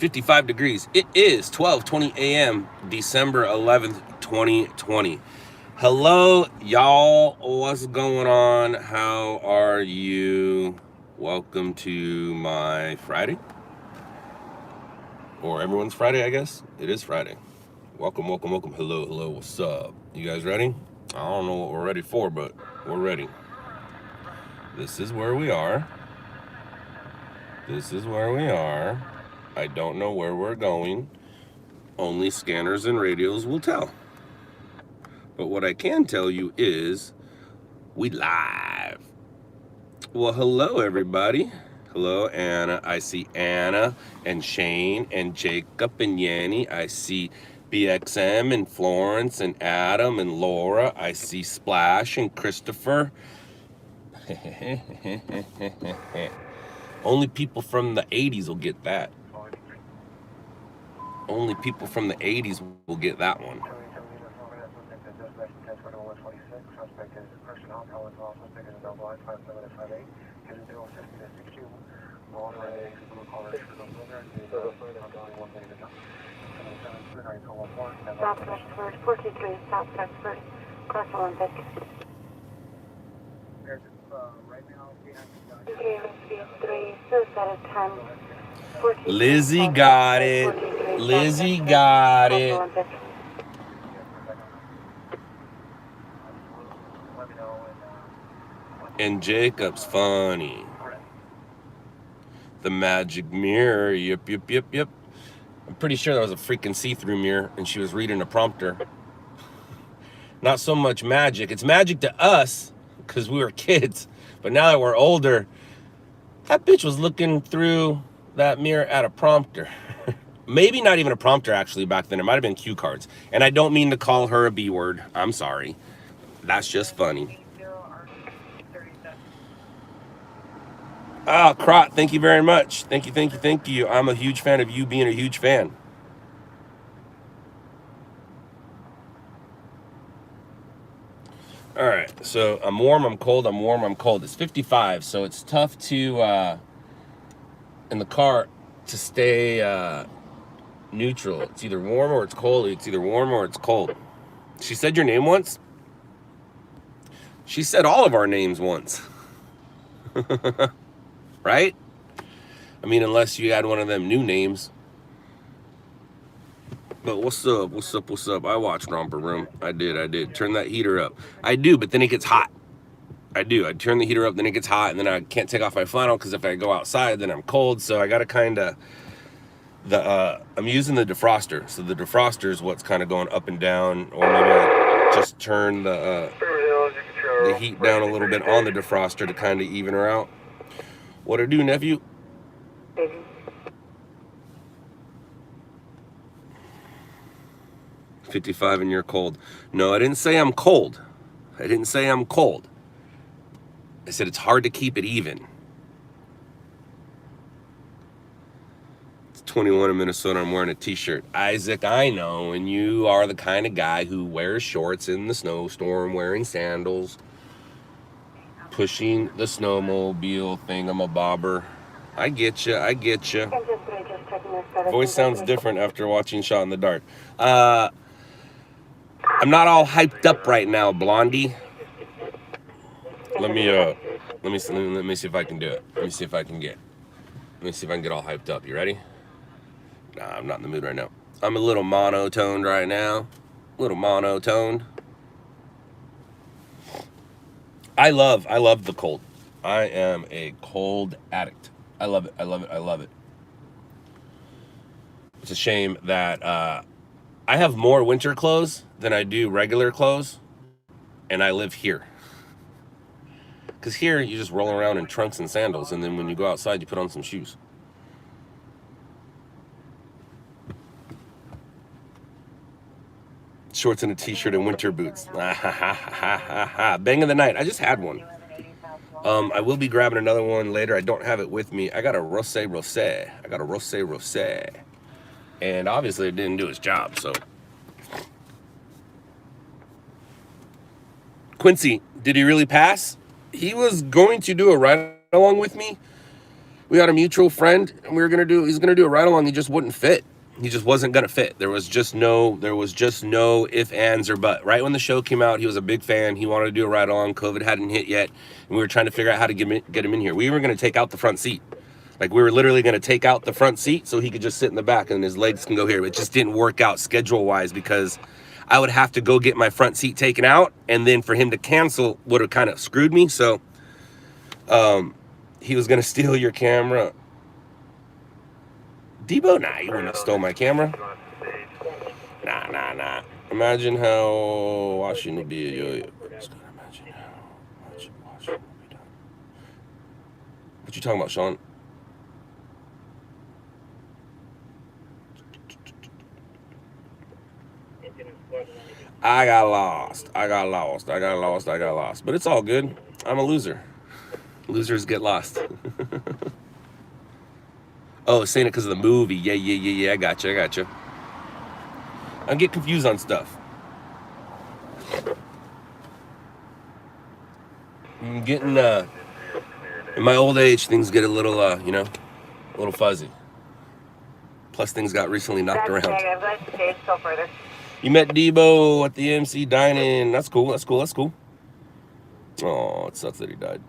55 degrees. It is 12:20 a.m. December 11th, 2020. Hello, y'all. What's going on? How are you? Welcome to my Friday. Or everyone's Friday, I guess. It is Friday. Welcome, welcome, welcome. Hello, hello. What's up? You guys ready? I don't know what we're ready for, but we're ready. This is where we are. This is where we are. I don't know where we're going. Only scanners and radios will tell. But what I can tell you is we live. Well, hello, everybody. Hello, Anna. I see Anna and Shane and Jacob and Yanni. I see BXM and Florence and Adam and Laura. I see Splash and Christopher. Only people from the 80s will get that. Only people from the 80s will get that one. Southwest 43, Southwest Cross Olympic. Lizzie got it. Lizzie got it. And Jacob's funny. The magic mirror. Yep, yep, yep, yep. I'm pretty sure that was a freaking see-through mirror and she was reading a prompter. Not so much magic. It's magic to us because we were kids. But now that we're older, that bitch was looking through that mirror at a prompter. Maybe not even a prompter, actually, back then. It might have been cue cards. And I don't mean to call her a B word. I'm sorry. That's just funny. Ah, Crot, thank you very much. Thank you, thank you, thank you. I'm a huge fan of you being a huge fan. All right, so I'm warm, I'm cold, I'm warm, I'm cold. It's 55, so it's tough to, in the car, to stay neutral. It's either warm or it's cold. It's either warm or it's cold. She said your name once? She said all of our names once. Right? I mean, unless you had one of them new names. But what's up? What's up? What's up? I watched Romper Room. I did. Turn that heater up. I do, but then it gets hot. I do. I turn the heater up, then it gets hot, and then I can't take off my flannel because if I go outside, then I'm cold. So I got to kind of, I'm using the defroster. So the defroster is what's kind of going up and down, or maybe I just turn the heat down a little bit on the defroster to kind of even her out. What do, nephew? 55 and you're cold. No, I didn't say I'm cold. I didn't say I'm cold. I said it's hard to keep it even. It's 21 in Minnesota. I'm wearing a t-shirt. Isaac, I know, and you are the kind of guy who wears shorts in the snowstorm, wearing sandals, pushing the snowmobile thingamabobber. I get you. I get you. Voice sounds different after watching Shot in the Dark. I'm not all hyped up right now, Blondie. Let me see if I can do it. Let me see if I can get all hyped up. You ready? Nah, I'm not in the mood right now. I'm a little monotoned right now. A little monotoned. I love the cold. I am a cold addict. I love it. I love it. I love it. It's a shame that I have more winter clothes than I do regular clothes, and I live here. Because here, you just roll around in trunks and sandals, and then when you go outside, you put on some shoes. Shorts and a t-shirt and winter boots. Bang of the night. I just had one. I will be grabbing another one later. I don't have it with me. I got a rosé. I got a rosé. And obviously it didn't do its job, so. Quincy, did he really pass? He was going to do a ride along with me, We had a mutual friend, and he's gonna do a ride along. He just wouldn't fit. He just wasn't gonna fit. There was just no if, ands, or but. Right when the show came out, he was a big fan. He wanted to do a ride along. COVID hadn't hit yet, and we were trying to figure out how to get him in here. We were gonna take out the front seat. Like, we were literally gonna take out the front seat so he could just sit in the back and his legs can go here. It just didn't work out schedule-wise because I would have to go get my front seat taken out, and then for him to cancel would have kind of screwed me. So he was gonna steal your camera. Debo, nah, you wouldn't have stole my camera. Nah. Imagine how washing would be. Just gotta imagine how washing would be done. What you talking about, Sean? I got lost. But it's all good. I'm a loser. Losers get lost. Oh, saying it because of the movie. Yeah. I gotcha. I get confused on stuff. I'm getting, in my old age, things get a little, a little fuzzy. Plus, things got recently knocked around. Go further. You met Debo at the MC Dine-In. That's cool. Oh, it sucks that he died.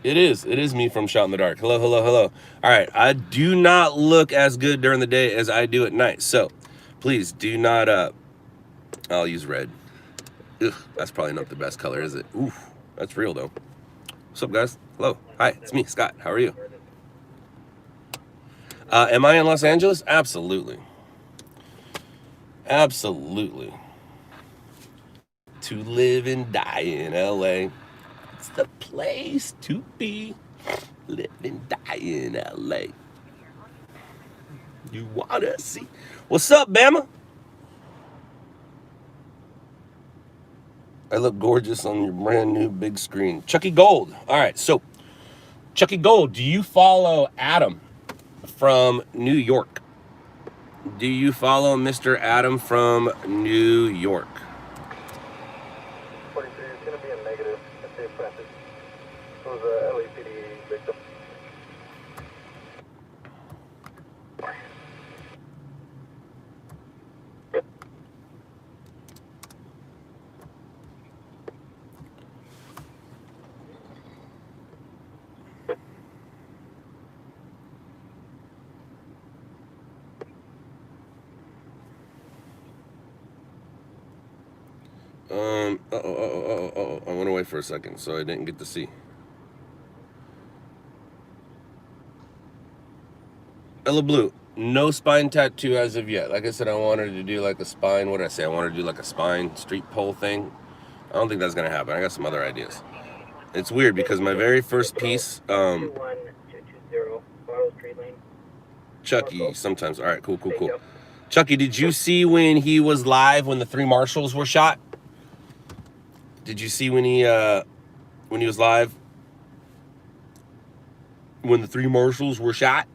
It is me from Shot in the Dark. Hello. All right, I do not look as good during the day as I do at night. So, please do not, I'll use red. Ugh, that's probably not the best color, is it? Oof, that's real though. What's up, guys? Hello. Hi, it's me, Scott. How are you? Am I in Los Angeles? Absolutely. To live and die in LA. It's the place to be. Live and die in LA. You wanna see? What's up, Bama? I look gorgeous on your brand new big screen. Chucky Gold. All right, so Chucky Gold, do you follow Adam from New York? Do you follow Mr. Adam from New York? 43 is going to be a negative. That's a practice. It was a LAPD victim. I went away for a second, so I didn't get to see. Ella Blue, no spine tattoo as of yet. Like I said, I wanted to do like a spine, what did I say? I wanted to do like a spine street pole thing. I don't think that's gonna happen. I got some other ideas. It's weird because my very first piece, Chucky, sometimes. All right, cool. Chucky, did you see when he was live when the 3 marshals were shot? Did you see when he was live when the 3 marshals were shot?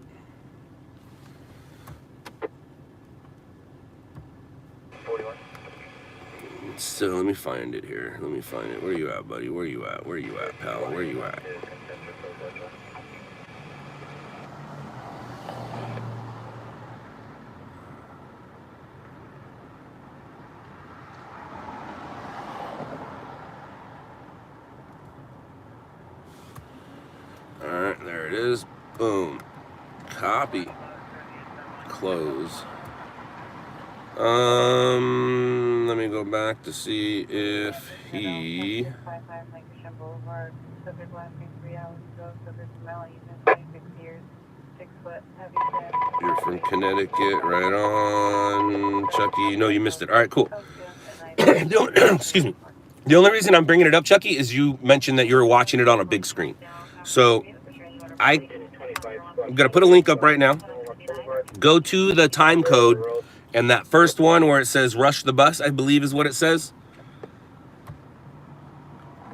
So let me find it here. Where you at, buddy? Where you at, pal? Where you at? All right, there it is. Boom. Copy. Close. Let me go back to see if he... You're from Connecticut, right on, Chucky. No, you missed it. All right, cool. Excuse me. The only reason I'm bringing it up, Chucky, is you mentioned that you were watching it on a big screen. So I'm going to put a link up right now. Go to the time code, and that first one where it says rush the bus, I believe is what it says.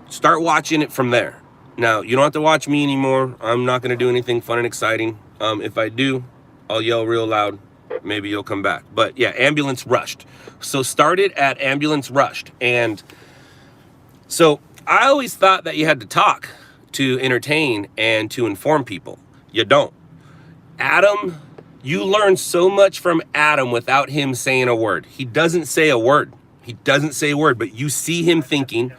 Start watching it from there. Now, you don't have to watch me anymore. I'm not going to do anything fun and exciting. If I do, I'll yell real loud. Maybe you'll come back. But yeah, ambulance rushed. So start it at ambulance rushed. And so I always thought that you had to talk to entertain and to inform people. You don't. Adam, you learn so much from Adam without him saying a word. He doesn't say a word. He doesn't say a word, but you see him thinking.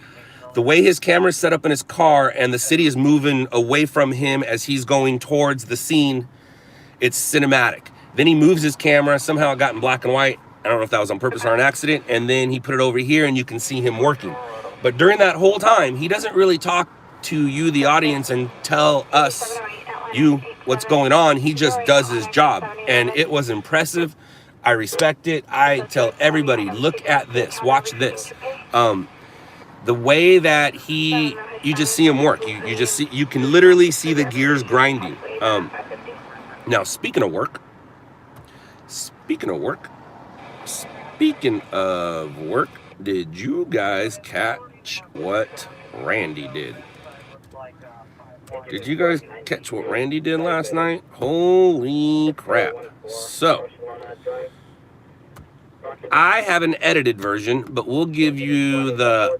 The way his camera's set up in his car and the city is moving away from him as he's going towards the scene, it's cinematic. Then he moves his camera. Somehow it got in black and white. I don't know if that was on purpose or an accident. And then he put it over here and you can see him working. But during that whole time, he doesn't really talk to you, the audience, and tell us, you, what's going on. He just does his job. And it was impressive. I respect it. I tell everybody, look at this, watch this. The way that you just see him work. You can literally see the gears grinding. Now, speaking of work, did you guys catch what Randy did? Did you guys catch what Randy did last night? Holy crap. So, I have an edited version, but we'll give you the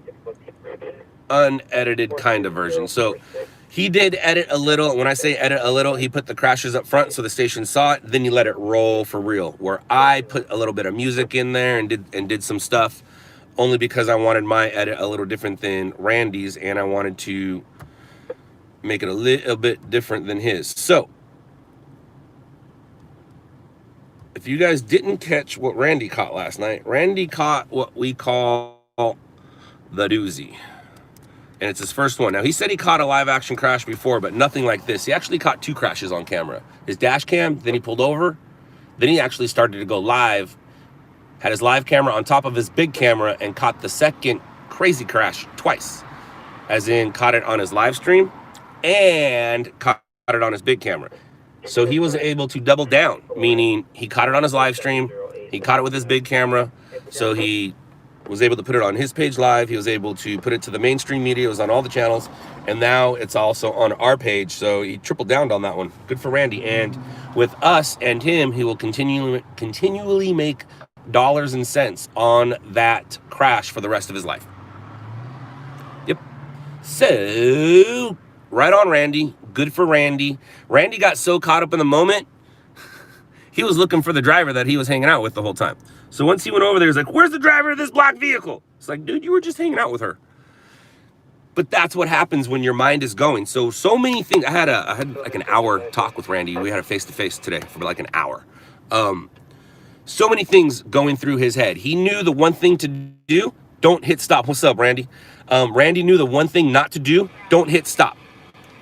unedited kind of version. So, he did edit a little. When I say edit a little, he put the crashes up front so the station saw it. Then you let it roll for real. Where I put a little bit of music in there and did some stuff, only because I wanted my edit a little different than Randy's, and I wanted to make it a little bit different than his. So, if you guys didn't catch what Randy caught last night, Randy caught what we call the doozy. And it's his first one. Now, he said he caught a live action crash before, but nothing like this. He actually caught 2 crashes on camera. His dash cam, then he pulled over. Then he actually started to go live, had his live camera on top of his big camera, and caught the second crazy crash twice. As in, caught it on his live stream and caught it on his big camera. So he was able to double down, meaning he caught it on his live stream, he caught it with his big camera, so he was able to put it on his page live, he was able to put it to the mainstream media, it was on all the channels, and now it's also on our page, so he tripled down on that one. Good for Randy. And with us and him, he will continually make dollars and cents on that crash for the rest of his life. Yep. So, right on Randy. Good for Randy. Randy got so caught up in the moment, he was looking for the driver that he was hanging out with the whole time. So once he went over there, he's like, where's the driver of this black vehicle? It's like, dude, you were just hanging out with her. But that's what happens when your mind is going. So many things. I had like an hour talk with Randy. We had a face-to-face today for like an hour. So many things going through his head. He knew the one thing to do, don't hit stop. What's up, Randy? Randy knew the one thing not to do, don't hit stop.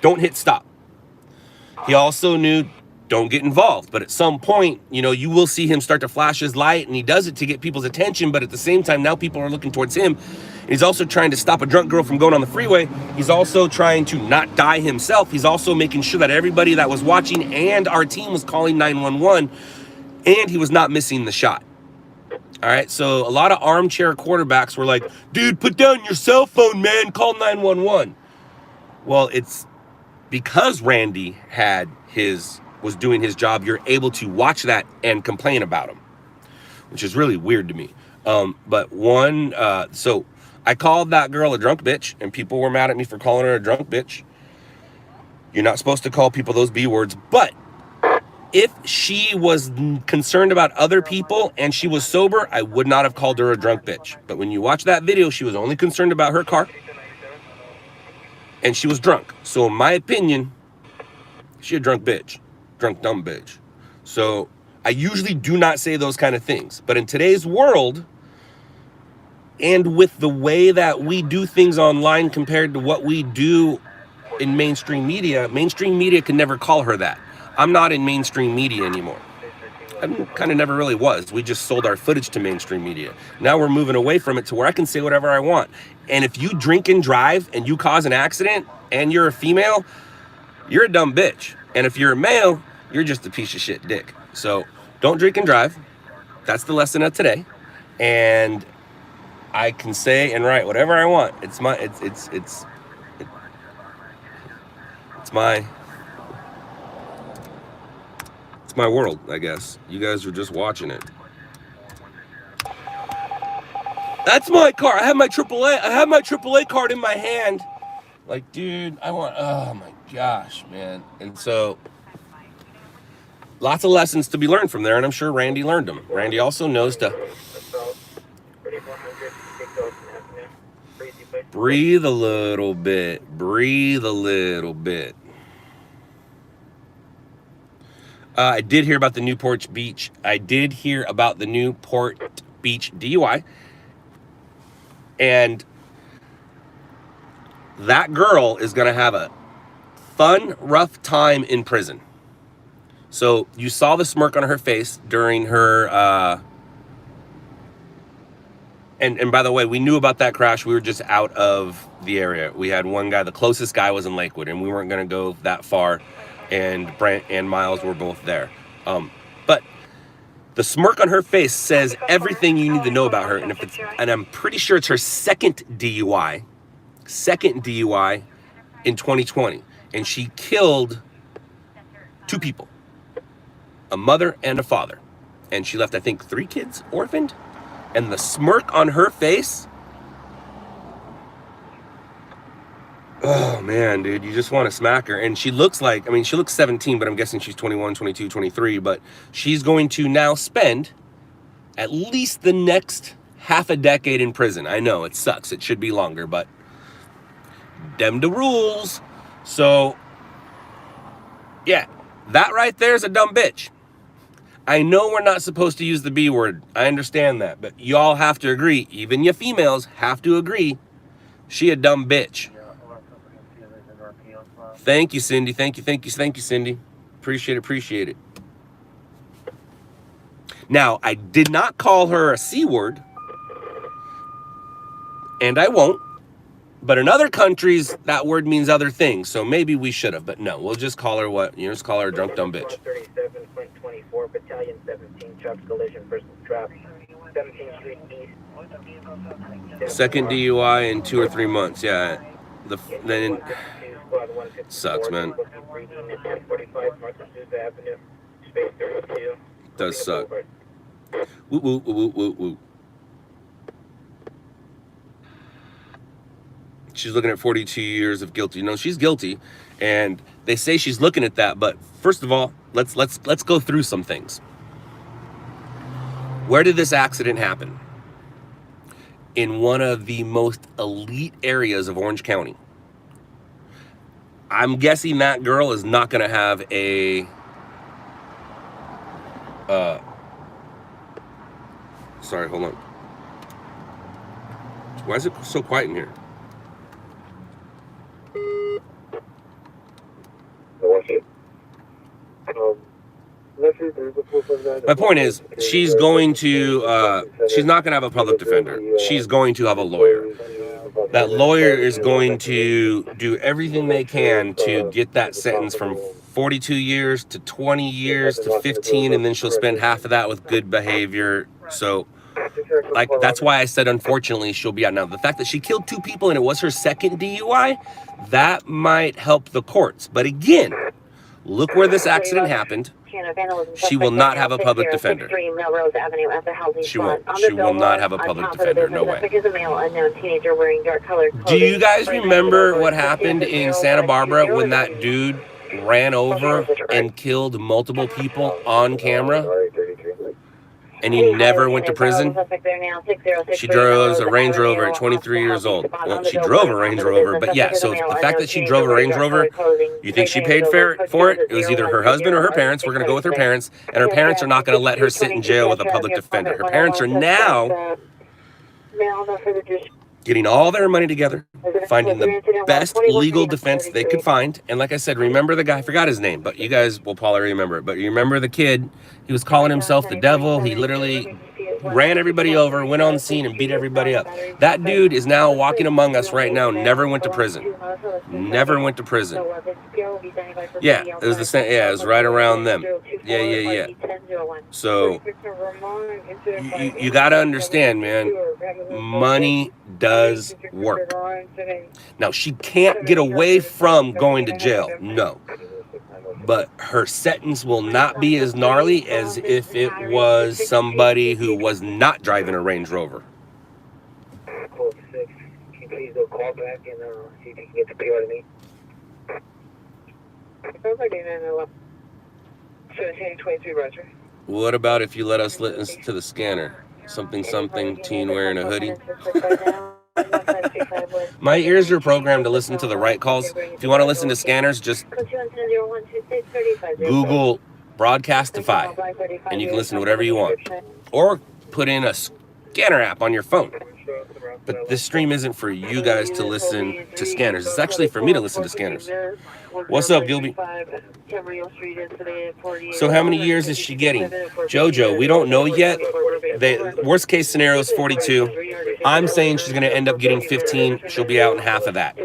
Don't hit stop. He also knew, don't get involved. But at some point, you will see him start to flash his light, and he does it to get people's attention. But at the same time, now people are looking towards him. He's also trying to stop a drunk girl from going on the freeway. He's also trying to not die himself. He's also making sure that everybody that was watching and our team was calling 911, and he was not missing the shot. All right, so a lot of armchair quarterbacks were like, dude, put down your cell phone, man, call 911. Well, it's because Randy was doing his job, you're able to watch that and complain about him, which is really weird to me. So I called that girl a drunk bitch, and people were mad at me for calling her a drunk bitch. You're not supposed to call people those B words, but if she was concerned about other people and she was sober, I would not have called her a drunk bitch. But when you watch that video, she was only concerned about her car, and she was drunk. So in my opinion, she a drunk bitch. Drunk dumb bitch. So I usually do not say those kind of things. But in today's world, and with the way that we do things online compared to what we do in mainstream media can never call her that. I'm not in mainstream media anymore. I kind of never really was. We just sold our footage to mainstream media. Now we're moving away from it to where I can say whatever I want. And if you drink and drive and you cause an accident and you're a female, you're a dumb bitch. And if you're a male, you're just a piece of shit dick. So don't drink and drive. That's the lesson of today. And I can say and write whatever I want. It's my world, I guess. You guys are just watching it. That's my car. I have my AAA card in my hand. Like, dude, oh my gosh, man. And so, lots of lessons to be learned from there, and I'm sure Randy learned them. Randy also knows to breathe a little bit. Breathe a little bit. I did hear about the Newport Beach. I did hear about the Newport Beach DUI. And that girl is going to have a fun, rough time in prison. So you saw the smirk on her face during her... And by the way, we knew about that crash. We were just out of the area. We had one guy, the closest guy was in Lakewood, and we weren't going to go that far. And Brent and Miles were both there. But the smirk on her face says everything you need to know about her. And I'm pretty sure it's her second DUI in 2020. And she killed 2 people, a mother and a father. And she left, I think, 3 kids orphaned. And the smirk on her face, oh man, dude, you just want to smack her. And she looks like, she looks 17, but I'm guessing she's 21, 22, 23. But she's going to now spend at least the next half a decade in prison. I know, it sucks. It should be longer, but them the rules. So, yeah, that right there is a dumb bitch. I know we're not supposed to use the B word. I understand that. But y'all have to agree, even you females have to agree, she a dumb bitch. Thank you, Cindy. Thank you, Cindy. Appreciate it. Now, I did not call her a C word. And I won't. But in other countries, that word means other things. So maybe we should have. But no, we'll just call her just call her a drunk dumb bitch. 37.24, Battalion 17, truck collision, person trapped, 17th Street East. Second DUI in 2 or 3 months. Yeah. Then sucks, man. Does suck. Woo. She's looking at 42 years of guilty. No, she's guilty, and they say she's looking at that. But first of all, let's go through some things. Where did this accident happen? In one of the most elite areas of Orange County. I'm guessing that girl is not going to have a sorry, hold on. Why is it so quiet in here? My point is, she's going to, she's not going to have a public defender. She's going to have a lawyer. That lawyer is going to do everything they can to get that sentence from 42 years to 20 years to 15, and then she'll spend half of that with good behavior. So, like, that's why I said, unfortunately, she'll be out now. The fact that she killed 2 people and it was her second DUI, that might help the courts. But again, look where this accident happened. She will not have a public defender. She won't. She will not have a public defender. No way. Do you guys remember what happened in Santa Barbara when that dude ran over and killed multiple people on camera? And he never went to prison? She drove a Range Rover at 23 years old. Well, she drove a Range Rover, but yeah, so the fact that she drove a Range Rover, you think she paid for it? It was either her husband or her parents. We're going to go with her parents, and her parents are not going to let her sit in jail with a public defender. Her parents are now getting all their money together, finding the best legal defense they could find. And like I said, remember the guy, I forgot his name, but you guys will probably remember it. But you remember the kid, he was calling himself the devil. He literally ran everybody over, went on the scene and beat everybody up. That dude is now walking among us right now, never went to prison. Never went to prison. Yeah, it was the same. Yeah, it was right around them. Yeah. So you got to understand, man, money does work. Now, she can't get away from going to jail. No. But her sentence will not be as gnarly as if it was somebody who was not driving a Range Rover. call back and see if you can get the PR to me. Over 1723, Roger. What about if you let us listen to the scanner? Something, teen wearing a hoodie. My ears are programmed to listen to the right calls. If you want to listen to scanners, just Google Broadcastify, and you can listen to whatever you want. Or put in a scanner app on your phone. But this stream isn't for you guys to listen to scanners. It's actually for me to listen to scanners. What's up, Gilby? So how many years is she getting? Jojo, we don't know yet. Worst case scenario is 42. I'm saying she's going to end up getting 15. She'll be out in half of that.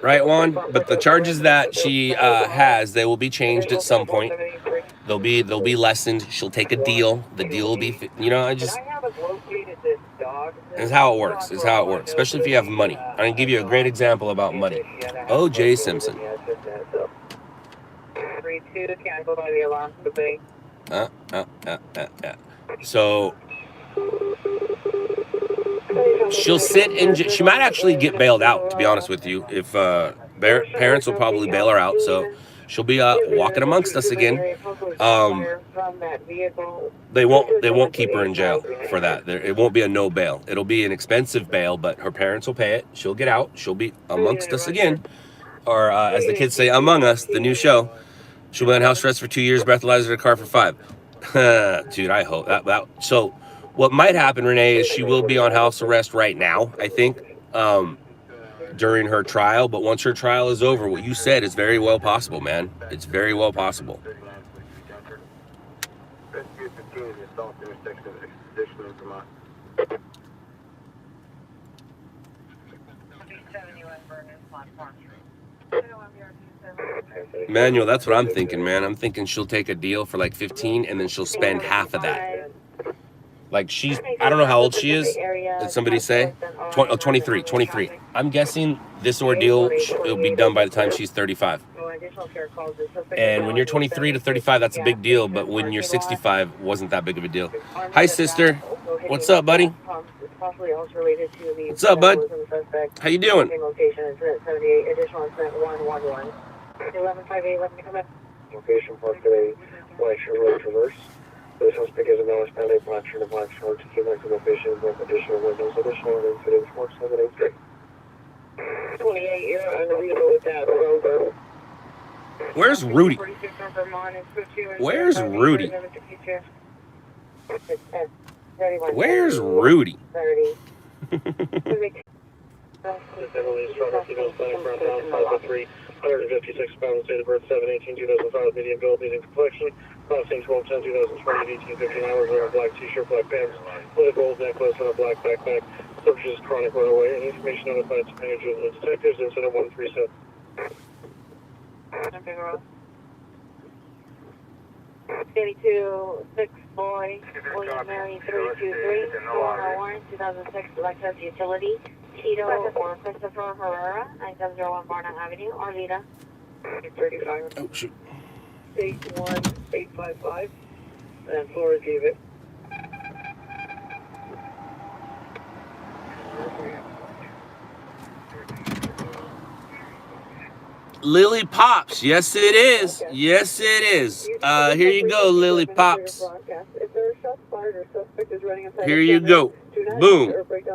Right, Juan? But the charges that she has, they will be changed at some point. They'll be lessened. She'll take a deal. The deal will be, it's how it works. It's how it works. Especially if you have money. I'm going to give you a great example about money. O.J. Simpson. 3-2, cancel by the alarm for the bay. So she'll sit in. She might actually get bailed out, to be honest with you. If parents will probably bail her out, so she'll be walking amongst us again. They won't keep her in jail for that. It won't be a no bail. It'll be an expensive bail, but her parents will pay it. She'll get out. She'll be amongst us again, or as the kids say, Among Us, the new show. She'll be on house arrest for 2 years, breathalyzer in a car for 5. Dude, I hope that. So what might happen, Renee, is she will be on house arrest right now, I think, during her trial. But once her trial is over, what you said is very well possible, man. It's very well possible. Manuel, that's what I'm thinking, man. I'm thinking she'll take a deal for like 15 and then she'll spend half of that. Like I don't know how old she is. Did somebody say? 23. I'm guessing this ordeal will be done by the time she's 35. And when you're 23 to 35, that's a big deal. But when you're 65, wasn't that big of a deal. Hi, sister. What's up, buddy? What's up, bud? How you doing? 1158, let me come in. Location Park today, White Road Traverse. The suspect is a male Hispanic, black shirt and black shorts. Keep next to location, both additional windows, additional incidents, 4783. 28, you're on the vehicle with that rover. Where's Rudy? Where's Rudy? Where's Rudy? 30. Emily's truck, 156 pounds, date of birth 7/18/2005, medium build, medium complexion, last name 12/10/2020, 18-15 hours, wearing a black t-shirt, black pants, with a gold necklace and a black backpack. Subject is chronic runaway. Any information notified to managers and detectives, incident 137. Okay, Ross. 82-6 boy, William Mary 323, 101, 2006 Lexus Utility. Tito or Christopher Herrera, 9701 Barnett Avenue, Arleta. 35. Oh, shoot. State 1855, and Flores gave it. Lily Pops. Yes, it is. Yes, it is. Here you go, Lily Pops. Here you go. Boom.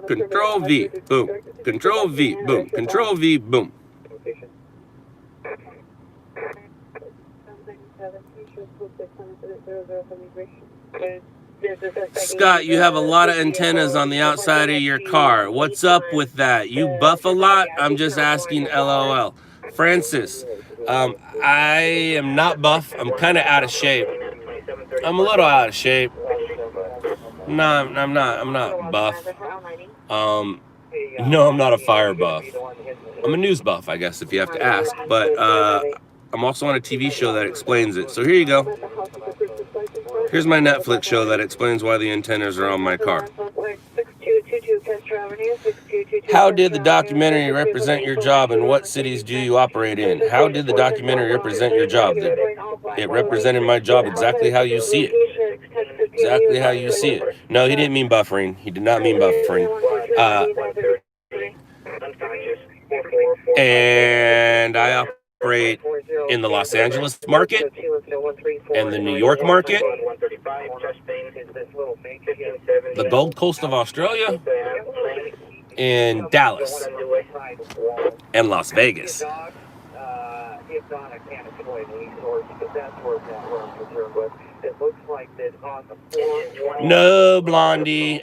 Control V. Boom. Control V. Boom. Control V. Boom. Scott, you have a lot of antennas on the outside of your car. What's up with that? You buff a lot? I'm just asking, LOL. Francis, I am not buff. I'm kind of out of shape. I'm a little out of shape. No, I'm not buff. No, I'm not a fire buff. I'm a news buff, I guess, if you have to ask. But I'm also on a TV show that explains it. So here you go. Here's my Netflix show that explains why the antennas are on my car. 6222 How did the documentary represent your job, and what cities do you operate in? How did the documentary represent your job? It represented my job exactly how you see it. Exactly how you see it. No, he didn't mean buffering. He did not mean buffering. And I operate in the Los Angeles market and the New York market, the Gold Coast of Australia, and Dallas, and Las Vegas. No, Blondie.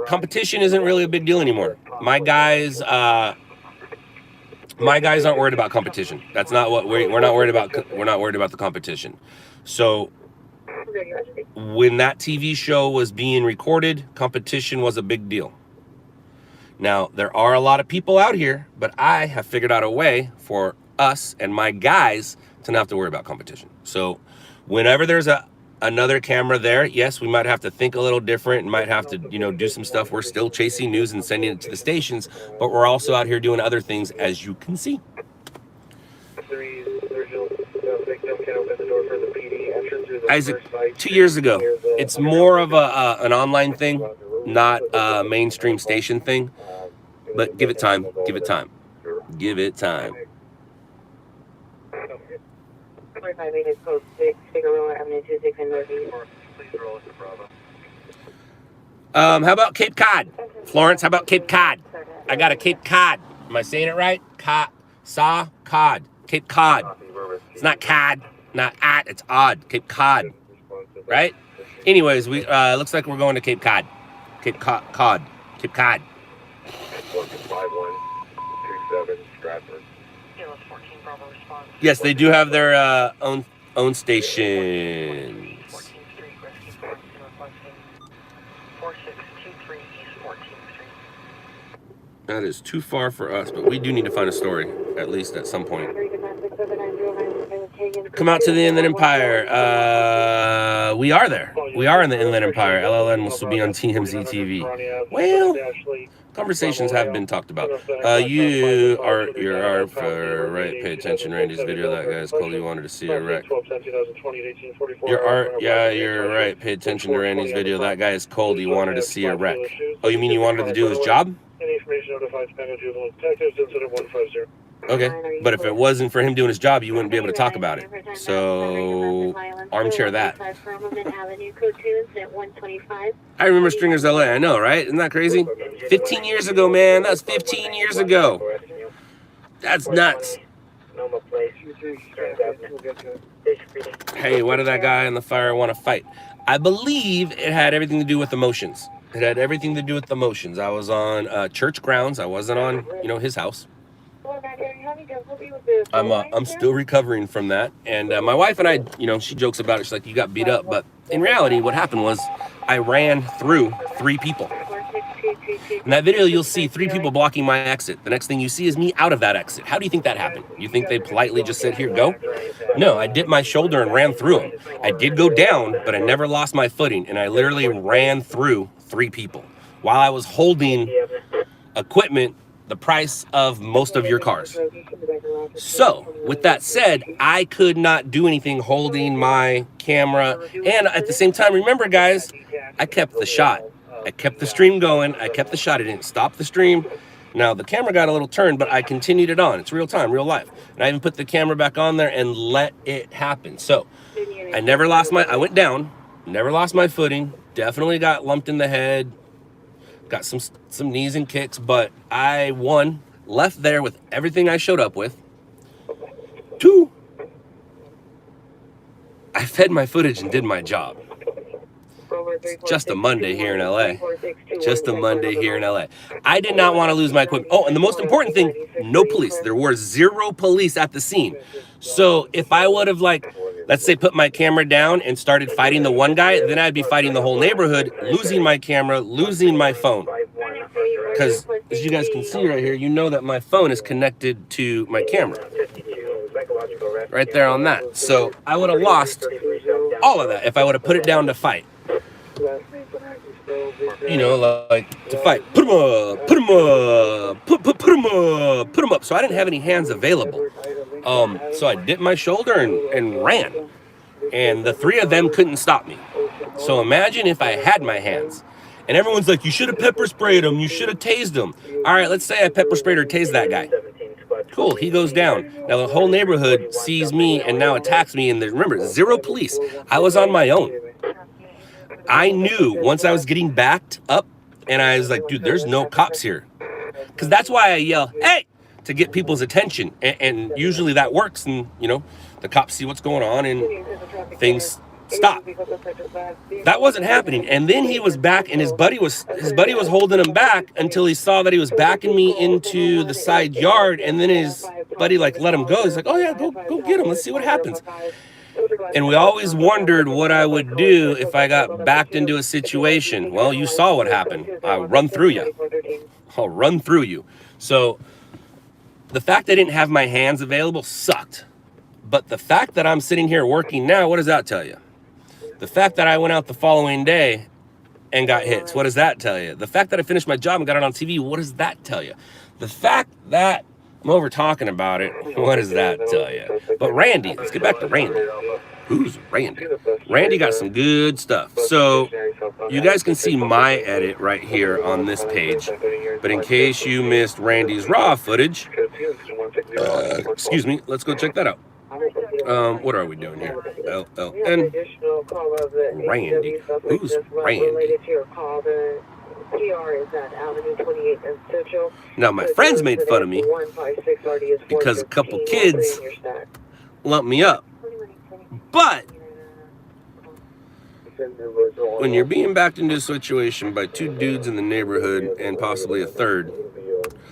Competition isn't really a big deal anymore. My guys aren't worried about competition. That's not what we're not worried about. We're not worried about the competition. So when that TV show was being recorded, competition was a big deal. Now, there are a lot of people out here, but I have figured out a way for us and my guys to not have to worry about competition. So whenever there's another camera there, yes, we might have to think a little different and might have to, do some stuff. We're still chasing news and sending it to the stations, but we're also out here doing other things, as you can see. Isaac, 2 years ago, it's more of an online thing, not a mainstream station thing, but give it time, give it time, give it time. 25 meters code 6, Figueroa Avenue 26 in Northeast. How about Cape Cod? Florence, how about Cape Cod? I got a Cape Cod. Am I saying it right? Cod. Cape Cod. It's not cod, not at, it's odd. Cape Cod. Right? Anyways, we looks like we're going to Cape Cod. Cape Cod. Cape Cod. 5127 Stratford. Yes, they do have their own stations. That is too far for us, but we do need to find a story, at least at some point. Come out to the Inland Empire. We are there. We are in the Inland Empire. LLN will be on TMZ TV. Well, conversations have been talked about. You are for right. Pay attention, Randy's video. That guy's cool. You wanted to see a wreck. You're right. Pay attention to Randy's video. That guy is cold. He wanted to see a wreck. Oh, you mean he wanted to do his job? Any information notified Spanish juvenile detectives, incident 150. Okay, but if it wasn't for him doing his job, you wouldn't be able to talk about it. So, armchair that. I remember Stringers LA, I know, right? Isn't that crazy? 15 years ago, man. That's 15 years ago. That's nuts. Hey, why did that guy in the fire want to fight? I believe it had everything to do with emotions. It had everything to do with emotions. I was on church grounds. I wasn't on, his house. I'm still recovering from that. And my wife and I, she jokes about it. She's like, you got beat up. But in reality, what happened was I ran through 3 people. In that video, you'll see 3 people blocking my exit. The next thing you see is me out of that exit. How do you think that happened? You think they politely just said, here, go? No, I dipped my shoulder and ran through them. I did go down, but I never lost my footing. And I literally ran through 3 people while I was holding equipment the price of most of your cars. So, with that said, I could not do anything holding my camera. And at the same time, remember, guys, I kept the shot. I kept the stream going. I kept the shot. I didn't stop the stream. Now, the camera got a little turned, but I continued it on. It's real time, real life. And I even put the camera back on there and let it happen. So, I went down, never lost my footing, definitely got lumped in the head, got some knees and kicks, but I, 1, left there with everything I showed up with. 2, I fed my footage and did my job. It's just a Monday here in LA. Just a Monday here in LA. I did not want to lose my equipment. Oh, and the most important thing, no police. There were 0 police at the scene. So if I would have, let's say, put my camera down and started fighting the one guy, then I'd be fighting the whole neighborhood, losing my camera, losing my phone. Because as you guys can see right here, you know that my phone is connected to my camera. Right there on that. So I would have lost all of that if I would have put it down to fight. you know, like to fight. Put him up, put him up, put him up, put him up. So I didn't have any hands available. So I dipped my shoulder and ran. And the three of them couldn't stop me. So imagine if I had my hands. And everyone's like, you should have pepper sprayed him. You should have tased him. All right, let's say I pepper sprayed or tased that guy. Cool, he goes down. Now the whole neighborhood sees me and now attacks me. And remember, 0 police. I was on my own. I knew once I was getting backed up and I was like, dude, there's no cops here. Because that's why I yell, hey, to get people's attention. And usually that works. And, you know, the cops see what's going on and things stop. That wasn't happening. And then he was back and his buddy was holding him back until he saw that he was backing me into the side yard. And then his buddy like let him go. He's like, oh yeah, go get him. Let's see what happens. And we always wondered what I would do if I got backed into a situation. Well, you saw what happened. I'll run through you. I'll run through you. So the fact I didn't have my hands available sucked. But the fact that I'm sitting here working now, what does that tell you? The fact that I went out the following day and got hits, what does that tell you? The fact that I finished my job and got it on TV, what does that tell you? The fact that I'm over talking about it, what does that tell you? But Randy, let's get back to Randy. Who's Randy? Randy got some good stuff. So you guys can see my edit right here on this page. But in case you missed Randy's raw footage, excuse me, let's go check that out. What are we doing here? LLN. Randy. Who's Randy? Now my friends made fun of me because a couple kids lumped me up. But when you're being backed into a situation by 2 dudes in the neighborhood and possibly a third.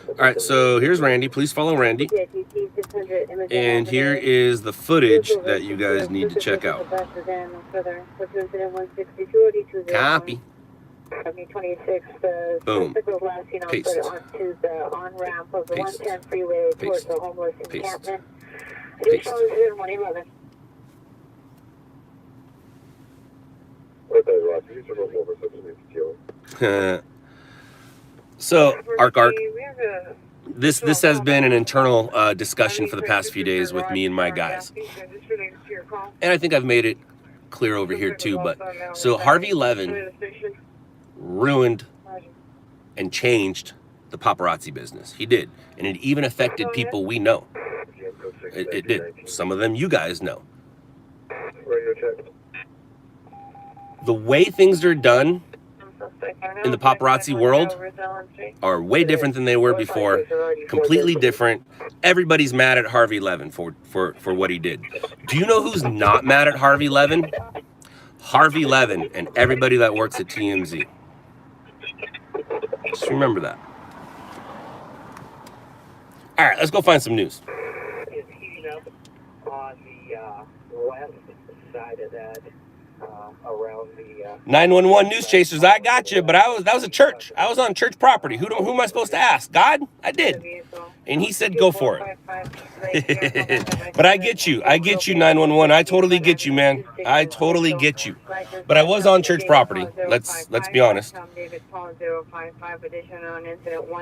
All right, so here's Randy. Please follow Randy. And here is the footage that you guys need to check out. Copy. Boom. Paste. Paste. Paste. Paste. Paste. So, Arc. This has been an internal discussion for the past few days with me and my guys. And I think I've made it clear over here too. But so Harvey Levin ruined and changed the paparazzi business. He did. And it even affected people we know. It did. Some of them you guys know. The way things are done in the paparazzi world are way different than they were before. Completely different. Everybody's mad at Harvey Levin for what he did. Do you know who's not mad at Harvey Levin? Harvey Levin and everybody that works at TMZ. Just remember that. All right, let's go find some news. It's heating up on the west side of that. Around the 911 news chasers, I got you, but that was a church. I was on church property. Who am I supposed to ask? God? I did. And he said go for it. But I get you. I get you, 911. I totally get you, man. I totally get you. But I was on church property. Let's be honest.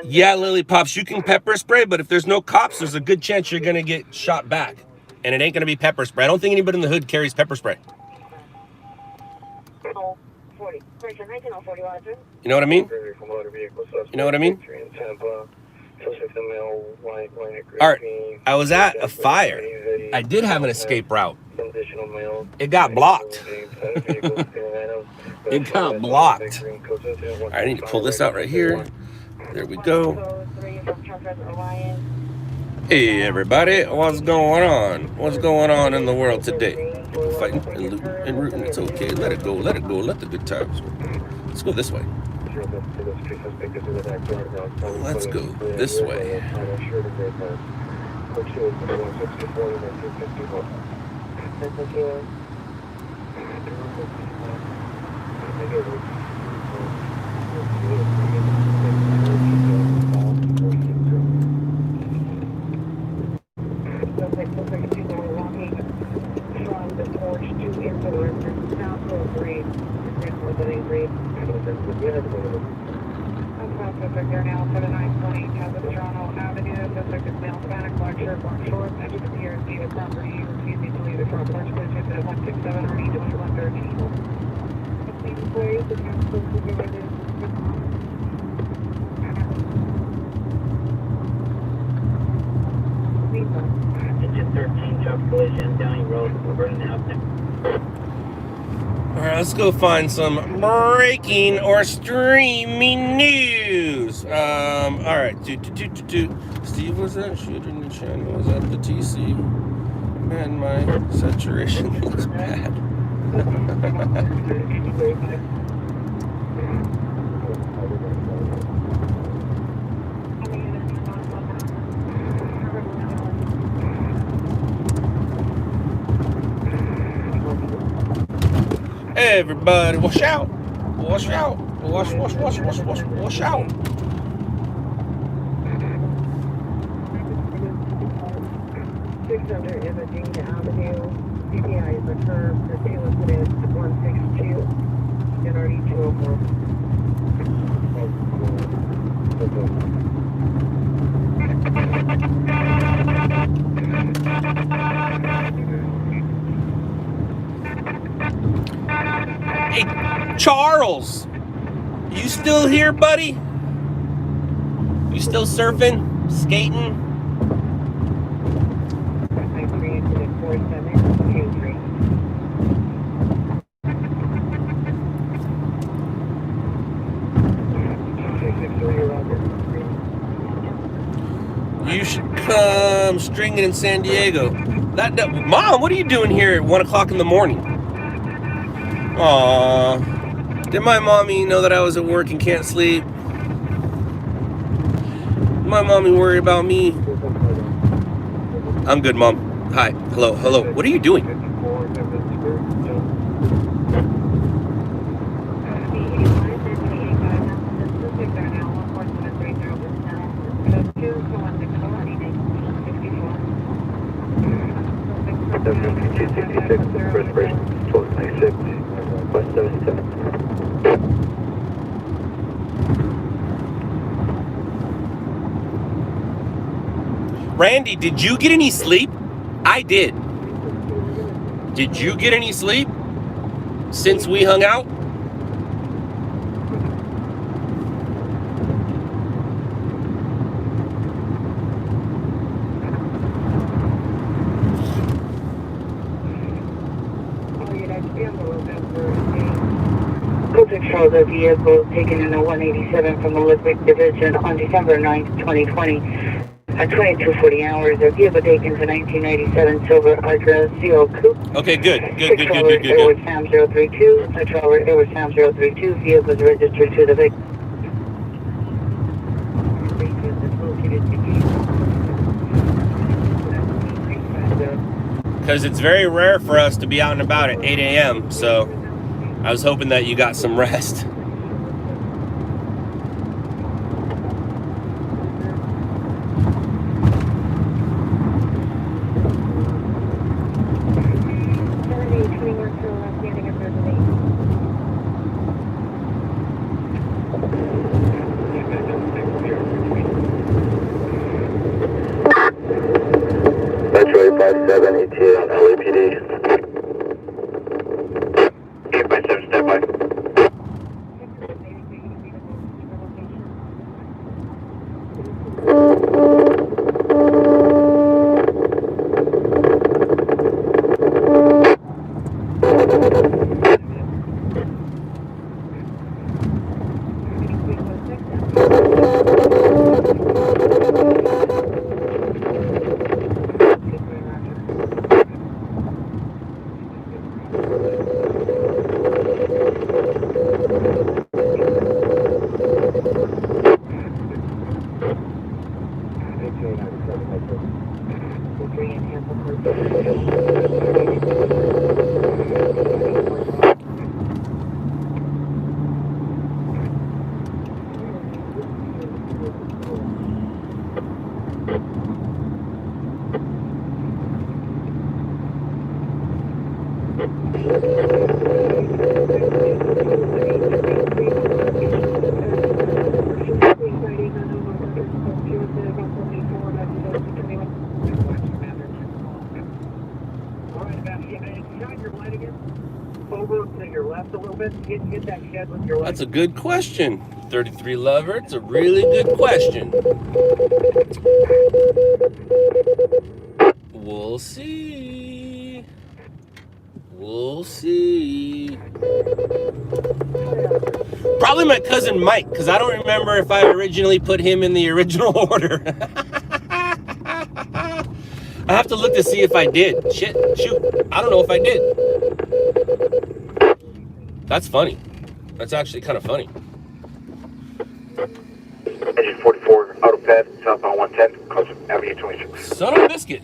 Yeah, Lily Pops, you can pepper spray, but if there's no cops, there's a good chance you're going to get shot back. And it ain't going to be pepper spray. I don't think anybody in the hood carries pepper spray. You know what I mean? You know what I mean? All right, I was at a fire. I did have an escape route. It got blocked. It got blocked. All right, I need to pull this out right here. There we go. Hey everybody, what's going on? What's going on in the world today? People fighting and looting and rooting. It's okay. Let it go. Let it go. Let the good times go. Let's go this way. Let's go this way. They're now for the 920 Toronto Avenue. Suspect is male, Hispanic, black shirt, black shorts. Enters the PRC the property. Refusing to leave the front porch. Please visit at 167 or 2113. Engine 13, truck collision, Downey Road, Vernon Avenue. All right, let's go find some breaking or streaming news. All right, Steve, was that shooting the channel? Was that the TC? Man, my saturation looks bad. Everybody, wash out! Wash out! Wash out! 600 Imaging Avenue. CPI is a curve. The tail is 162. And already 204. Hey, Charles, you still here, buddy? You still surfing, skating? You should come stringing in San Diego. Mom, what are you doing here at 1 o'clock in the morning? Aww. Did my mommy know that I was at work and can't sleep? Did my mommy worry about me? I'm good, Mom. Hi. Hello. What are you doing? Respiration 1226, West 77. Randy, did you get any sleep? I did. Did you get any sleep since we hung out? Shows a vehicle taken in a 187 from the Olympic Division on December 9th, 2020. At 22:40 hours, a vehicle taken to 1997 silver Acura CO Coupe. Okay, good. Airward Sam 032. Airward Sam 032. Vehicle is registered to the victim. Because it's very rare for us to be out and about at 8 a.m., so I was hoping that you got some rest. Metro 857 ETA on LAPD. 857, stand by. That's a good question, 33 Lover. It's a really good question. We'll see. We'll see. Probably my cousin Mike, because I don't remember if I originally put him in the original order. I have to look to see if I did. Shoot. I don't know if I did. That's funny. That's actually kind of funny. Engine 44, autopad, southbound 110, close Avenue 26. Son of a biscuit.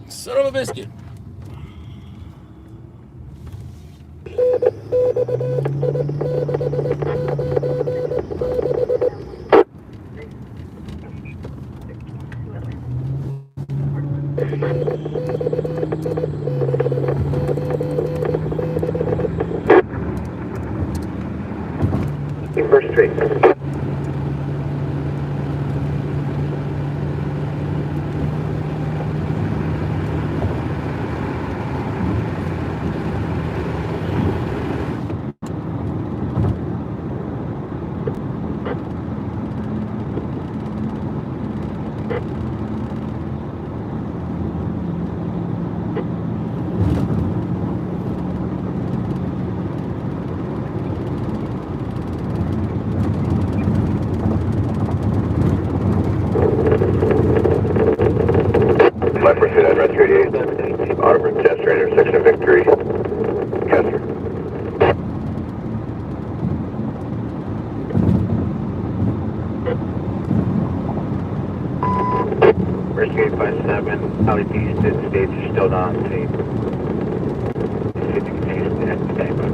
Son of a biscuit. First Street. My pursuit at Red 38, Auburn test right intersection of Victory. Kessler. Rescue 857, LEP states are still not on scene. City continues to head to standby.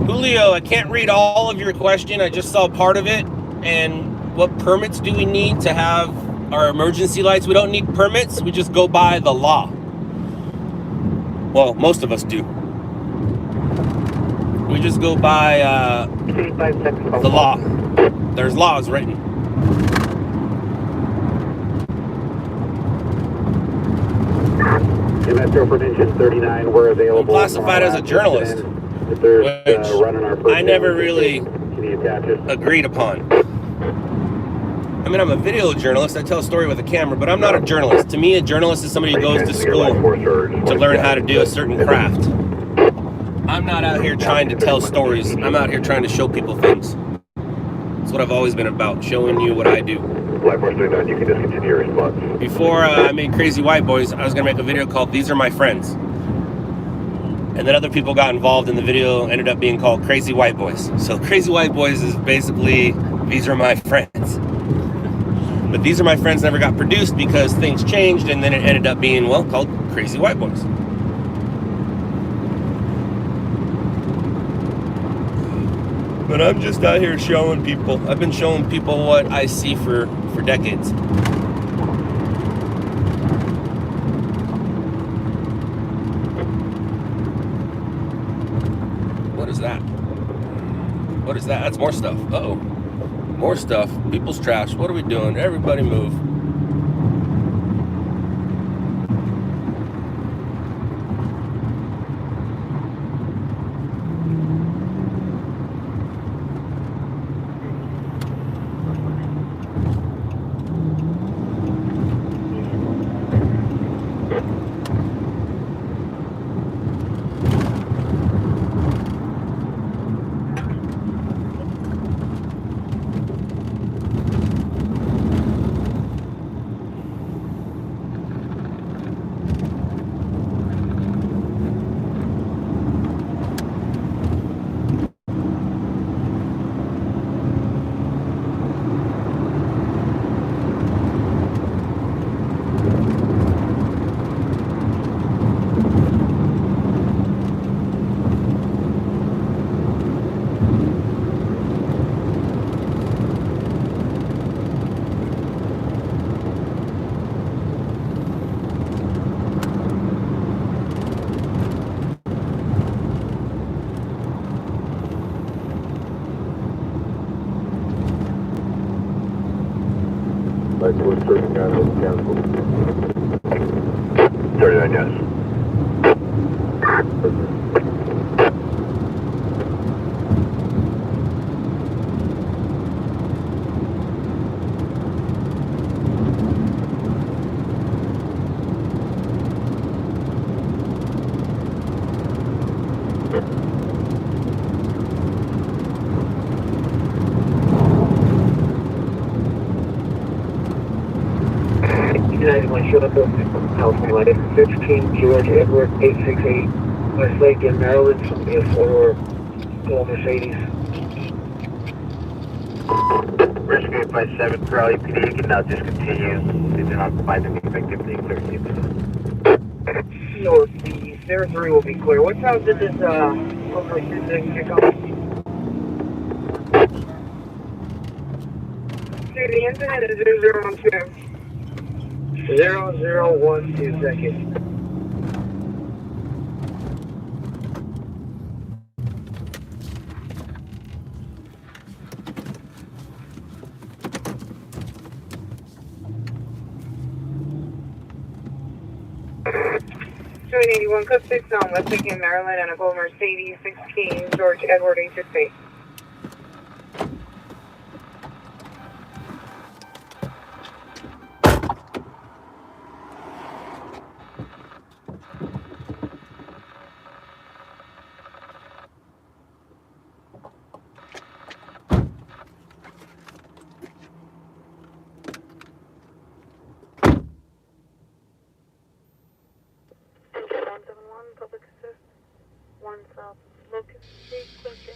Julio, I can't read all of your question. I just saw part of it. And what permits do we need to have our emergency lights? We don't need permits. We just go by the law. Well, most of us do. We just go by the law. There's laws written. Metro for engine 39, we're available. I'm classified as a journalist, if there's which running our I never really agreed upon. I mean, I'm a video journalist. I tell a story with a camera, but I'm not a journalist. To me, a journalist is somebody who goes to school to learn how to do a certain craft. I'm not out here trying to tell stories. I'm out here trying to show people things. That's what I've always been about, showing you what I do. Black Horse 39, you can discontinue your response. Before I made Crazy White Boys, I was going to make a video called These Are My Friends. And then other people got involved in the video, ended up being called Crazy White Boys. So Crazy White Boys is basically, these are my friends. But These Are My Friends never got produced because things changed, and then it ended up being, well, called Crazy White Boys. But I'm just out here showing people. I've been showing people what I see for decades. What is that? What is that? That's more stuff. Uh-oh. More stuff. People's trash. What are we doing? Everybody move. we're serving out of cancel. 39, yes. United 1 showed up in California, 15 George Edward 868 West Lake in Maryland, somebody a 4-door gold Mercedes. Bridge 857 for LAPD, you can now discontinue. They do not provide the activity clearly. Northeast, there 3 will be clear. What time did this over thing kick off? To the incident is 0012. 0012 seconds. Joint 81, code 6 on West Lake in Maryland and a gold Mercedes 16 George Edward 868. Public assist, 1 South Locust Street, Quincy.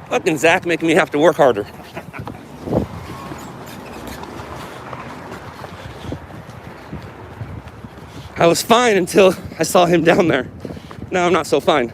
Fucking Zach making me have to work harder. I was fine until I saw him down there. Now I'm not so fine.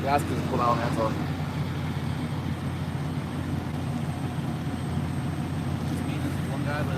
Gas is pulled out, that's all. One guy, but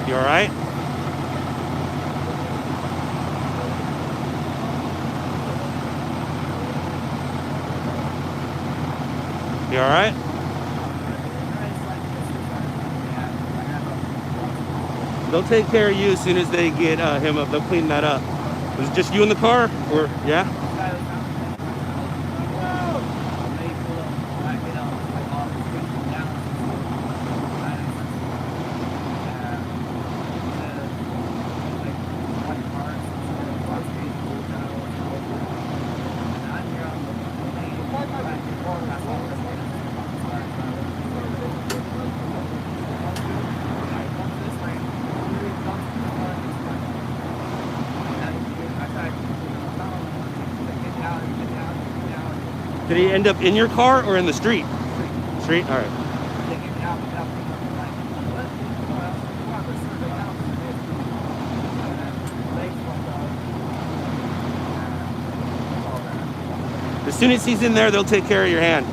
You all right? You all right? They'll take care of you as soon as they get him up. They'll clean that up. Was it just you in the car, or yeah? Did he end up in your car or in the street? Street? All right. As soon as he's in there, they'll take care of your hand.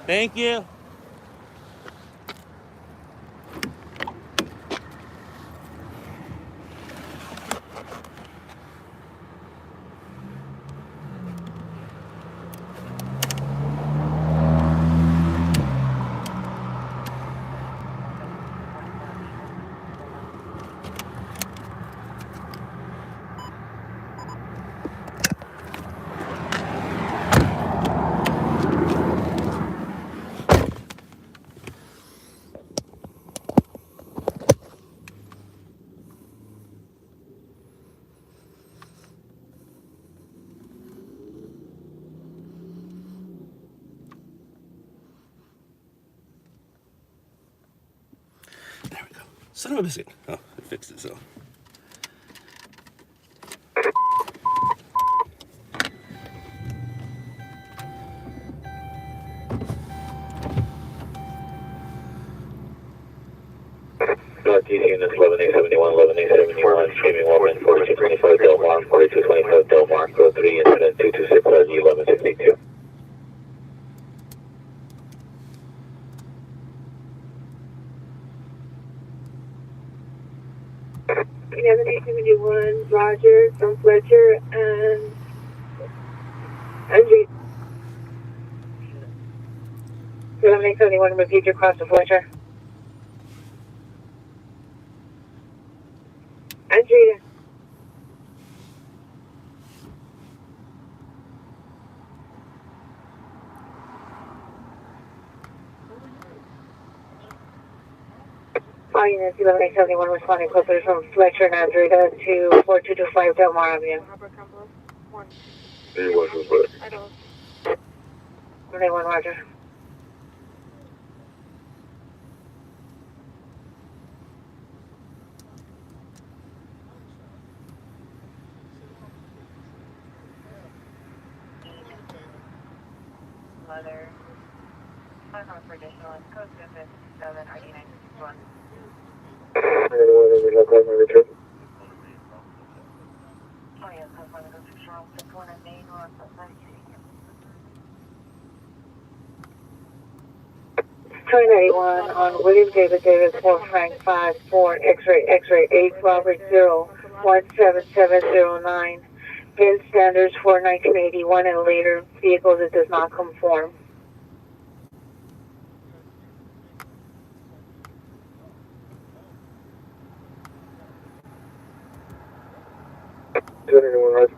Thank you. There we go. Son of a biscuit. Oh, I fixed it so. Fletcher and Angie. 1171, repeat your cross to Fletcher. Angie. Unit 1171 responding closer from Fletcher and Andrea to 4225 Delmar Avenue. Hey, what's this better? 1 Roger. Mother. I'm on for additional code 7 RD 961. Anyone in the primary return? Oh, yeah, so far, the 6 wrong, 61 and main or 291 on William David 4 Frank 5 4 X-ray 8 Robert 0 17709. VIN standards for 1981 and later vehicles it does not conform. Right.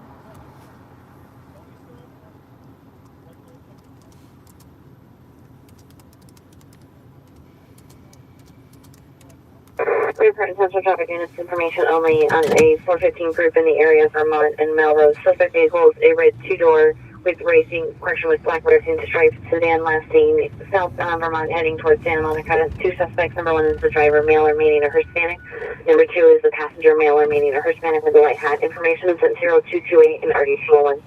Report central traffic units information only on a 415 group in the area of Vermont and Melrose. Suspect vehicles a red two-door with black racing stripes sedan last seen southbound Vermont heading towards Santa Monica. 2 suspects. Number 1 is the driver, male or meaning or Hispanic. Number 2 is the passenger, male or meaning or Hispanic with a white hat. Information is at 0228 and RDC1.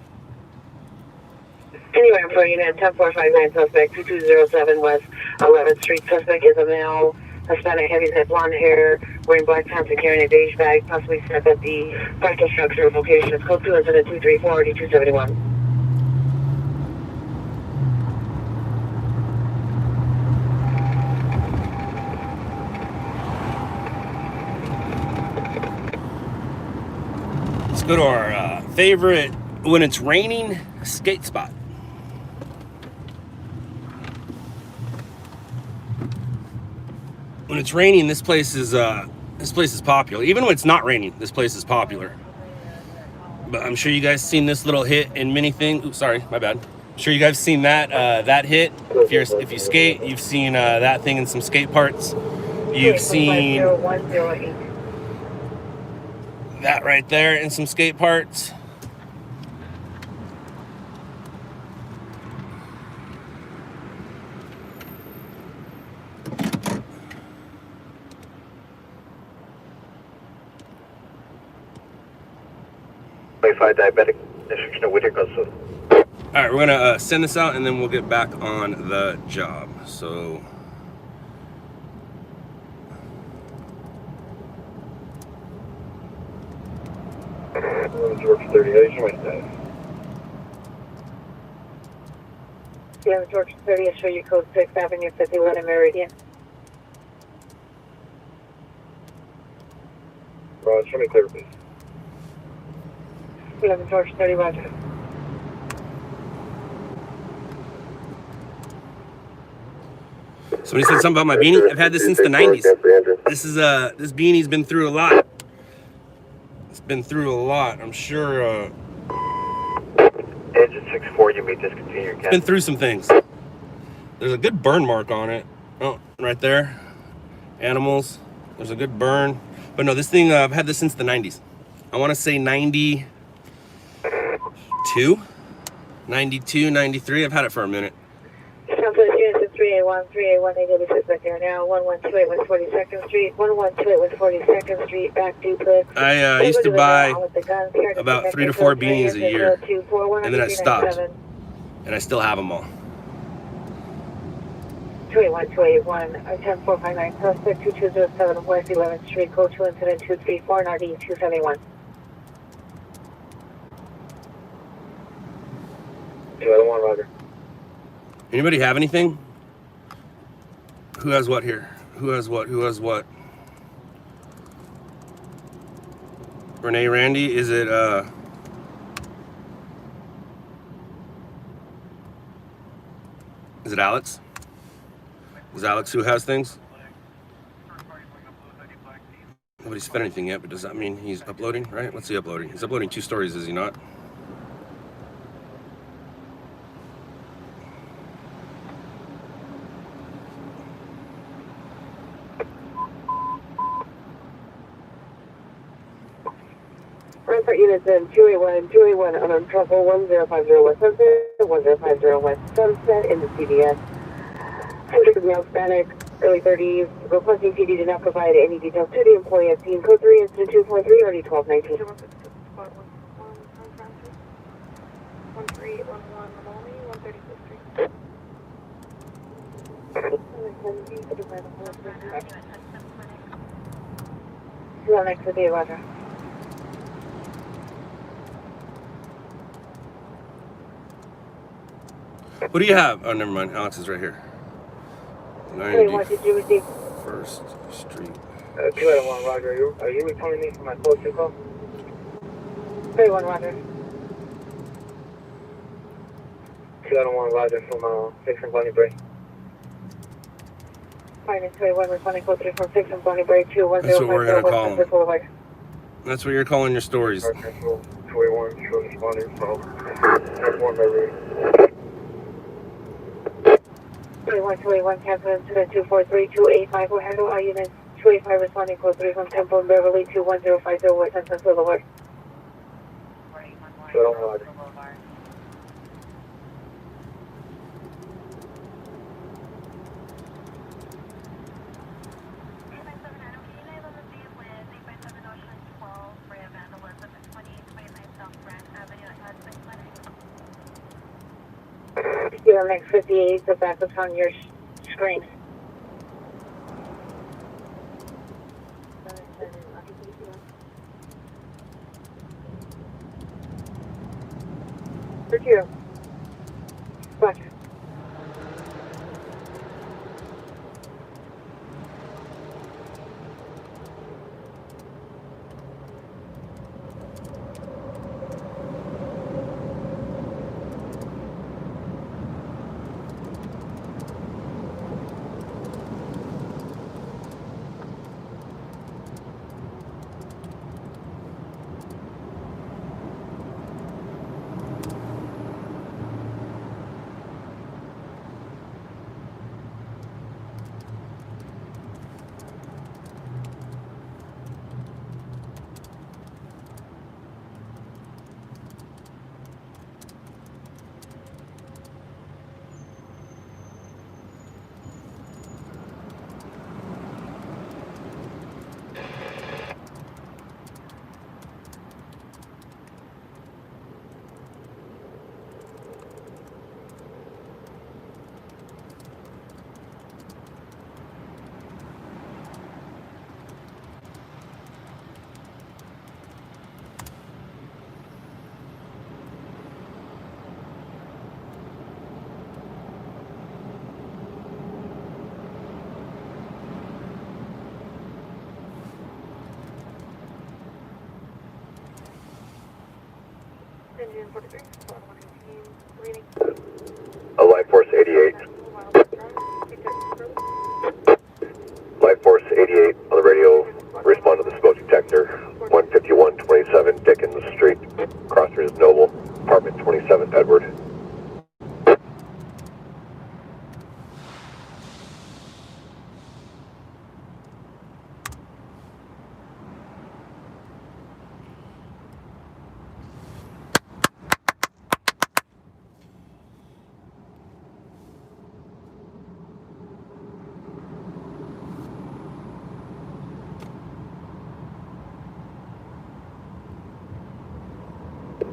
Anyway, for unit 10459 suspect 2207 West 11th Street. Suspect is a male, Hispanic, heavy-set blonde hair, wearing black pants and carrying a beige bag, possibly set at the fractal structure location. It's code 2 incident 234 RD271. Let's go to our favorite when it's raining skate spot. When it's raining, this place is popular. Even when it's not raining, this place is popular. But I'm sure you guys seen this little hit in many things. Oops, sorry, my bad. I'm sure you guys seen that that hit. If you skate, you've seen that thing in some skate parts. You've seen that right there in some skate parts. Diabetic. All right, we're gonna send this out and then we'll get back on the job. So. George 38, right there. Yeah, George 30th, show you code 6 Avenue 51 in Meridian. Ron, show me clear, please. 11 George 30, Roger. Somebody said something about my beanie. I've had this since the 90s. This beanie's been through a lot. It's been through a lot. I'm sure. Engine 64, you may discontinue. It's been through some things. There's a good burn mark on it. Oh, right there. Animals. There's a good burn. But no, this thing, I've had this since the 90s. I want to say 92, 92, 93. I've had it for a minute. Southwest units 381, 381, they did suspect there now. 1128 West 42nd Street, 1128 West 42nd Street, back duplex. I used to buy about 3 to 4 beanies a year, and then I stopped, and I still have them all. 281, 281, 10459, suspect 2207 West 11th Street, code 2 incident 234 and RD 271. 201, Roger. Anybody have anything? Who has what here? Who has what? Who has what? Renee, Randy, is it Is it Alex? Is Alex who has things? Nobody's fed anything yet, but does that mean he's uploading, right? What's he uploading? He's uploading 2 stories, is he not? Report units in 281 and 281 on trouble 1050 West Sunset, 1050 West Sunset in the CDS. Subject male Hispanic, early 30s. Requesting PD did not provide any details to the employee at scene. Code 3, incident 243, already 1219. 1311 next to the Roger. What do you have? Oh, never mind. Alex is right here. Hey, what did you receive? 1st Street. 281 Roger, are you returning me from my postal call? 31 Roger. 281 Roger from 6 and Bonnie Bray. Finance 21 responding code 3 from 6 and Bonnie Bray 21050 That's what we're gonna call him. West Boulevard. That's what you're calling your stories. 281, responding from 1 Beverly. 21 cancel incident 243 285 will handle all units 285 responding code 3 from Temple and Beverly 21050 West Sunset Boulevard. 281 Roger. Your next 58, the backup's on your screen. For 2. Roger. Life Force 88. Life Force 88 on the radio. Respond to the smoke detector. 15127 Dickens Street. Crossroads Noble. Apartment 27 Edward.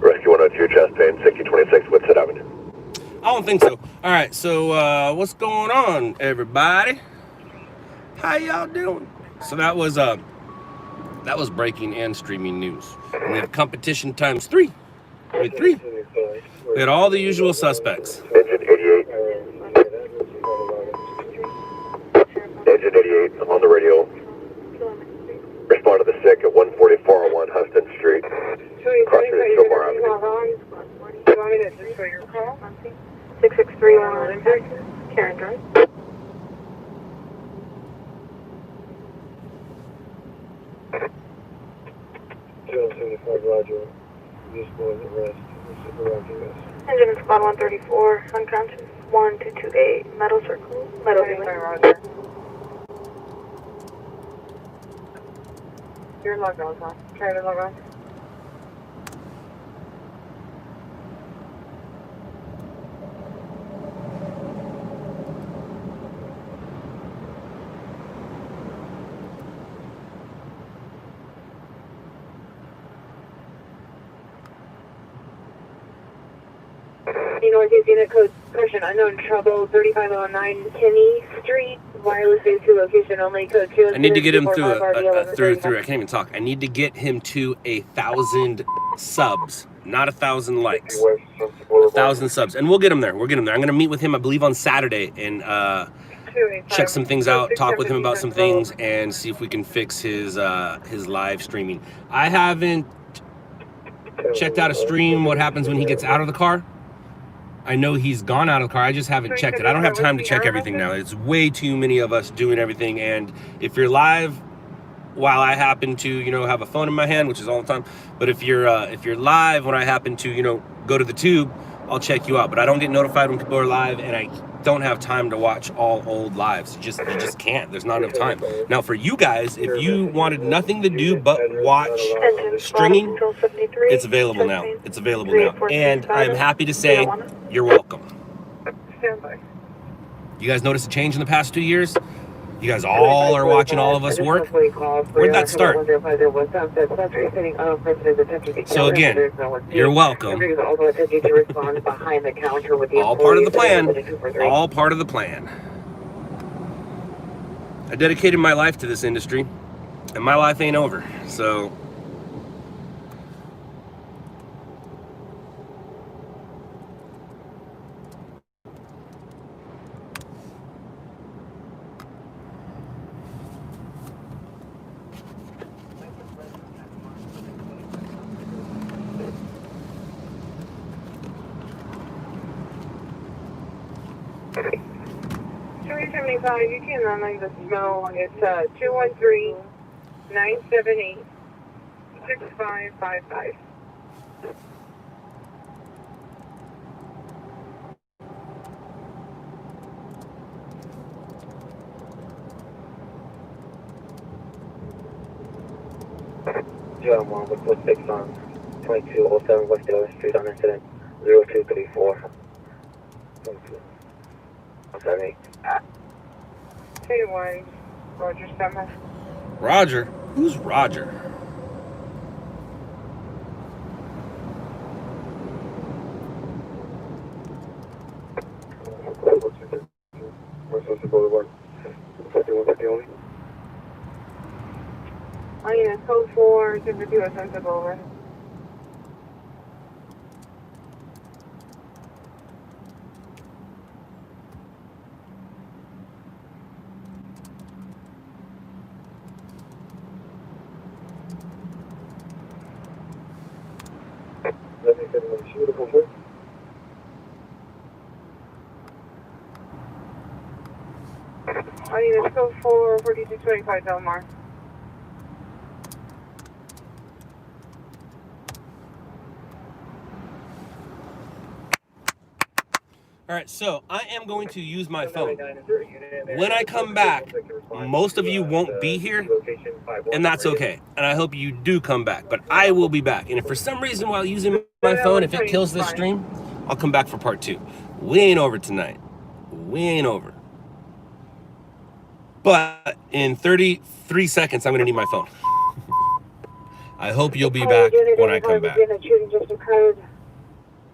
Rescue 102, chest pain, 6026 Whitsett Avenue. I don't think so. All right, so what's going on, everybody? How y'all doing? So that was breaking and streaming news. And we have competition times 3. We had 3. We had all the usual suspects. Engine 88. Engine 88 on the radio. Respond to the sick at 14401 Huston Street. Crossroads Silmar Avenue. 663 Drive. 275, Roger. This boy at rest. This is around US. Engine is squad 134, unconscious, 1228, Meadow Circle, Meadow Valley. Roger. You're logged on, huh? Try to log on. Northeast unit code, question unknown trouble, 3509 Kinney Street, wireless base to location only, code 2. I need to get him through I can't even talk. I need to get him to 1,000 subs, not 1,000 likes. 1,000 subs, and we'll get him there. We'll get him there. I'm gonna meet with him, I believe, on Saturday, and check some things out, talk with him about some things, and see if we can fix his live streaming. I haven't checked out a stream. What happens when he gets out of the car? I know he's gone out of the car. I just haven't checked it. I don't have time to check everything now. It's way too many of us doing everything. And if you're live, while I happen to, you know, have a phone in my hand, which is all the time, but if you're live when I happen to, you know, go to the tube, I'll check you out. But I don't get notified when people are live, and I don't have time to watch all old lives. You just can't. There's not enough time. Now for you guys, if you wanted nothing to do but watch stringing, it's available now. It's available now. And I'm happy to say you're welcome. You guys notice a change in the past 2 years? You guys all are watching all of us work. Where'd that start? So again, you're welcome. All part of the plan. All part of the plan. I dedicated my life to this industry, and my life ain't over. So you can unlink the snow. It's 213-978-6555. John 1 with 46 on 2207 West Dillon Street on incident 0234. 78. 2-1, Roger Summer. Roger? Who's Roger? West Boulevard. 5150 I need a code 4, 252 at Sunset Boulevard. I need a code 4, 4225 Delmar. All right, so I am going to use my phone. When I come back, most of you won't be here, and that's okay. And I hope you do come back, but I will be back. And if for some reason while using my phone, if it kills this stream, I'll come back for part 2. We ain't over tonight. We ain't over. But in 33 seconds, I'm gonna need my phone. I hope you'll be back when I come back. Shooting just occurred.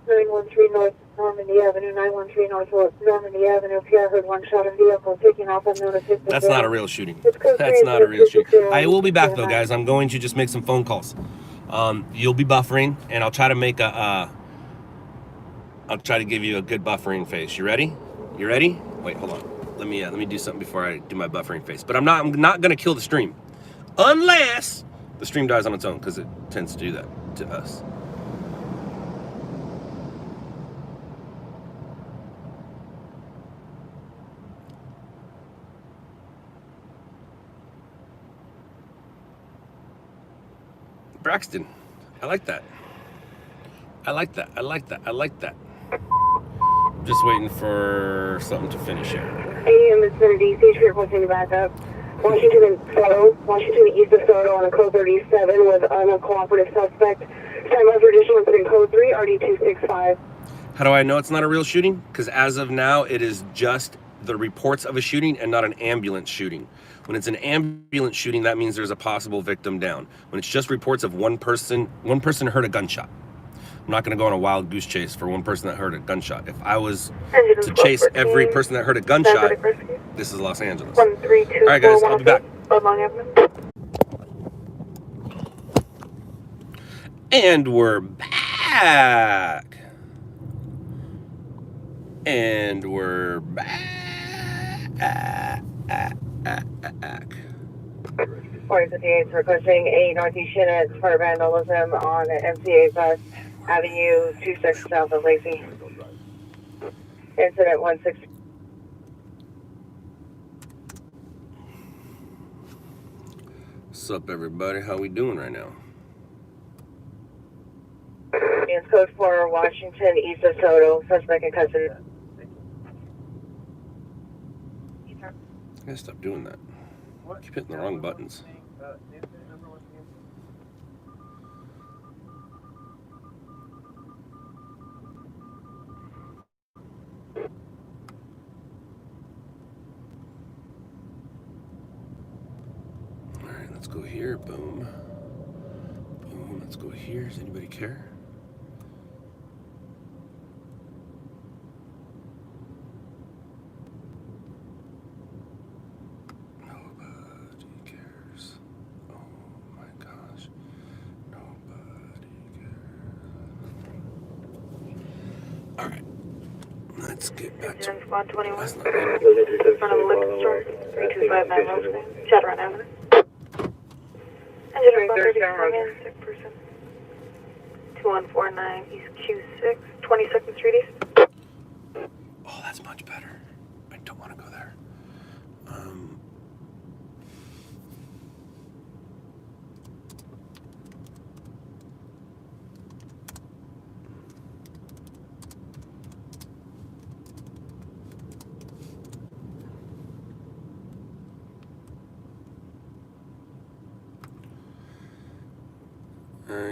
913 North Normandy Avenue, 913 North Normandy Avenue. PR heard one shot of vehicle taking off unknown assistance. That's not a real shooting. That's not a real shooting. I will be back though, guys. I'm going to just make some phone calls. You'll be buffering, and I'll try to make I'll try to give you a good buffering face. You ready? You ready? Wait, hold on. Let me do something before I do my buffering face. But I'm not gonna kill the stream, unless the stream dies on its own, because it tends to do that to us. Braxton. I like that. I like that. I like that. I like that. Just waiting for something to finish here. AM vicinity, stage requesting backup. Washington and Soto, Washington east of Soto on a code 37 with uncooperative suspect. Time for additional incident code 3, RD265. How do I know it's not a real shooting? Because as of now, it is just the reports of a shooting and not an ambulance shooting. When it's an ambulance shooting, that means there's a possible victim down. When it's just reports of one person heard a gunshot. I'm not going to go on a wild goose chase for one person that heard a gunshot. If I was to chase every person that heard a gunshot, this is Los Angeles. All right, guys, I'll be back. And we're back. And we're back. 4058 is requesting a northeast unit for vandalism on MCA Bus Avenue 26 south of Lacey. Incident 160. What's up, everybody? How we doing right now? It's code 4 Washington east of Soto. Suspect in custody. I gotta stop doing that. I keep hitting the wrong buttons. Alright, let's go here. Boom. Boom. Let's go here. Does anybody care? Nobody cares. Oh my gosh. Nobody cares. Alright. Let's get back to Squad 21. That's not good. In front of a liquor store. 3259 Rose. Chatteron Avenue. Engine 35 sick person. 2149 East Q6, 22nd Street East. Oh, that's much better. I don't want to go there.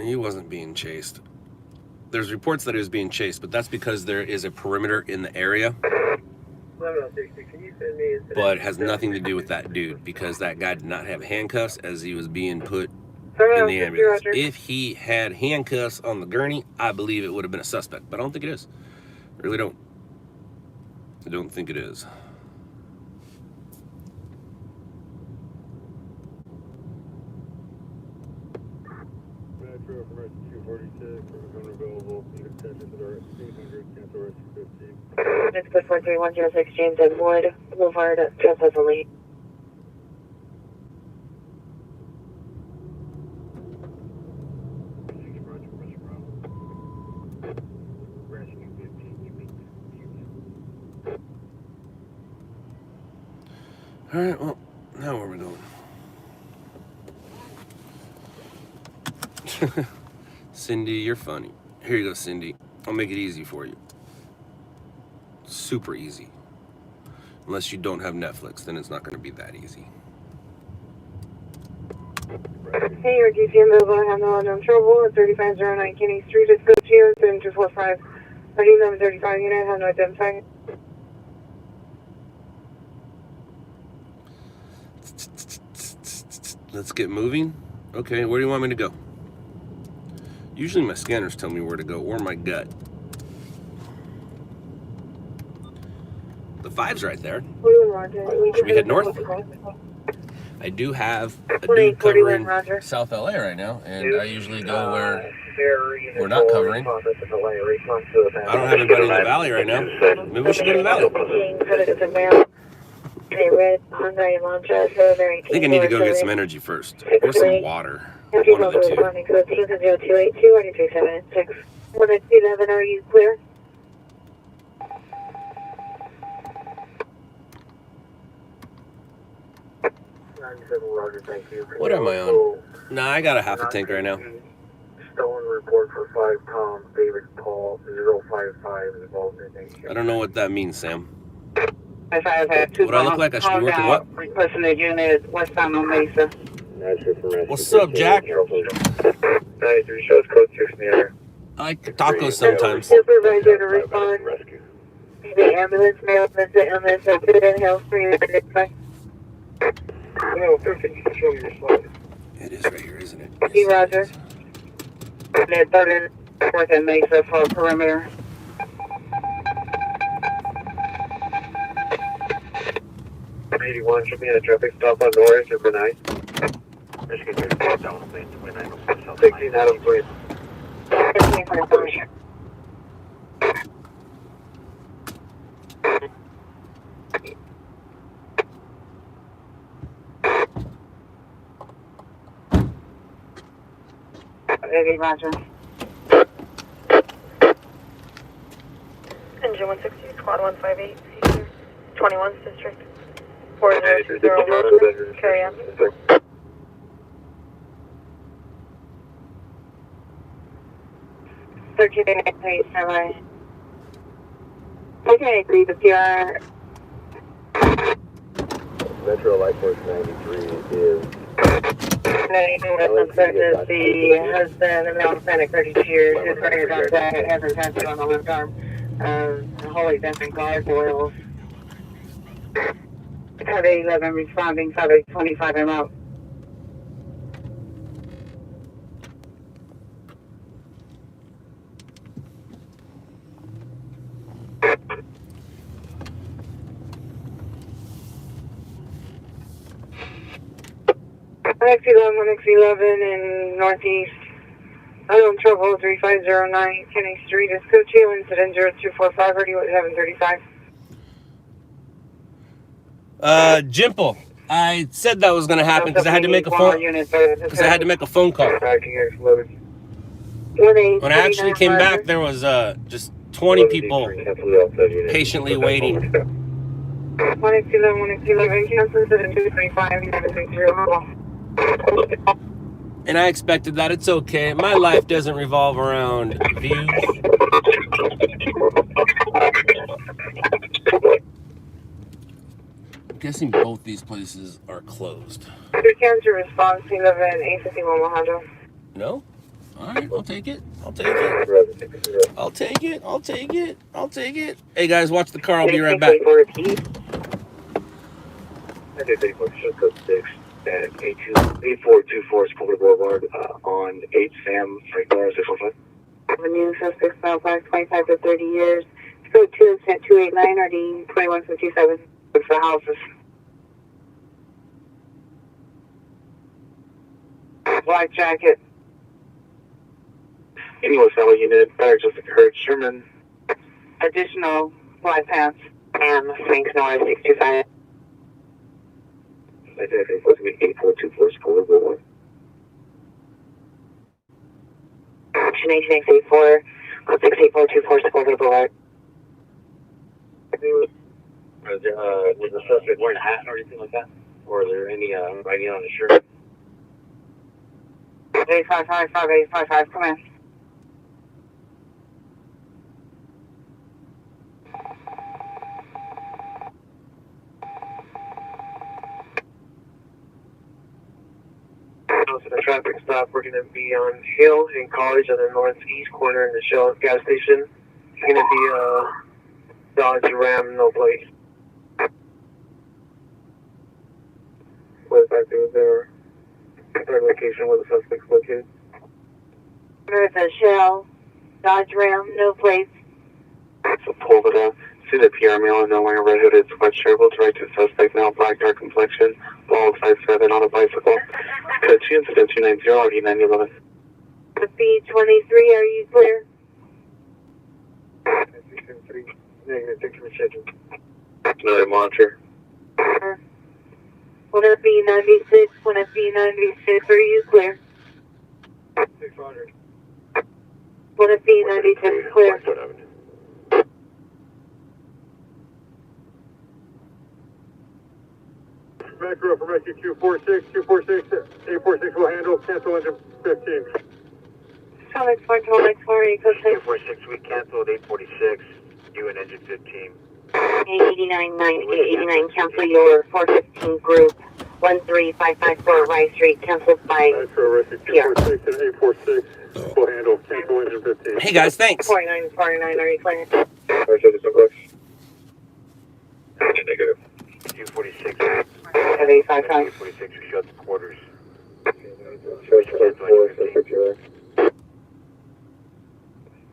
He wasn't being chased. There's reports that he was being chased, but that's because there is a perimeter in the area. But it has nothing to do with that dude, because that guy did not have handcuffs as he was being put in the ambulance. If he had handcuffs on the gurney, I believe it would have been a suspect, but I don't think it is. I really don't. I don't think it is. Metro from 246, unavailable, attention to the 800, cancel rest 15. It's good 43106 James and Wood Boulevard, trespass only. All right, well, now where are we going? Cindy, you're funny. Here you go, Cindy. I'll make it easy for you. Super easy. Unless you don't have Netflix, then it's not going to be that easy. Hey, your GCM mobile, have no unknown trouble at 3509 Kenny Street. It's go to 7245. Party number 35 unit, have no identified. Let's get moving. Okay, where do you want me to go? Usually my scanners tell me where to go, or my gut. The 5's right there. Should we head north? I do have a dude covering South LA right now, and I usually go where we're not covering. I don't have anybody in the valley right now. Maybe we should go to the valley. I think I need to go get some energy first, or some water. One of the two. 11, are you clear? Roger, thank you. What am I on? Nah, I got a half a tank right now. Stolen report for 5 Tom David Paul 055 involved in I don't know what that means, Sam. If I have had two What I look like I should be working what? requesting the unit westbound on Mesa. What's up, Jack? 93 shows code 6 in the area. I like tacos sometimes. Supervisor to respond. The ambulance may open the illness or fit in health for you. No, 13, show me your slide. It is right here, isn't it? Hey, Roger. At 3rd and 4th and Mesa for perimeter. '81 should be in a traffic stop on Norris or Benite. 16 Adam, please. 15 for information. Hey, Roger. Engine 160, squad 158, 21st district, 4001, carry on. Please, semi. Okay, agree the PR. Metro Light Force 93 is The husband, the male Hispanic, 32 years, his brother got that, has a tattoo on the left arm. Holy Dumping guard oils. Code 11 responding, 5825, I'm out. X11 in Northeast. Unknown trouble 3509 Kenny Street is code 2, incident 0245, ready with 735. Jimple, I said that was gonna happen because I had to make a phone. Because I had to make a phone call. When I actually came back, there was just 20 people patiently waiting. 1X11, cancel incident 235, 960. And I expected that. It's okay. My life doesn't revolve around views. I'm guessing both these places are closed. Cancer response 11 851 Mohajo. No? Alright, I'll take it. I'll take it. I'll take it. I'll take it. I'll take it. Hey guys, watch the car. I'll be right back. I did 84, show code 6 at 8424 Spoker Boulevard on 8 Sam, Frank Norris, 615. Avenue, suspect file 25 to 30 years. Code 2, sent 289, RD 2157. Look for houses. Black jacket. Anyone family unit, fire just occurred. Sherman. Additional black pants. And Frank Norris 625. I said it's supposed to be 8424 Spoker Boulevard. Action 8684 on 68424 Spoker Boulevard. Was the suspect wearing a hat or anything like that? Or is there any writing on his shirt? 855 5855, come in. So the traffic stop, we're going to be on Hill in College on the northeast corner in the Shell gas station. It's going to be a Dodge Ram, no plate. What's back there? Third location where the suspect's located. There's a Shell, Dodge Ram, no plates. So pull it up. See the PR male no wearing a red hooded sweatshirt will direct to suspect now black dark complexion, bald 5'7" on a bicycle. Code 2 incident 290 RD 911. The B23, are you clear? Negative, thank you for checking. Another monitor. Will it be 96? Will it be 96? Are you clear? 600. Will it be 96? Clear. Micro from rescue 246, 846 will handle, cancel engine 15. Alex 4, Alex 4, Eco 6. 246, we canceled 846, you and engine 15. 889, 889, cancel your 415 group. 13554 Rice Street, canceled by Micro rescue 246 and 846 will handle, cancel engine 15. Hey guys, thanks. 4949, are you clear? Negative. 246. 855. 246, we shut the quarters.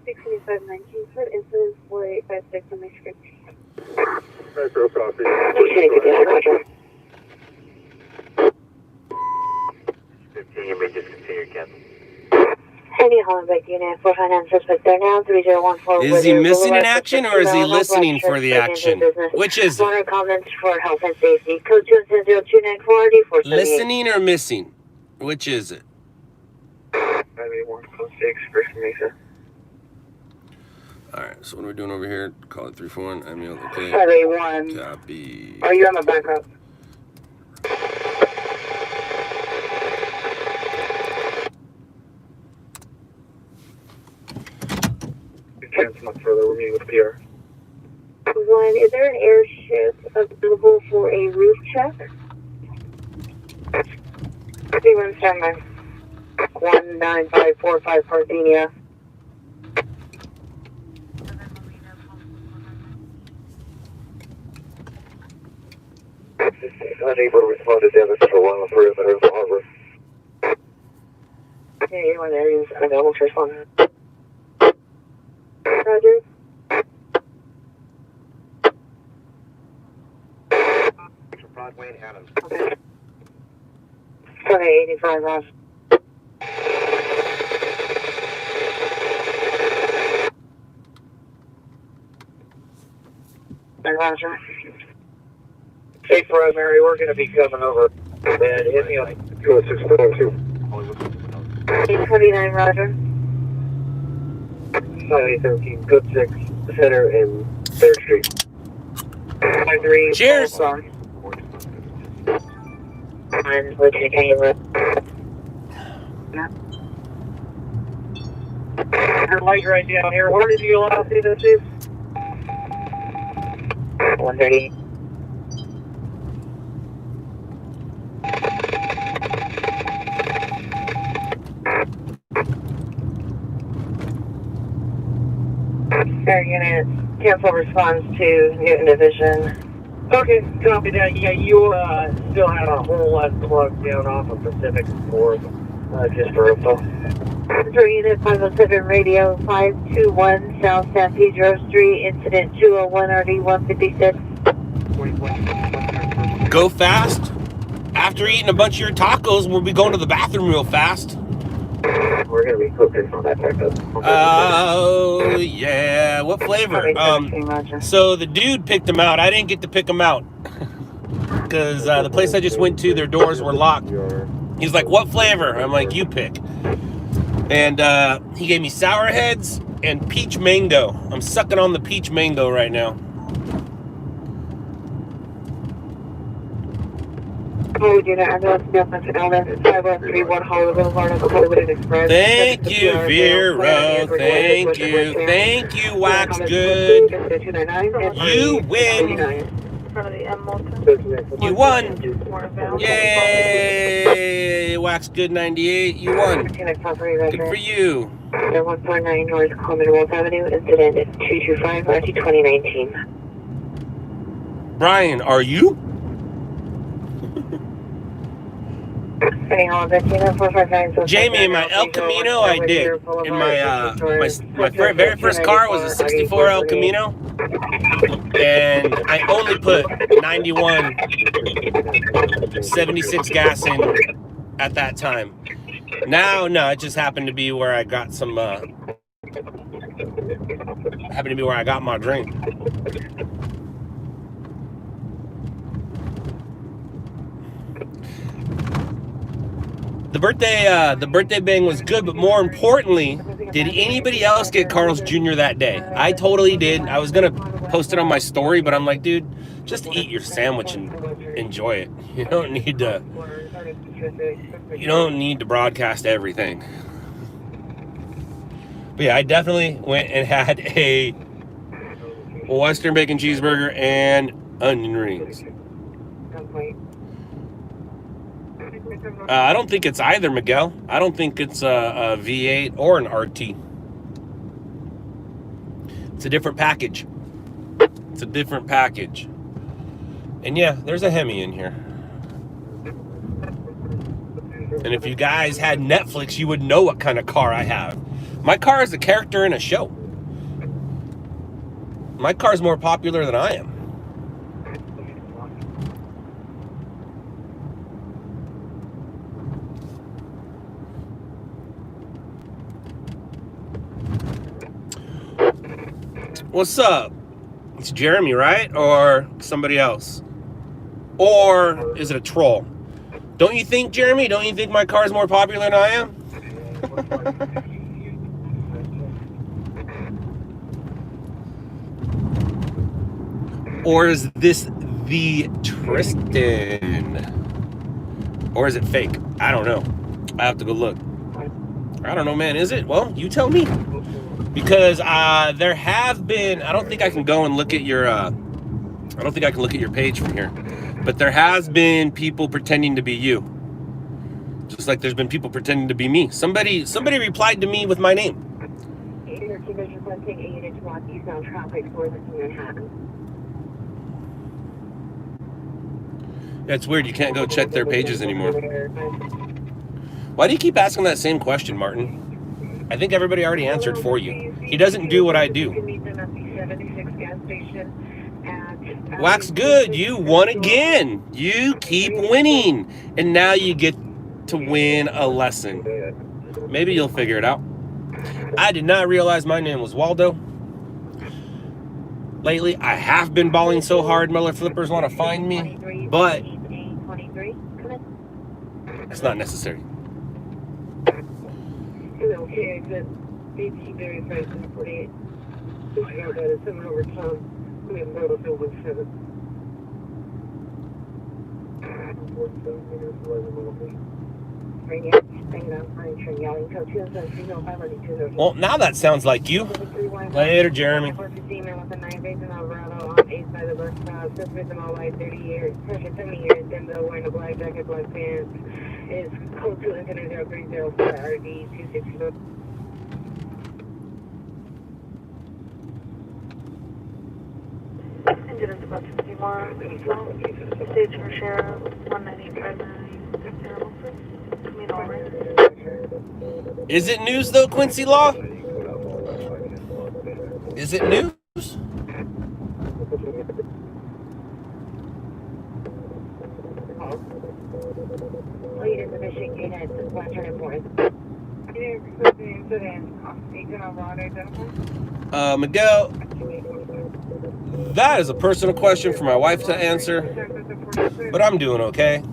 6519, for incident 4856 on my script. Micro copy. Okay, good day, Roger. 15, you may discontinue cancel. Any Hollenbeck unit, 459 suspect there now, 3014. Is he missing in action or is he listening for the action? Which is it? Water comments for health and safety. Code 210-294-8478. Listening or missing? Which is it? 58106, First Mesa. Alright, so what are we doing over here? Call it 341. I mean, okay. 581. Copy. Are you on the backup? Cancel much further, we're meeting with PR. 1, is there an airship available for a roof check? 31 standby. 19545 Parthenia. Unable to respond to damage to Long River and the harbor. Okay, anyone there is available to respond. Roger. Broadway and Adams. Okay. Okay, 85 off. Roger. Hey, Primary, we're going to be coming over. And hit me on 206.2. 829, Roger. 513, code 6, Center and 3rd Street. 53. Cheers. And Lieutenant Canyon. Your light right down here. Where did you allow see this is? 130. Air unit, cancel response to Newton Division. Okay, copy that. Yeah, you still had a whole lot plugged down off of Pacific 4, just for info. 3 unit 507 radio 521 South San Pedro Street, incident 201 RD 156. Go fast. After eating a bunch of your tacos, we'll be going to the bathroom real fast. We're going to be focused on that backup. Oh, yeah. What flavor? So the dude picked them out. I didn't get to pick them out. Because the place I just went to, their doors were locked. He's like, what flavor? I'm like, you pick. And he gave me Sour Heads and Peach Mango. I'm sucking on the Peach Mango right now. Thank you, Vero. Thank you. Thank you, Wax Good. You win. You won. Yay. Wax Good 98. You won. Good for you. 149 North Commonwealth Avenue, incident 225 RT 2019. Brian, are you? Jamie, in my El Camino, I did. In my very first car was a 64 El Camino, and I only put 91 76 gas in at that time. Now, no, it just happened to be where I got some. Happened to be where I got my drink. The birthday bang was good, but more importantly, Did anybody else get Carl's Jr. that day? I totally did. I was going to post it on my story, but I'm like, dude, just eat your sandwich and enjoy it. You don't need to broadcast everything. But yeah, I definitely went and had a Western bacon cheeseburger and onion rings. I don't think it's either, Miguel. I don't think it's a V8 or an RT. It's a different package. It's a different package. And yeah, there's a Hemi in here. And if you guys had Netflix, you would know what kind of car I have. My car is a character in a show. My car's more popular than I am. What's up? It's Jeremy, right? Or somebody else? Or is it a troll? Don't you think, Jeremy? Don't you think my car is more popular than I am? Or is this the Tristan? Or is it fake? I don't know. I have to go look. I don't know, man. Is it? Well, you tell me. Because there have been, I don't think I can go and look at your, I don't think I can look at your page from here. But there has been people pretending to be you. Just like there's been people pretending to be me. Somebody replied to me with my name. Yeah, it's weird. You can't go check their pages anymore. Why do you keep asking that same question, Martin? I think everybody already answered for you. He doesn't do what I do. Wax good. You won again. You keep winning. And now you get to win a lesson. Maybe you'll figure it out. I did not realize my name was Waldo. Lately, I have been balling so hard, Miller Flippers want to find me. But it's not necessary. Okay, exit 1835 and 48. Disregard that at 7 over time. We have photo field with 7. 47 meters, 11 Well, now that sounds like you. Later, Jeremy. Is code 20030 for RD 260. Engine is about 51. Stage for sheriff 195. Is it news though, Quincy Law? Is it news? Lead in the Michigan at the Western Airport. Miguel, that is a personal question for my wife to answer, but I'm doing okay.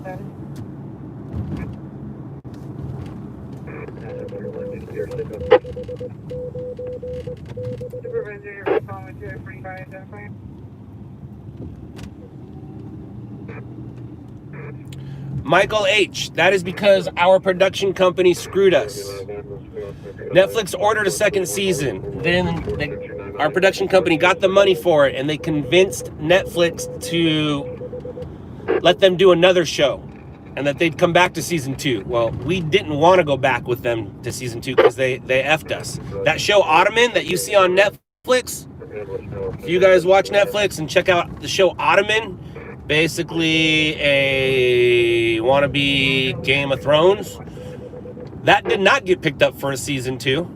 Supervisor, you're responding to 45 identified. Michael H., that is because our production company screwed us. Netflix ordered a second season. Then our production company got the money for it, and they convinced Netflix to let them do another show and that they'd come back to season 2. Well, we didn't want to go back with them to season 2 because they effed us. That show Ottoman that you see on Netflix, if you guys watch Netflix and check out the show Ottoman, basically a wannabe Game of Thrones, that did not get picked up for a season 2.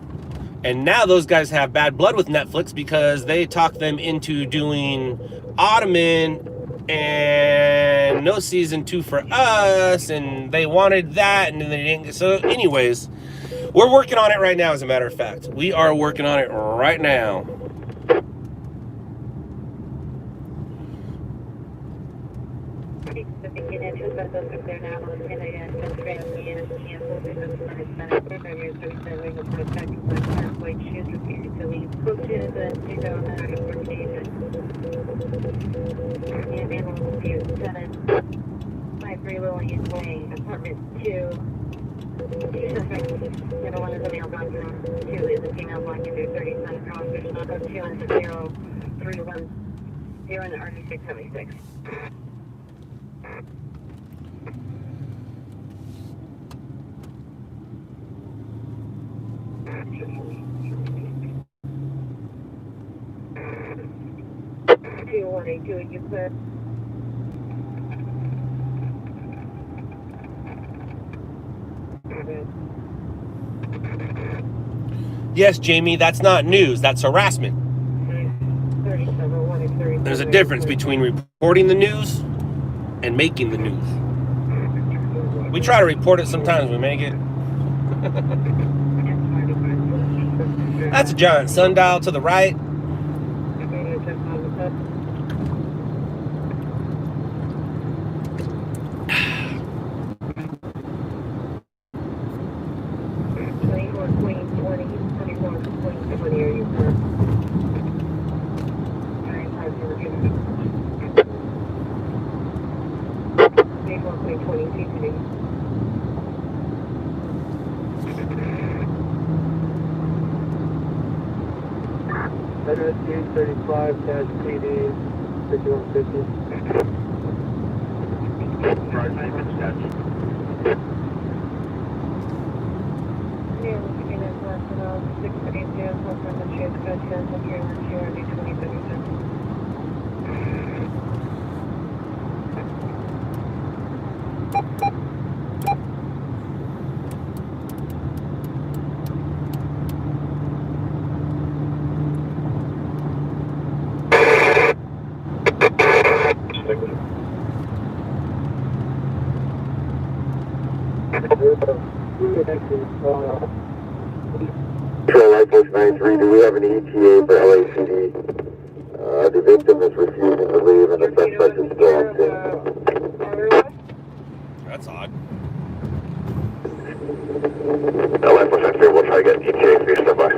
And now those guys have bad blood with Netflix because they talked them into doing Ottoman and no season 2 for us, and they wanted that and then they didn't. So anyways, we're working on it right now. As a matter of fact, we are working on it right now. Begin entrance by those up there now. And again, just straight in, cancel, business on his center. Primary 37, the front back, white shoes, repeat utility. Coaches, and 2014. And animal view 753 Lillian Way, apartment 2. Number 1 is a male black man, 2 is a female black under 37 cross, there's not 2 and 0, 3 1 0 and RD676. Two 182, you clear? Yes, Jamie, that's not news. That's harassment. There's a difference between reporting the news and making the news. We try to report it sometimes, we make it. That's a giant sundial to the right. NSD 35-PD 5150. Drive name and statue. Control Light Force 93, do we have any ETA for LAPD? The victim is refusing to leave and the suspect is still on scene. That's odd. Light Force 93, we'll try to get ETA for you, stand by.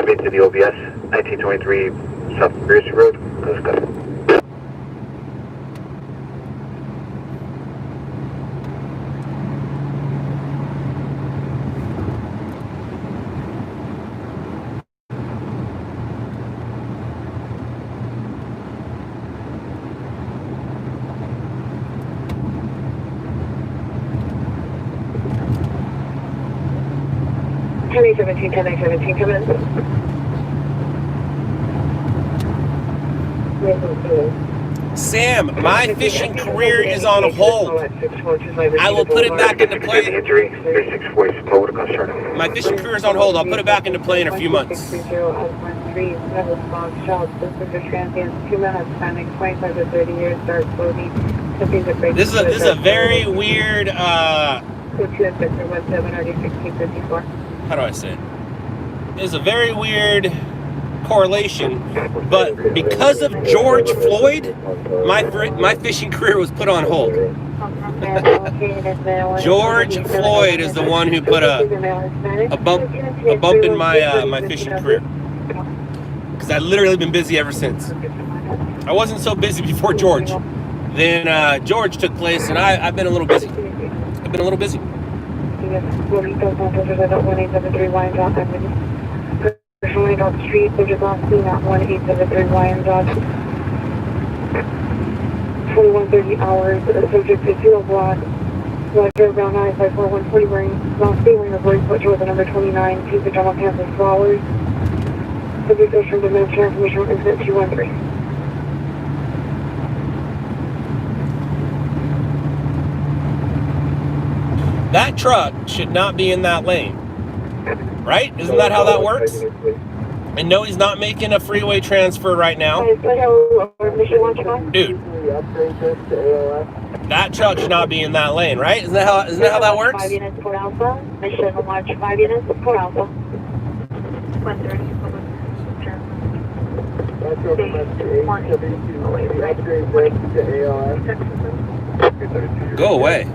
To the OBS, 1923 South Conspiracy Road. Let's go. Ten 17, 10 come in. Sam, my fishing career is on hold. I will put it back into play. My fishing career is on hold. I'll put it back into play in a few months. This This is a very weird. How do I say it? This is a very weird correlation, but because of George Floyd, my fishing career was put on hold. George Floyd is the one who put a bump in my fishing career, because I've literally been busy ever since. I wasn't so busy before George. Then George took place, and I've been a little busy. I've been a little busy. Personally on the street, they're just last seen at 1873 Wyandotte. 21:30 hours, the subject is 2 o'clock. Black hair, brown eyes, 54140 wearing, last seen wearing a blue sweatshirt with a number 29, pink pajama pants and flowers. Subject is from dimension information on incident 213. That truck should not be in that lane. Right? Isn't that how that works? And no, he's not making a freeway transfer right now. Dude, that truck should not be in that lane, right? Isn't that how that works? 5 units for Alpha. Mission Watch 5 units for Alpha. 130. Go away.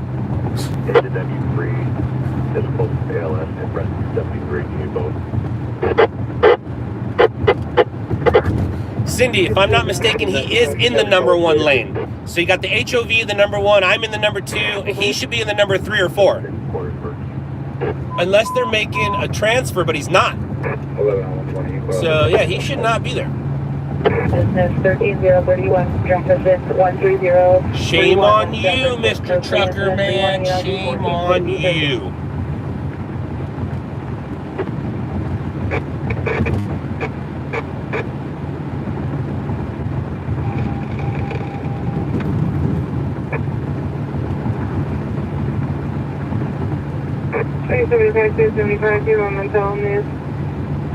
Cindy, if I'm not mistaken, he is in the number 1 lane. So you got the HOV, the number 1, I'm in the number 2, he should be in the number 3 or 4. Unless they're making a transfer, but he's not. So yeah, he should not be there. Business 13031, deficit 130. Shame on you, Mr. Trucker Man. Shame on you. Hey, 75, Mental News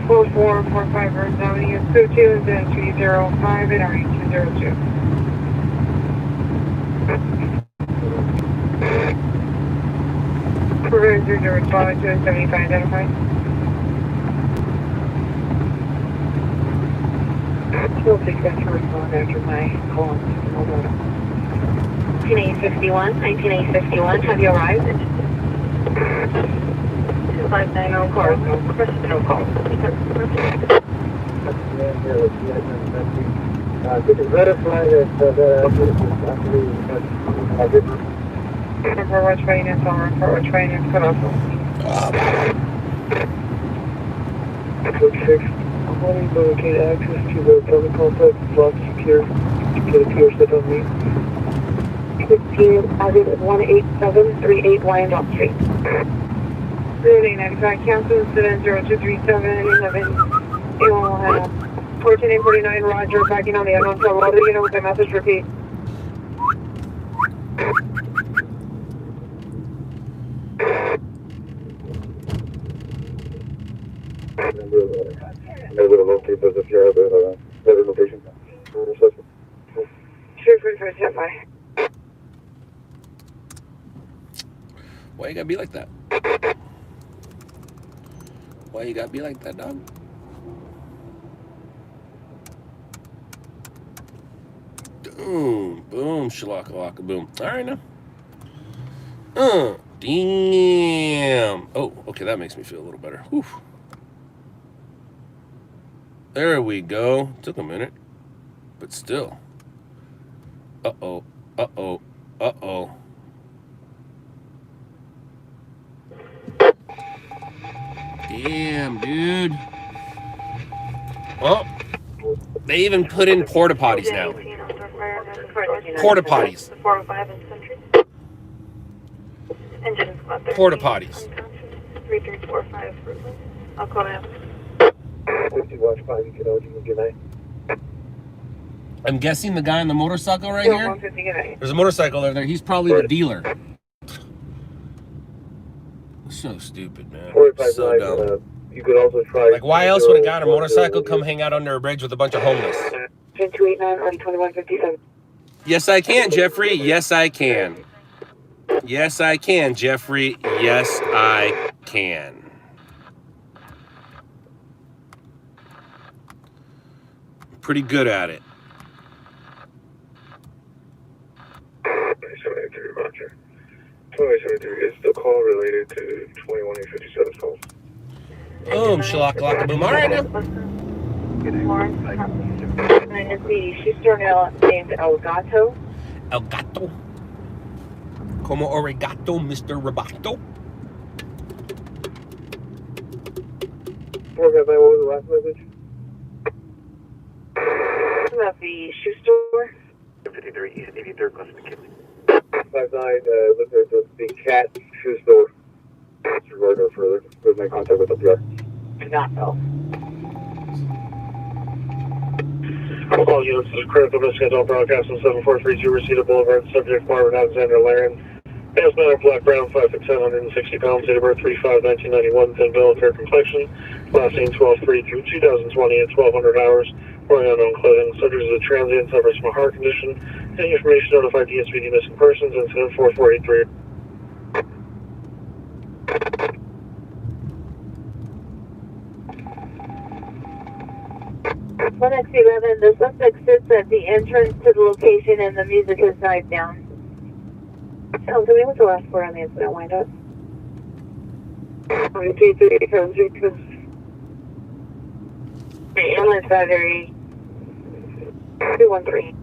4445 Burns Avenue, 22 and then 305 and RE202. Supervisor to respond to 75 identified. We'll take that to respond after my call. 1951, have you arrived? 2590 cars, no call. Could you verify that for which train is on, for which train is cut off? Code 6, I'm wanting to locate access to the public complex, block secure, to the pier set on me. 16, added 18738 Wyandotte Street. 9895, cancel incident 0237, 11, you will have 14849, Roger, backing on the unknown cell, what do you know with the message, repeat. Maybe to locate those if you have a better location. Sure, for stand by. Why you gotta be like that? Why you gotta be like that, dog? Boom, boom, shalaka-laka, boom. All right, now. Damn. Oh, okay, that makes me feel a little better. Whew. There we go. Took a minute, but still. Uh-oh, uh-oh, uh-oh. Damn, dude. Oh, they even put in porta potties now. Porta potties. 405 is Century. Engine is flat. Porta potties. 3345 Fruitland. I'll call down. 50 watch 5, you can good night. I'm guessing the guy on the motorcycle right here. There's a motorcycle over there. He's probably the dealer. So stupid, man. So dumb. You could also try. Like, why else would a guy on a motorcycle come hang out under a bridge with a bunch of homeless? 289 or 2157. Yes, I can, Jeffrey. Yes, I can. Yes, I can, Jeffrey. Yes, I can. Pretty good at it. 2073, Roger. 2073 is the call related to 21857 calls. Boom, shalaka boom. All right, now. And it's the Schuster named El Gato. El Gato. Como origato, Mr. Roboto. What was the last message? Of the Schuster. 53 East 83rd, close to McKinley. 59, look at the cat shoe store. Disregard no further. With my contact with the PR. Do not know. All units, this is critical to schedule broadcast on 7432 Reseda Boulevard, subject Marvin Alexander Laren. Males, men are black, brown, 5'10", 160 pounds, date of birth 3/5/1991, thin bill, fair complexion, Last seen 12-3 through 2020 at 1200 hours. Wearing unknown clothing. Subject is a transient, suffers from a heart condition. Any information notified DSPD missing persons. Incident 4483. 1X11, the suspect sits at the entrance to the location and the music has died down. Tell me what's the last score on the incident wind up? 333. Ambulance battery 213.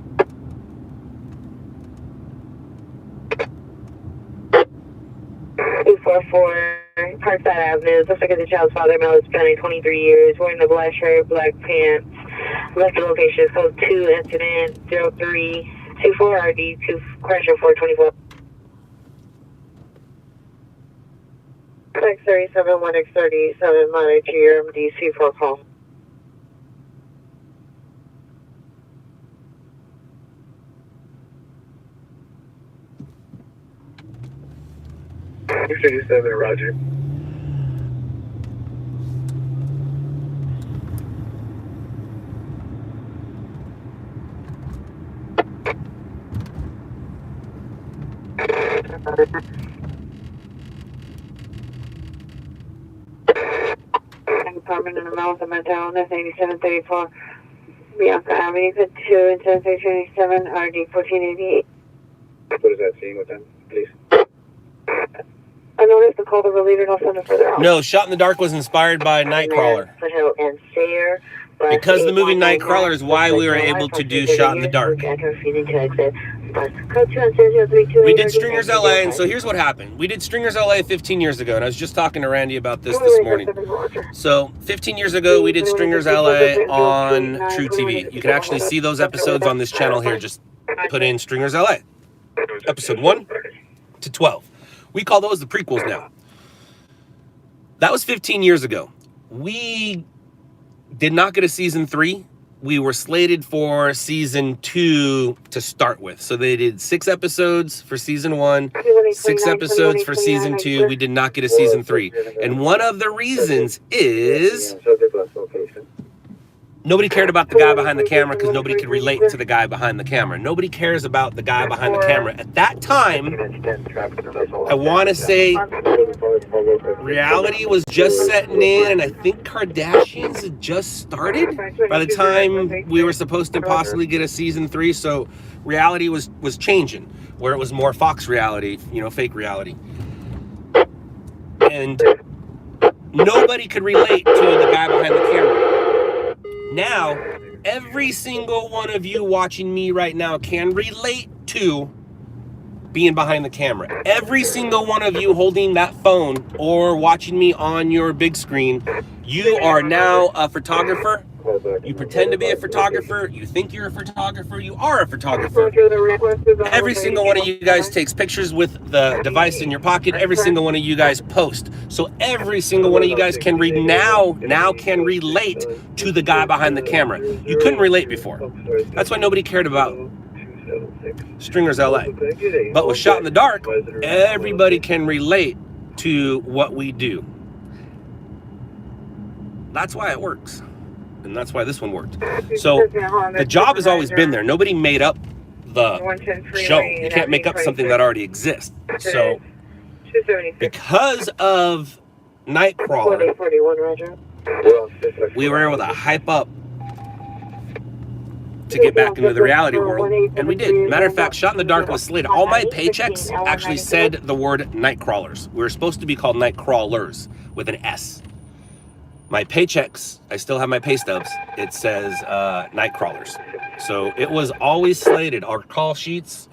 Parkside Avenue. Suspect is the child's father, male, Hispanic, 23 years, wearing the black shirt, black pants. Left the location is code 2, incident 0324 RD 2 crasher 424. X37, 1X37, monitor your MDC for call. 237, roger. Department in the mouth of my town, that's 8734 Bianca Avenue, 2 and 7327 RD 1488. What is that seeing with them, please? I noticed the call to relieve it, I'll send it further out. No, Shot in the Dark was inspired by Nightcrawler. Because the movie Nightcrawler is why we were able to do Shot in the Dark. We did Stringers LA, and so here's what happened. We did Stringers LA 15 years ago, and I was just talking to Randy about this morning. So 15 years ago, we did Stringers LA on True TV. You can actually see those episodes on this channel here. Just put in Stringers LA. Episode 1 to 12. We call those the prequels now. That was 15 years ago. We did not get a season 3. We were slated for season 2 to start with. So they did 6 episodes for season 1, 6 episodes for season 2. We did not get a season 3. And one of the reasons is nobody cared about the guy behind the camera because nobody could relate to the guy behind the camera. Nobody cares about the guy behind the camera. At that time, I want to say reality was just setting in, and I think Kardashians had just started by the time we were supposed to possibly get a season 3. So reality was changing, where it was more Fox reality, you know, fake reality. And nobody could relate to the guy behind the camera. Now, every single one of you watching me right now can relate to being behind the camera. Every single one of you holding that phone or watching me on your big screen, you are now a photographer. You pretend to be a photographer. You think you're a photographer. You are a photographer. Every single one of you guys takes pictures with the device in your pocket. Every single one of you guys post. So every single one of you guys can read now can relate to the guy behind the camera. You couldn't relate before. That's why nobody cared about Stringers LA. But with Shot in the Dark, everybody can relate to what we do. That's why it works. And that's why this one worked. So the job has always been there. Nobody made up the show. You can't make up something that already exists. So because of Nightcrawler, we were able to hype up to get back into the reality world, and we did. Matter of fact, Shot in the Dark was slated. All my paychecks actually said the word Nightcrawlers. We were supposed to be called Nightcrawlers with an S. My paychecks, I still have my pay stubs. It says Nightcrawlers. So it was always slated. Our call sheets,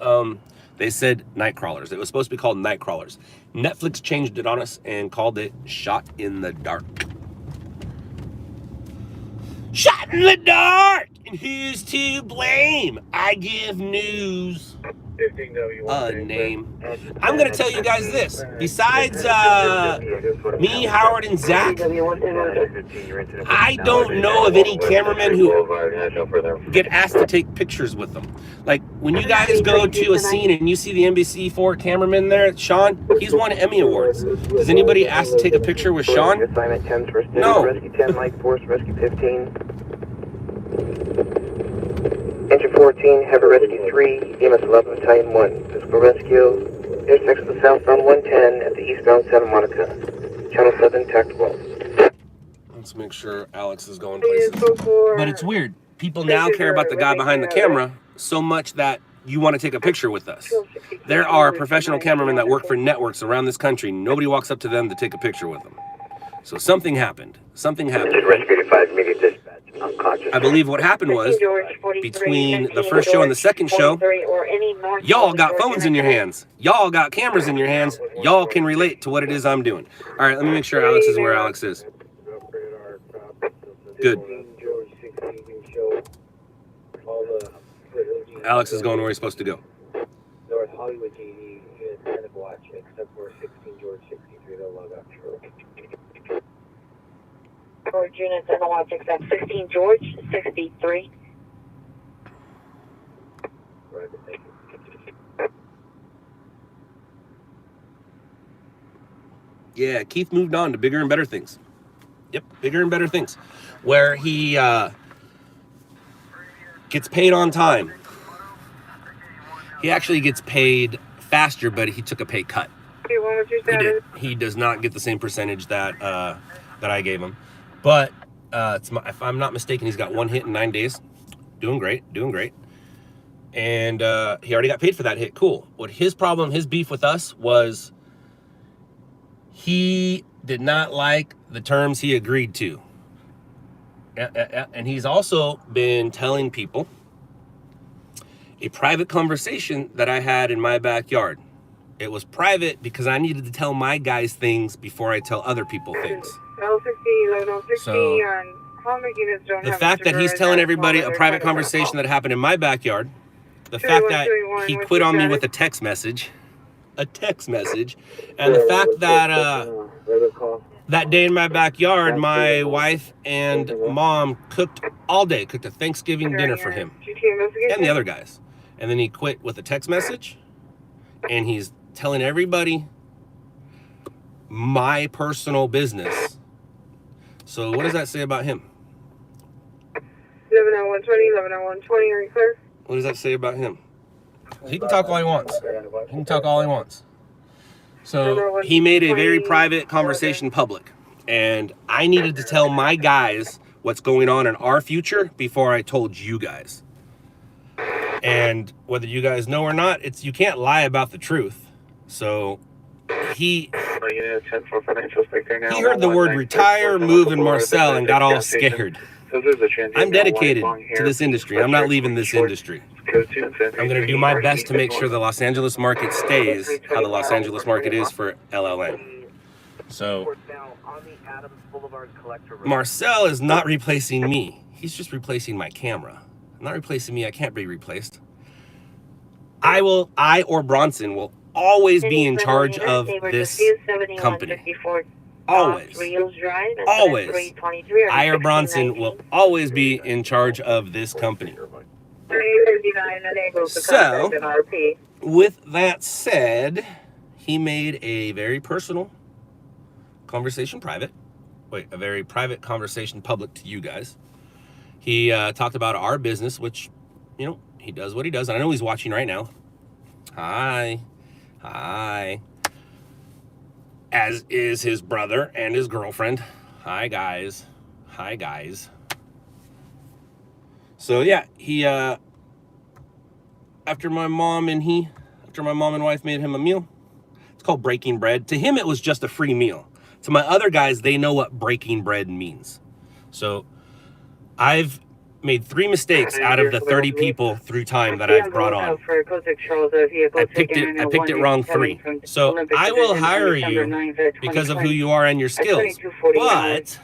they said Nightcrawlers. It was supposed to be called Nightcrawlers. Netflix changed it on us and called it Shot in the Dark. Shot in the Dark! And who's to blame? I give news. a name. I'm going to tell you guys this. Besides me, Howard, and Zach, I don't know of any cameramen who get asked to take pictures with them. Like, when you guys go to a scene and you see the NBC4 cameraman there, Sean, he's won Emmy Awards. Does anybody ask to take a picture with Sean? No. Rescue 10, Mike Force, Rescue 15. Engine 14, Heavy Rescue 3, EMS 11, Battalion 1. Physical rescue, intersection of the southbound 110 at the eastbound Santa Monica. Channel 7, tactical. Let's make sure Alex is going places. But it's weird. People now care about the guy behind the camera so much that you want to take a picture with us. There are professional cameramen that work for networks around this country. Nobody walks up to them to take a picture with them. So something happened. Something happened. Rescue 85, immediate dispatch, unconscious. I believe what happened was, between the first show and the second show, y'all got phones in your hands. Y'all got cameras in your hands. Y'all can relate to what it is I'm doing. All right, let me make sure Alex is where Alex is. Good. Alex is going where he's supposed to go. North Hollywood JD, unit 10 of watch, except for 16 George 63, they'll log out shortly. George unit 10 of watch, except 16 George 63. Right, thank you. Yeah, Keith moved on to bigger and better things. Yep, bigger and better things. Where he gets paid on time. He actually gets paid faster, but he took a pay cut. He does not get the same percentage that that I gave him. But if I'm not mistaken, he's got one hit in 9 days. Doing great, doing great. And he already got paid for that hit. Cool. What his problem, his beef with us was he did not like the terms he agreed to. And he's also been telling people a private conversation that I had in my backyard. It was private because I needed to tell my guys things before I tell other people things. So the fact that he's telling everybody a private conversation that happened in my backyard, the fact that he quit on me with a text message, and the fact that that day in my backyard, my wife and mom cooked all day, cooked a Thanksgiving dinner for him and the other guys. And then he quit with a text message, and he's telling everybody my personal business. So what does that say about him? 110120, 110120, are you clear? What does that say about him? He can talk all he wants. He can talk all he wants. So he made a very private conversation public, and I needed to tell my guys what's going on in our future before I told you guys. And whether you guys know or not, you can't lie about the truth. So he heard the word retire, move, and Marcel and got all scared. I'm dedicated to this industry. I'm not leaving this industry. I'm going to do my best to make sure the Los Angeles market stays how the Los Angeles market is for LLN. So Marcel is not replacing me. He's just replacing my camera. Not replacing me. I can't be replaced. I or Bronson will always be in charge of this company. Always. Always. I or Bronson will always be in charge of this company. So, with that said, he made a very personal conversation private. Wait, a very private conversation public to you guys. He talked about our business, which, you know, he does what he does. And I know he's watching right now. Hi. Hi. As is his brother and his girlfriend. Hi, guys. Hi, guys. So, yeah, he, after my mom and wife made him a meal, it's called breaking bread. To him, it was just a free meal. To my other guys, they know what breaking bread means. So, I've made 3 mistakes out of the 30 people through time that I've brought on. I picked it wrong 3. So I will hire you because of who you are and your skills. But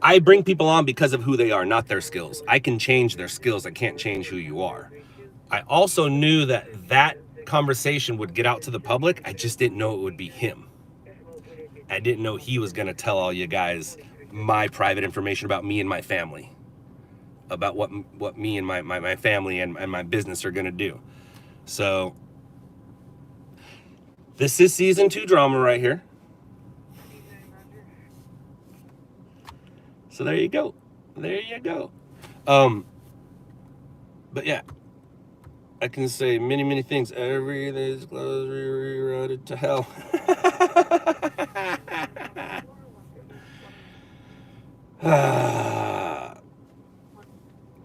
I bring people on because of who they are, not their skills. I can change their skills. I can't change who you are. I also knew that that conversation would get out to the public. I just didn't know it would be him. I didn't know he was going to tell all you guys my private information about me and my family, about what me and my family and my business are going to do. So this is season 2 drama right here. So there you go. There you go. But yeah, I can say many things. Everything's close, rerouted to hell.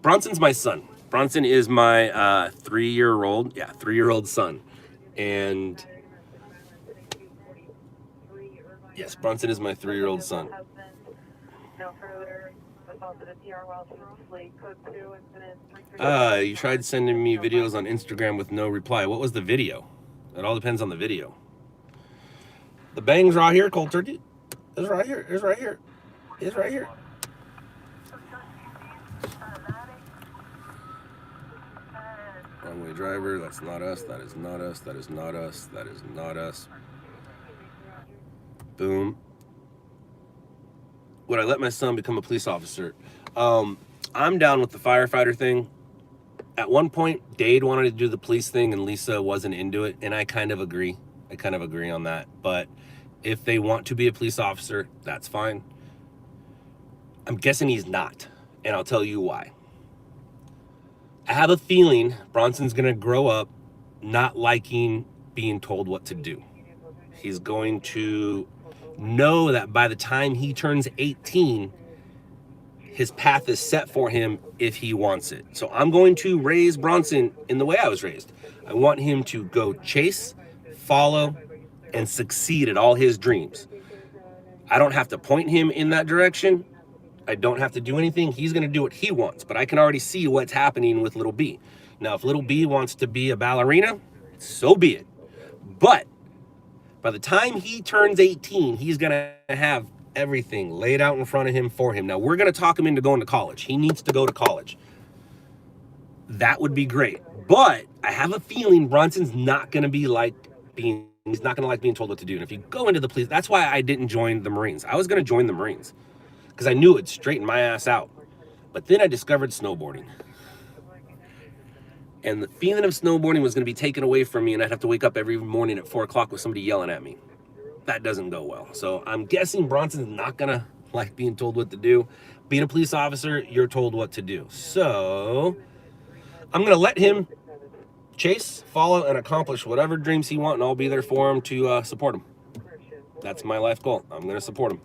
Bronson's my son. Bronson is my 3-year-old son. And yes, Bronson is my 3-year-old son. You tried sending me videos on Instagram with no reply. What was the video? It all depends on the video. The bang's right here, cold turkey. It's right here. It's right here. It's right here. One-way driver. That's not us. That is not us. That is not us. That is not us. Boom. Would I let my son become a police officer? I'm down with the firefighter thing. At one point, Dade wanted to do the police thing and Lisa wasn't into it, and I kind of agree. I kind of agree on that. But if they want to be a police officer, that's fine. I'm guessing he's not, and I'll tell you why. I have a feeling Bronson's going to grow up not liking being told what to do. He's going to know that by the time he turns 18, his path is set for him if he wants it. So I'm going to raise Bronson in the way I was raised. I want him to go chase, follow, and succeed at all his dreams. I don't have to point him in that direction. I don't have to do anything. He's going to do what he wants, but I can already see what's happening with little B. Now, if little B wants to be a ballerina, so be it. But by the time he turns 18, he's going to have everything laid out in front of him for him. Now, we're going to talk him into going to college. He needs to go to college. That would be great. But I have a feeling Bronson's not going to be like he's not going to like being told what to do. And if you go into the police, that's why I didn't join the Marines. I was going to join the Marines because I knew it'd straighten my ass out. But then I discovered snowboarding. And the feeling of snowboarding was going to be taken away from me, and I'd have to wake up every morning at 4 o'clock with somebody yelling at me. That doesn't go well. So I'm guessing Bronson's not going to like being told what to do. Being a police officer, you're told what to do. So I'm going to let him chase, follow, and accomplish whatever dreams he wants, and I'll be there for him to support him. That's my life goal. I'm going to support him.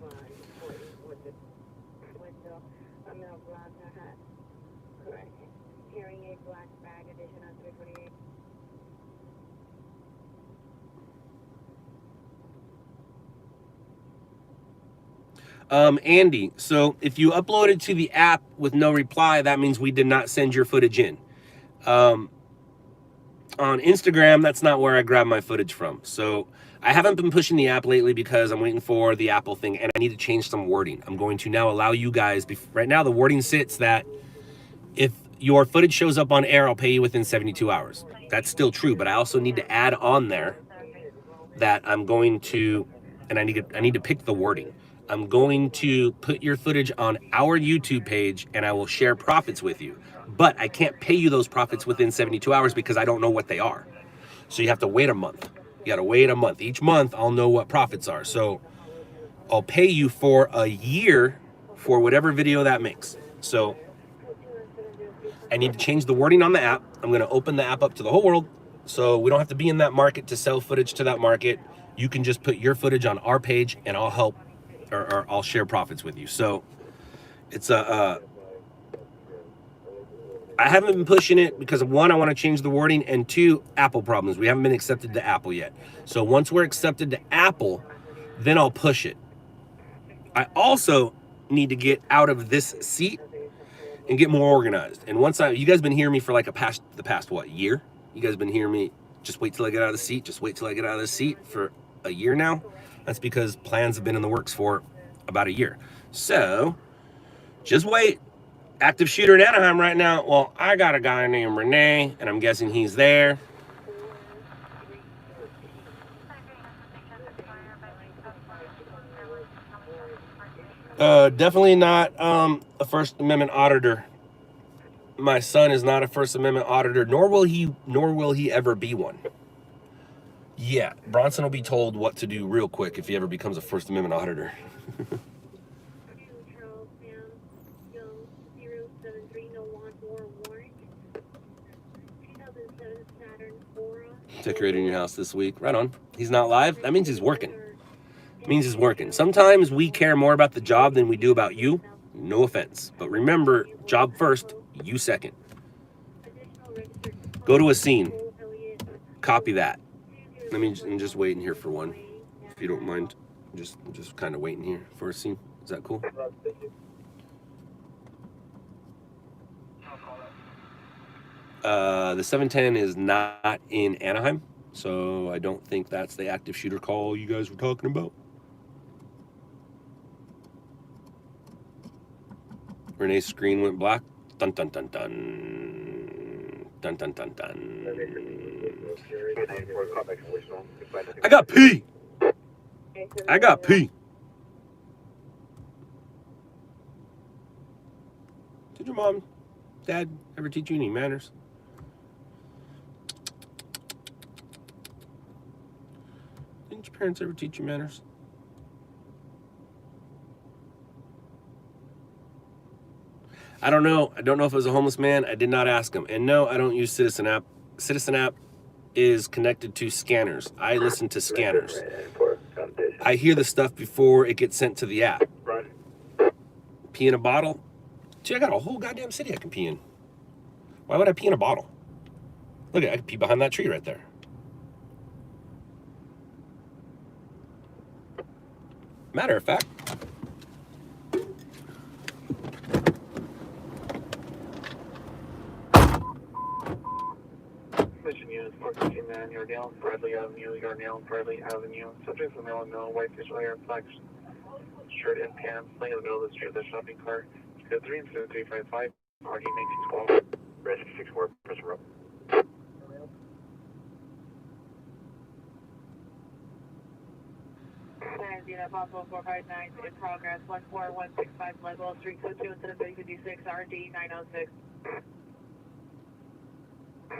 Andy, so if you uploaded to the app with no reply, that means we did not send your footage in. On Instagram, that's not where I grab my footage from. So I haven't been pushing the app lately because I'm waiting for the Apple thing, and I need to change some wording. I'm going to now allow you guys, right now the wording sits that if your footage shows up on air, I'll pay you within 72 hours. That's still true, but I also need to add on there that I'm going to, and I need to pick the wording. I'm going to put your footage on our YouTube page and I will share profits with you. But I can't pay you those profits within 72 hours because I don't know what they are. So you have to wait a month. You got to wait a month. Each month I'll know what profits are. So I'll pay you for a year for whatever video that makes. So I need to change the wording on the app. I'm going to open the app up to the whole world. So we don't have to be in that market to sell footage to that market. You can just put your footage on our page and I'll help. Or I'll share profits with you. So it's I haven't been pushing it because one, I want to change the wording, and two, Apple problems. We haven't been accepted to Apple yet. So once we're accepted to Apple, then I'll push it. I also need to get out of this seat and get more organized. And once you guys been hearing me for like the past what, year? You guys been hearing me just wait till I get out of the seat, just wait till I get out of the seat for a year now. That's because plans have been in the works for about a year. So just wait. Active shooter in Anaheim right now. Well, I got a guy named Renee, and I'm guessing he's there. Definitely not a First Amendment auditor. My son is not a First Amendment auditor, nor will he ever be one. Yeah, Bronson will be told what to do real quick if he ever becomes a First Amendment auditor. Decorating your house this week. Right on. He's not live. That means he's working. Means he's working. Sometimes we care more about the job than we do about you. No offense. But remember, job first, you second. Go to a scene. Copy that. Let me just wait in here for one. If you don't mind. Just kind of waiting here for a scene. Is that cool? The 710 is not in Anaheim, so I don't think that's the active shooter call you guys were talking about. Renee's screen went black. Dun dun dun dun. Dun dun dun dun. I got pee. I got pee. Did your mom, dad ever teach you any manners? Didn't your parents ever teach you manners? I don't know. I don't know if it was a homeless man. I did not ask him. And no, I don't use Citizen app. Citizen app is connected to scanners. I listen to scanners. I hear the stuff before it gets sent to the app. Pee in a bottle? Dude, I got a whole goddamn city I can pee in. Why would I pee in a bottle? Look at it. I can pee behind that tree right there. Matter of fact, Mission units 415 man, Yardale, Bradley Avenue, Yarnell, Bradley Avenue. Subjects in Maryland, no whitefish layer, flags, shirt and pants, laying in the middle of the street with a shopping cart. Code 3-355, RD 1912. Risk 64, press rope. Possible 459 in progress, 14165 Leadwell Street, code 2 instead of 3056, RD 906.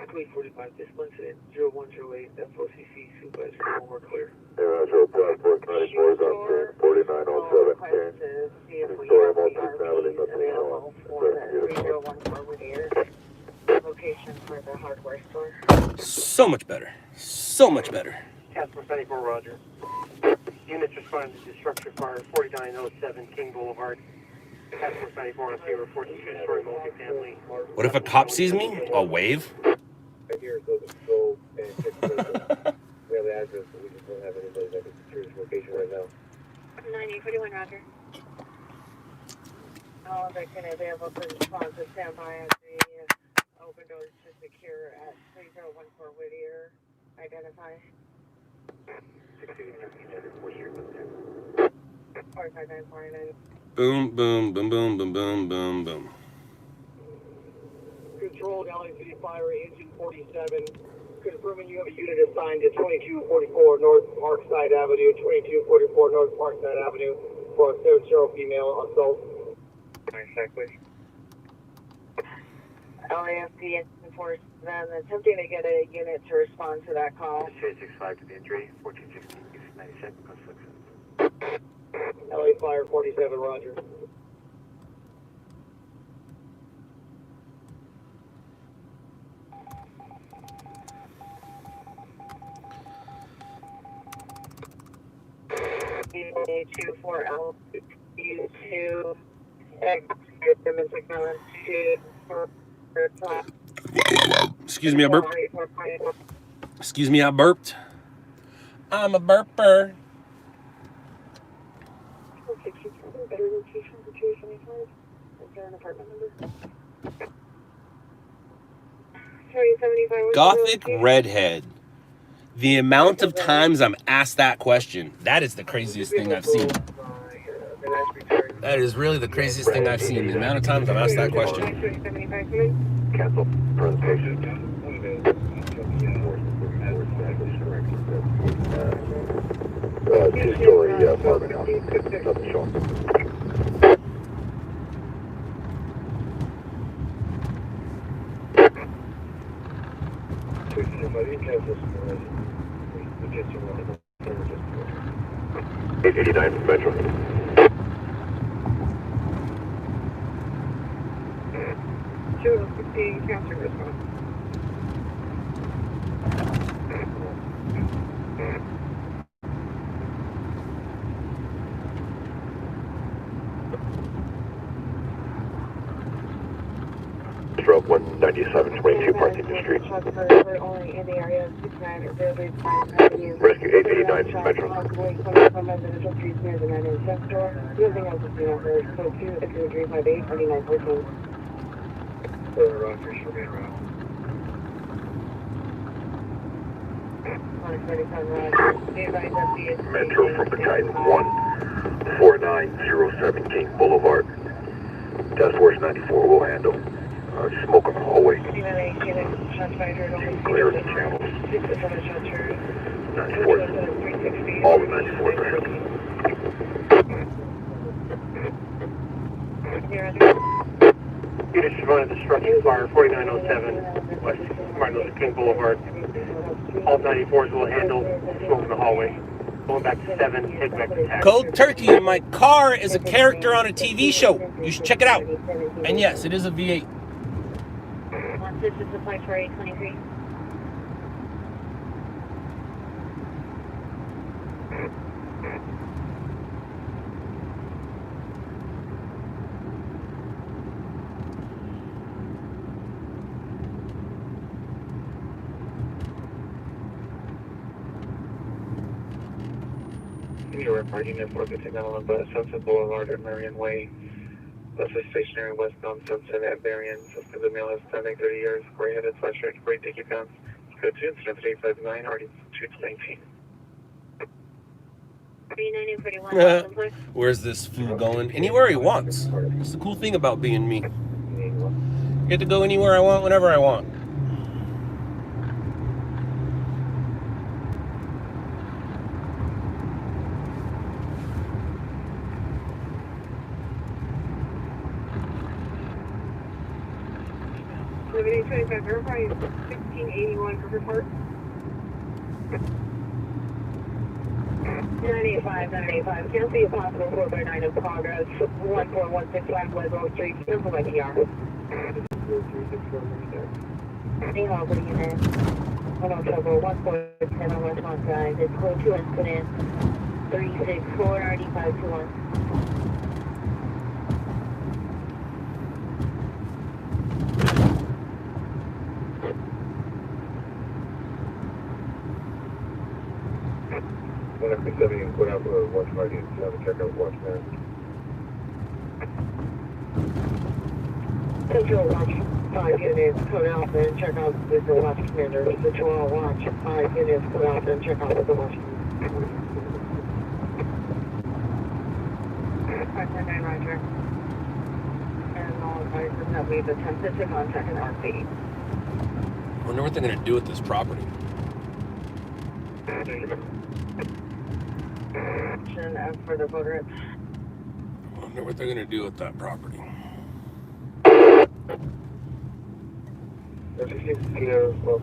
345 dismal incident, 0108, FOCC, supervisor, we're clear. 0.494 is on scene, 4907, Story multi-family, nothing wrong. Location for the hardware store. so much better. So much better. Casper 74, Roger. Units respond to structure fire 4907 King Boulevard. Casper 74 on favor 42-story multifamily. What if a cop sees me? I'll wave. Right here, so go and check the we have the address, but we just don't have anybody that can secure this location right now. 9841, Roger. All victim available for response to stand by at the open doors to secure at 3014 Whittier. Identify. 45949. Boom, boom, boom, boom, boom, boom, boom, boom. Controlled LA City Fire, Engine 47. Confirming you have a unit assigned to 2244 North Parkside Avenue, 2244 North Parkside Avenue for a 7-0 female assault. Exactly. LAFC enforced them attempting to get a unit to respond to that call. 665 to the injury, 1460, 97, LA Fire 47, Roger. U24L U2 Excuse me, I burped. Excuse me, I burped. I'm a burper. Better location for 275. Is there an apartment number? 3075. Gothic redhead. The amount of times I'm asked that question, that is the craziest thing I've seen. That is really the craziest thing I've seen. The amount of times I've asked that question. Cancel for the patient. Two-story apartment house. Nothing showing. $889 from Metro. 215 counter response. Stroke 19722 Parthenia Street. Only in the area of 69 Rescue 889 from Metro. from residential streets near the 9 cent store. Using as a number, code 2 if you're 358 4914. Roger, she'll be around. 137 Roger. Be advised that the Metro from Battalion 14907 King Boulevard. Task Force 94 will handle. Smoke on the hallway. Clear the channels. 94. All the 94s are handled. Unit Shivana Destruction Fire 4907 West Martin Luther King Boulevard. All 94s will handle smoke in the hallway. Going back to 7, take back to tax. Cold Turkey in my car is a character on a TV show. You should check it out. And yes, it is a V8. This is the place for 823. You're reporting at 459 but Sunset Boulevard at Marion Way. Bus is stationary westbound Sunset at Marion. Suspect the male has standing 30 years. Gray-headed, sweatshirt, gray dicky pants. Code 2, incident 359, already 219. 3941. Where's this fool going? Anywhere he wants. That's the cool thing about being me. Get to go anywhere I want, whenever I want. Liberty 25 verify 1681 River Park. 985, 985. Cancel your possible 4x9 of progress. 14165 Westwell Street. Cancel by PR. Hey, what are you in? 107, 147 on Westmont Drive. It's code 2 incident 364 RD521. Whenever 70 and put out for the watch party and have a check out watchman. Central Watch 5 units, come out and check out with the watch commander. Central Watch 5 units, come out and check out with the watch commander. 549 Roger. And all advisors that we've attempted to contact an RP. I wonder what they're going to do with this property. As for the voter. I wonder what they're going to do with that property. There's a few here, well,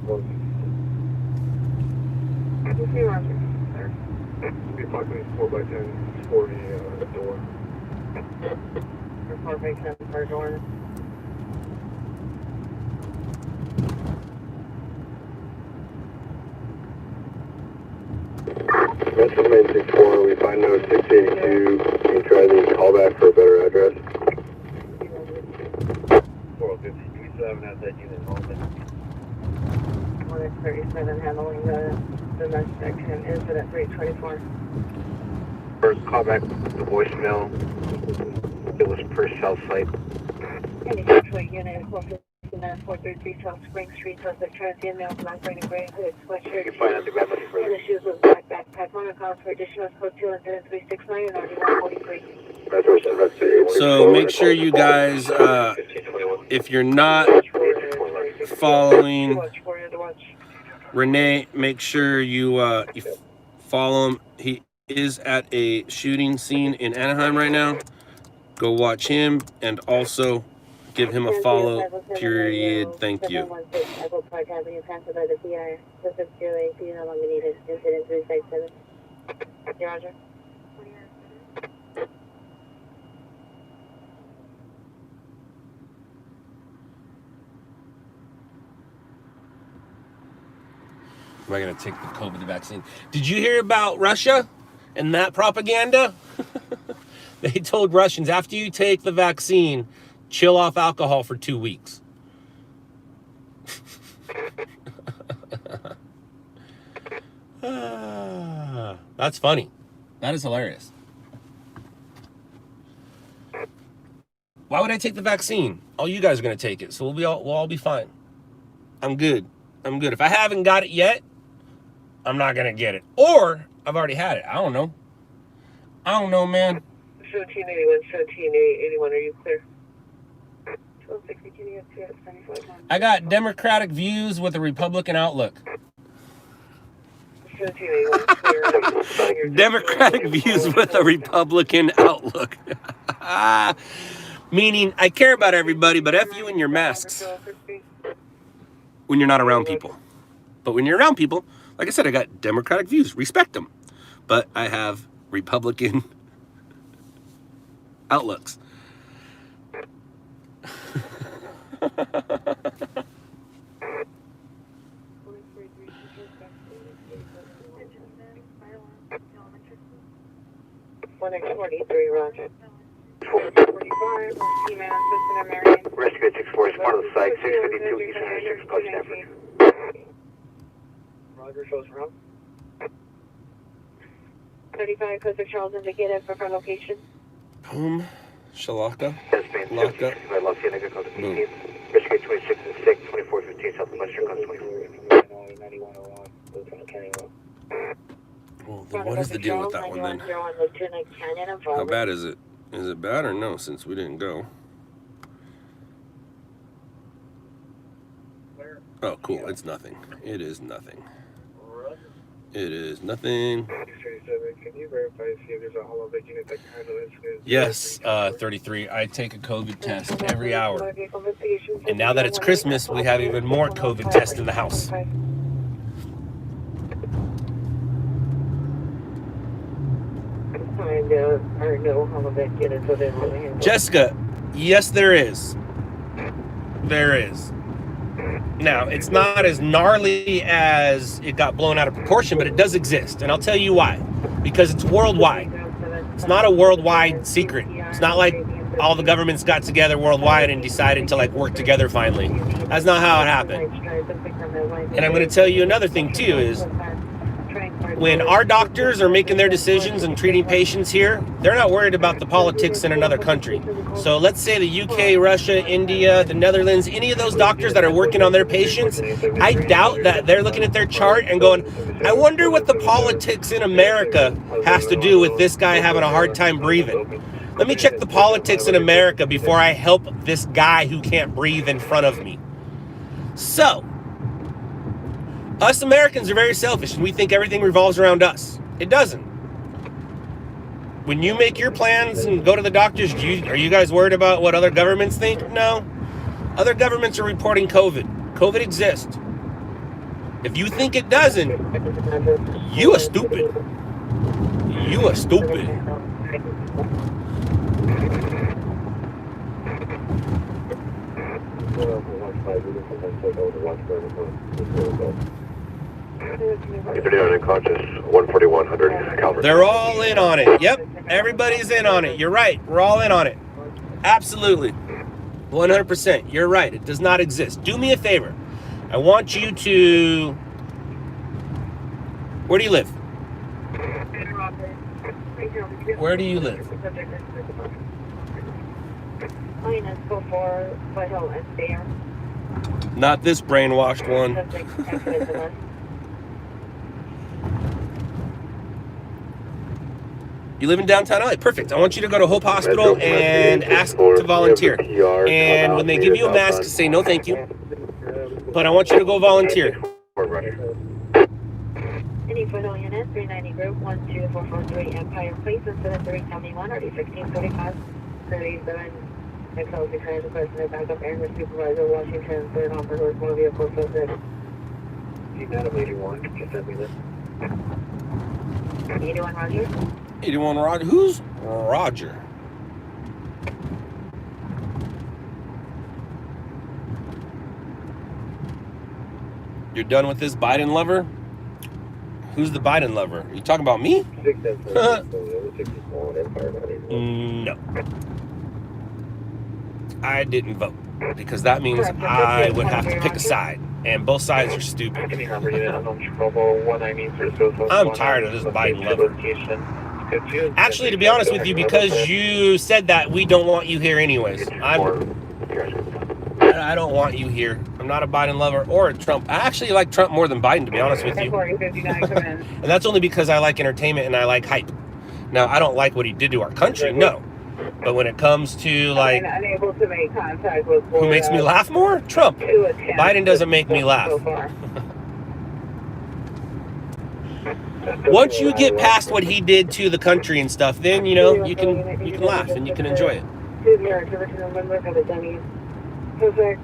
Just be Roger. be approximately 4x10 for the door. Report makes sense for door. Metro main 64, we find note 682. Can you try the callback for a better address? 457 has that unit home. 137 handling the domestic and incident 324. First callback, the voicemail. It was per cell site. Any actual unit is close to 433 South Spring Street, suspect transient male, black, gray, and gray, hooded sweatshirt. You find out the grab money for And the shoes with black backpack. One calls for additional code 2 incident 369 and RD 143. Metro 7 So make sure you guys, if you're not following Renee, make sure you follow him. He is at a shooting scene in Anaheim right now. Go watch him and also give him a follow, period. Thank you. Roger. Am I going to take the COVID vaccine? Did you hear about Russia and that propaganda? They told Russians, after you take the vaccine, chill off alcohol for 2 weeks. That's funny. That is hilarious. Why would I take the vaccine? All you guys are going to take it, so we'll all be fine. I'm good. I'm good. If I haven't got it yet, I'm not going to get it. Or I've already had it. I don't know. I don't know, man. 1781, 1781, are you clear? 1260, I got Democratic views with a Republican outlook. 1781, clear. Democratic views with a Republican outlook. Meaning, I care about everybody, but F you and your masks when you're not around people. But when you're around people, like I said, I got Democratic views. Respect them. But I have Republican outlooks. One X43, Roger. 45, Rescue 64 is part of the site, 652 Eastern 96, Coach Stanford. Roger, shows around. 35, Costa Charles indicated for front location. Boom. Shalaka. Locked up. Boom. Rescue 26 and 6, 2415 Southwestern, Coast 24. Well, then what is the deal with that one then? How bad is it? Is it bad or no, since we didn't go? Oh, cool. It's nothing. It is nothing. It is nothing. Can you verify if there's a holodeck unit that can handle this? Yes, 33. I take a COVID test every hour. And now that it's Christmas, we have even more COVID tests in the house. Jessica, yes, there is. There is. Now, it's not as gnarly as it got blown out of proportion, but it does exist. And I'll tell you why. Because it's worldwide. It's not a worldwide secret. It's not like all the governments got together worldwide and decided to like work together finally. That's not how it happened. And I'm going to tell you another thing too is when our doctors are making their decisions and treating patients here, they're not worried about the politics in another country. So let's say the UK, Russia, India, the Netherlands, any of those doctors that are working on their patients, I doubt that they're looking at their chart and going, I wonder what the politics in America has to do with this guy having a hard time breathing. Let me check the politics in America before I help this guy who can't breathe in front of me. So, us Americans are very selfish and we think everything revolves around us. It doesn't. When you make your plans and go to the doctors, are you guys worried about what other governments think? No. Other governments are reporting COVID. COVID exists. If you think it doesn't, you are stupid. You are stupid. Unconscious, 14100 Calvert. They're all in on it. Yep, everybody's in on it. You're right. We're all in on it. Absolutely. 100%. You're right. It does not exist. Do me a favor. I want you to... Where do you live? Where do you live? Not this brainwashed one. You live in downtown LA. Perfect. I want you to go to Hope Hospital and ask to volunteer. And when they give you a mask, say no thank you. But I want you to go volunteer. Any photo unit, 390 group, 12443 Empire Place, incident 371, already 1645, 37, XL 600, requesting a backup air supervisor, Washington, 3rd on First Motor Vehicle, subject. Madam 81, can you send me this? 81 Roger. 81 Roger. Who's Roger? You're done with this Biden lover? Who's the Biden lover? Are you talking about me? No. I didn't vote because that means I would have to pick a side, and both sides are stupid. I'm tired of this Biden lover. Actually, to be honest with you, because you said that, we don't want you here anyways. I don't want you here. I'm not a Biden lover or a Trump. I actually like Trump more than Biden, to be honest with you. And that's only because I like entertainment and I like hype. Now, I don't like what he did to our country, no. But when it comes to, like, unable to make contact with who makes me laugh more? Trump. Biden doesn't make me laugh. Once you get past what he did to the country and stuff, then, you know, you can laugh and you can enjoy it. Suspect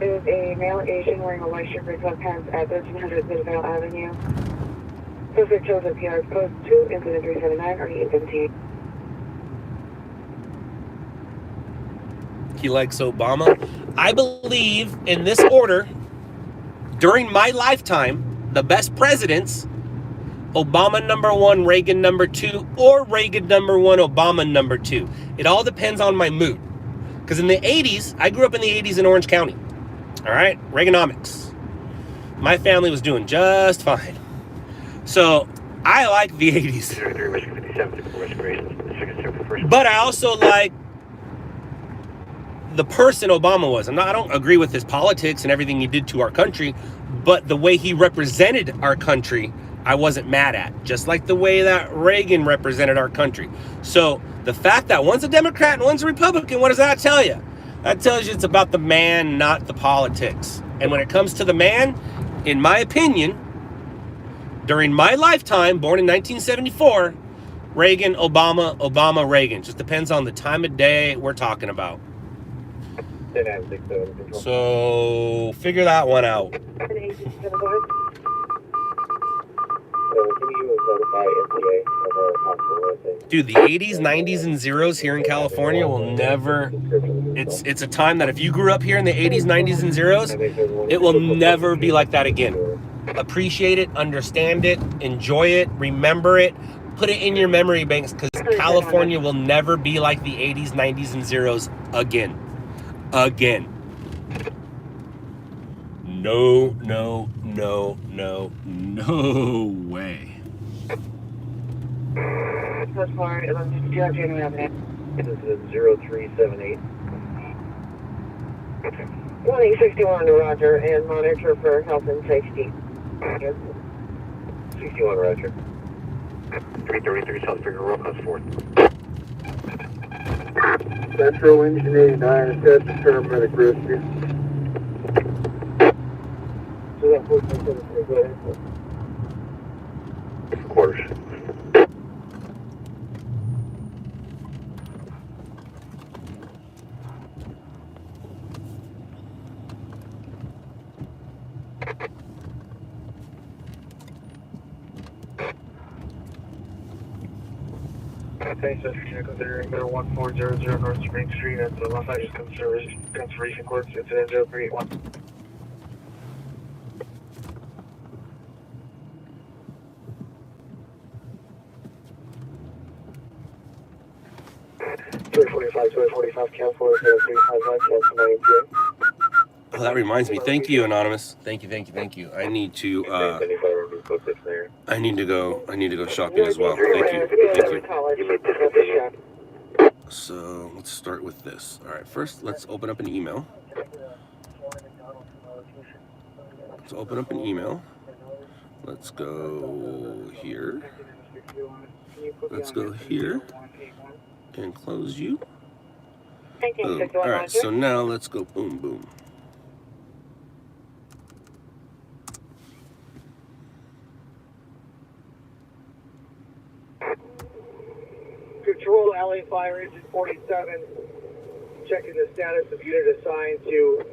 is a male Asian wearing a white shirt with sweatpants at 1300 Midvale Avenue. Suspect shows at PR Post 2, incident 379, or 817. He likes Obama. I believe in this order, during my lifetime, the best presidents, Obama #1, Reagan #2, or Reagan #1, Obama #2. It all depends on my mood. Because in the 80s, I grew up in the 80s in Orange County. All right? Reaganomics. My family was doing just fine. So, I like the 80s. But I also like the person Obama was. I don't agree with his politics and everything he did to our country, but the way he represented our country, I wasn't mad at. Just like the way that Reagan represented our country. So, the fact that one's a Democrat and one's a Republican, what does that tell you? That tells you it's about the man, not the politics. And when it comes to the man, in my opinion, during my lifetime, born in 1974, Reagan, Obama, Obama, Reagan. Just depends on the time of day we're talking about. So, figure that one out. Dude, the 80s, 90s, and zeros here in California will never... It's a time that if you grew up here in the 80s, 90s, and zeros, it will never be like that again. Appreciate it, understand it, enjoy it, remember it, put it in your memory banks, because California will never be like the 80s, 90s, and zeros again. Again. No, no, no, no, no way. So far, it looks like 200 Avenue. This is 0378. 1861 to Roger, and monitor for health and safety. 61 Roger. 333 South Figueroa, comes 4th. Metro Engine 89 is set to paramedic rescue. So that 1473, go ahead. Quarters. Thanks, Sir. Considering 1400 North Spring Street, that's the Los Angeles Conservation Corps, incident 0381. Well, that reminds me. Thank you, Anonymous. Thank you. I need to go shopping as well. Thank you. So let's start with this. All right, first let's open up an email. Let's go here. Let's go here and close you. Boom. 1961 All right, Roger. so now let's go boom, boom. Control LA Fire Engine 47. Checking the status of unit assigned to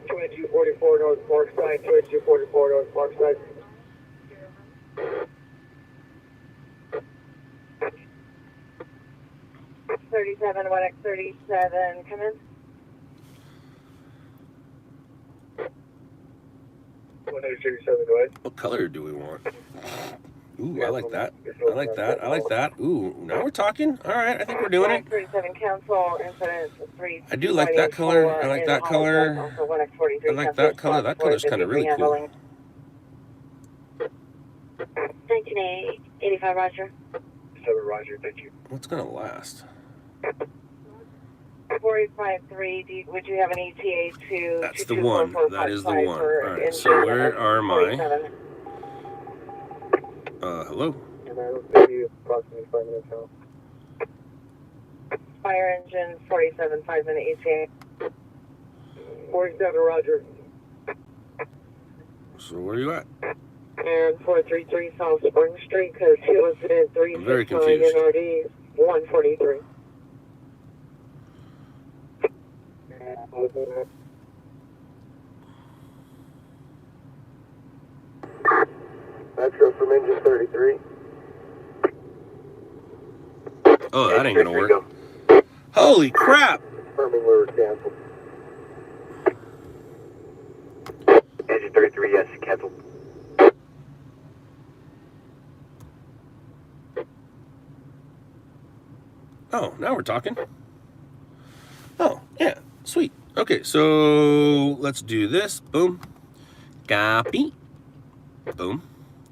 2244 North Parkside, 2244 North Parkside. Thirty-seven, 1X37, come in. 1X37, go ahead. What color do we want? Ooh, I like that. I like that. I like that. Ooh, now we're talking. All right, I think we're doing it. 1X37 cancel, incident 3. I do like that color. I like that color. Also 1X43 I like that color. That color's kind of really cool. 1985 Roger. 7 Roger, thank you. What's gonna last? 453, would you have an ETA to... That's the one. That is the one. All right, so where are my... hello? And I will give you approximately 5 minutes now. Fire engine 47, 5-minute ETA. 47 Roger. So where are you at? And 433 South Spring Street, code 2 incident 369 I'm very confused. NRD 143. Metro from engine 33. Oh, that ain't gonna work. Holy crap! Confirming we were canceled. Engine 33, yes, canceled. Oh, now we're talking. Oh, yeah, sweet. Okay, so let's do this. Boom. Copy. Boom.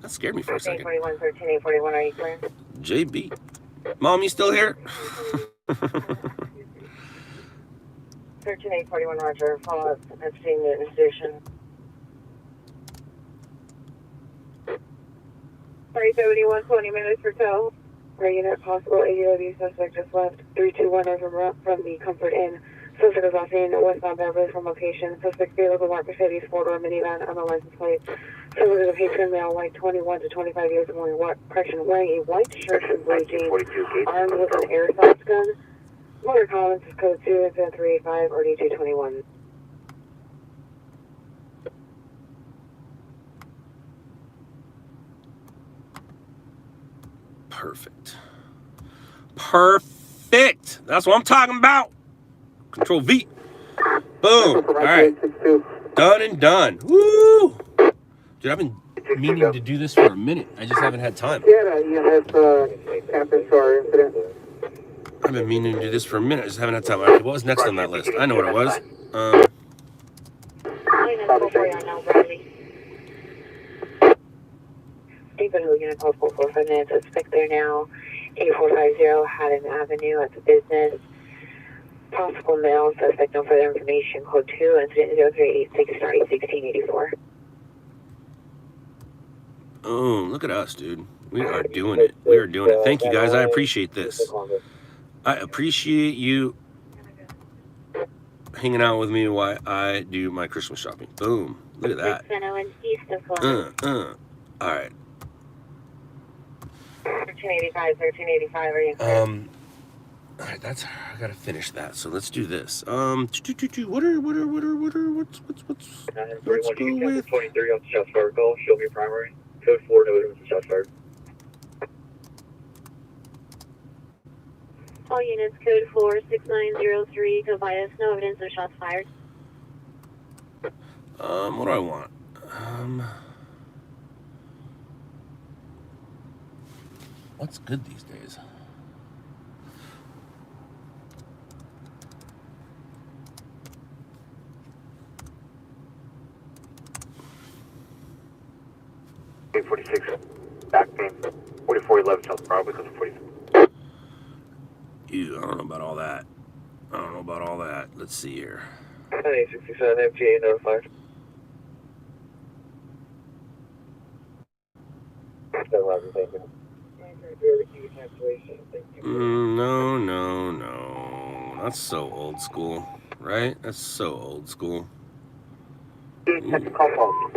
That scared me for a second. 841, 13, 841, are you clear? JB. Mom, you still here? 13, 841, Roger. Follow up at St. Newton Station. 371, 20 minutes for tow. Unit, possible AUW suspect just left. 321 from the Comfort Inn. Suspect is off in westbound Beverly from location. Suspect vehicle marked Mercedes 4-door minivan on the license plate. Suspect is a patron male, like 21 to 25 years, wearing a white shirt and blue jeans, armed with an airsoft gun. Motor Collins is code 2, incident 385, or D221. Perfect. Perfect. That's what I'm talking about. Control V. Boom. All right. Done and done. Woo. Dude, I've been meaning to do this for a minute. I just haven't had time. Yeah, you have happened to our incident. I've been meaning to do this for a minute. I just haven't had time. Okay, what was next on that list? I know what it was. Stephen, who unit call 445 minutes. Suspect there now. 8450 Haddon Avenue at the business. Possible male. Suspect no further information. Code 2, incident 0386, starting 1684. Oh, look at us, dude. We are doing it. We are doing it. Thank you, guys. I appreciate this. I appreciate you hanging out with me while I do my Christmas shopping. Boom. Look at that. All right. 1385, are you clear? All right, I gotta finish that. So let's do this. What's let's go with 23 on the shots fired call. Show me primary. Code 4, no evidence of shots fired. All units, code 46903, Tobias, no evidence of shots fired. What do I want? What's good these days? Eight 46, back pain. 4411, South Bravo, because of 46. Ew, I don't know about all that. I don't know about all that. Let's see here. 867, MTA notified. No, no, no. That's so old school, right? That's so old school. I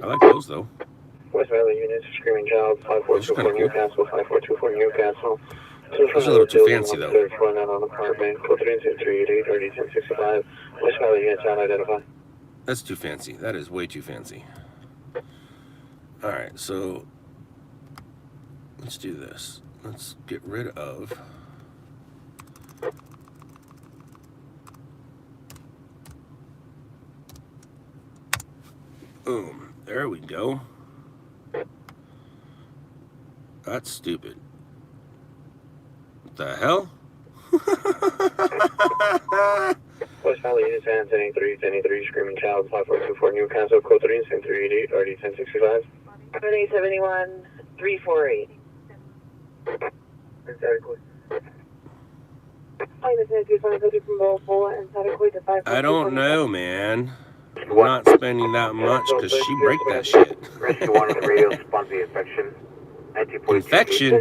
like those though. West Valley units, Screaming Child, Those are 5424 kind of cool. Newcastle, 5424 Newcastle. Those are a little too fancy though. Third floor, not on apartment, code 32388, RD 1065. West Valley units, unidentified. That's too fancy. That is way too fancy. All right, so let's do this. Let's get rid of. Boom. There we go. That's stupid. What the hell? West Valley units, 1083, Screaming Child, 5424 Newcastle, code 32388, RD 1065. 7871 348. Exactly. I don't know, man. I'm not spending that much because she break that shit. Rescue 1 on the radio, respond to the infection. Infection? To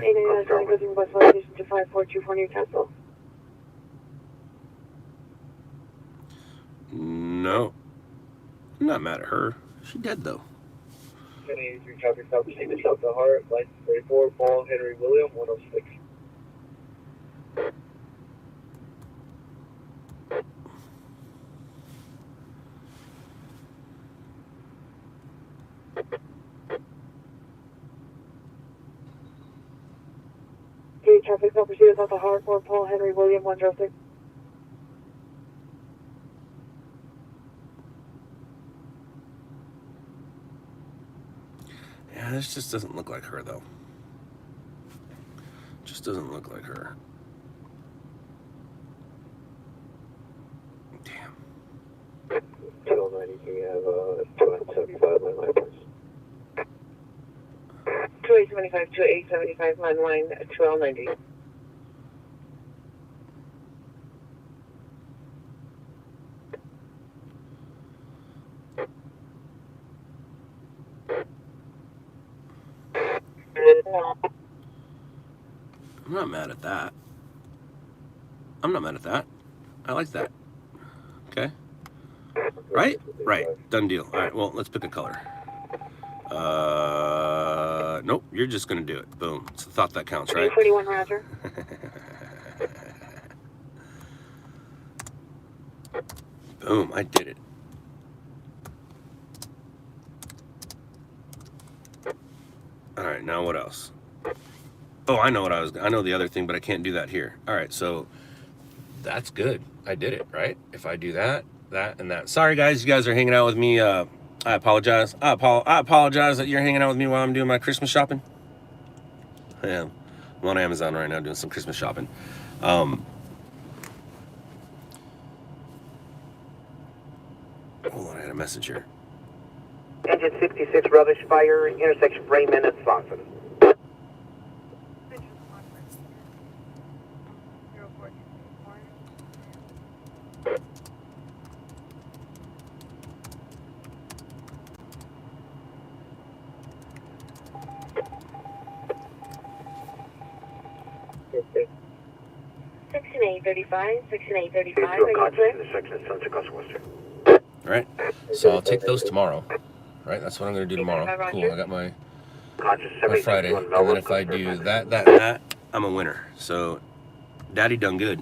5424 Newcastle. No. I'm not mad at her. She dead though. 1083 traffic stop, proceed to South the Heart, license 34, Paul Henry William, 106. Traffic stop, proceed to South the Heart, Paul Henry William, 106. Yeah, this just doesn't look like her though. Just doesn't look like her. Damn. 1293, you have 275 line line. 2875, 2875, line 1290. I'm not mad at that. I'm not mad at that. I like that. Okay. Right? Right. Done deal. All right, well, let's pick a color. Nope, you're just gonna do it. Boom. It's the thought that counts, right? 41 Roger. Boom, I did it. All right, now what else? Oh, I know I know the other thing, but I can't do that here. All right, so that's good. I did it, right? If I do that, that, and that. Sorry, guys, you guys are hanging out with me. I apologize. I apologize that you're hanging out with me while I'm doing my Christmas shopping. I am. I'm on Amazon right now doing some Christmas shopping. Hold on, I had a message here. Engine 66, rubbish fire, intersection Raymond and Swanson. Section 835, Section 835, Are you are you in the section of Sunset Coast Western? All right, so I'll take those tomorrow. Right, that's what I'm gonna do tomorrow. Cool, I got my Friday, and then if I do that, I'm a winner. So, Daddy done good.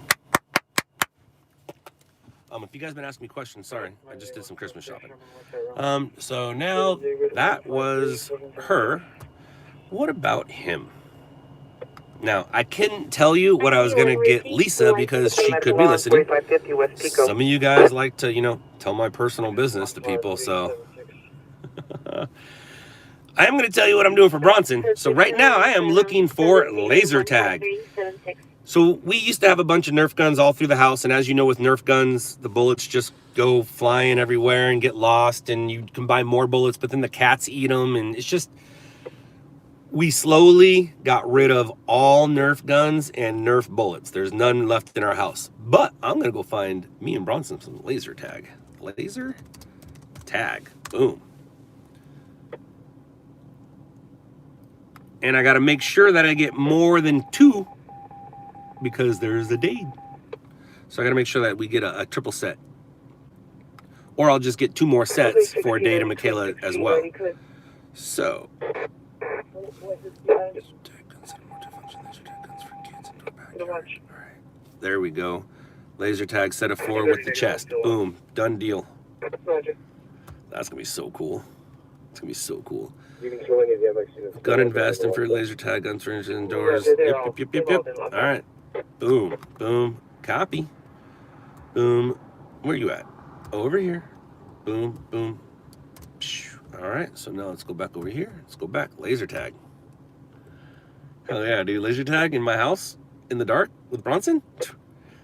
If you guys been asking me questions, sorry, I just did some Christmas shopping. So now that was her. What about him? Now, I couldn't tell you what I was going to get Lisa because she could be listening. Some of you guys like to, you know, tell my personal business to people, so I am going to tell you what I'm doing for Bronson. So right now I am looking for laser tag. So we used to have a bunch of Nerf guns all through the house, and as you know, with Nerf guns, the bullets just go flying everywhere and get lost, and you can buy more bullets, but then the cats eat them, and it's just... We slowly got rid of all Nerf guns and Nerf bullets. There's none left in our house. But I'm going to go find me and Bronson some laser tag. Laser tag. Boom. And I got to make sure that I get more than 2 because there's a Dade. So I got to make sure that we get a triple set. Or I'll just get 2 more sets for Dade and Michaela as well. So. Alright, there we go. Laser tag set of 4 with the chest. Boom, done deal. That's gonna be so cool. It's gonna be so cool. Gun and vest, infrared laser tag, guns for indoors. Yep. All right. Boom, boom. Copy. Boom. Where you at? Over here. Boom, boom. All right. So now let's go back over here. Let's go back. Laser tag. Hell yeah, dude. Laser tag in my house in the dark with Bronson.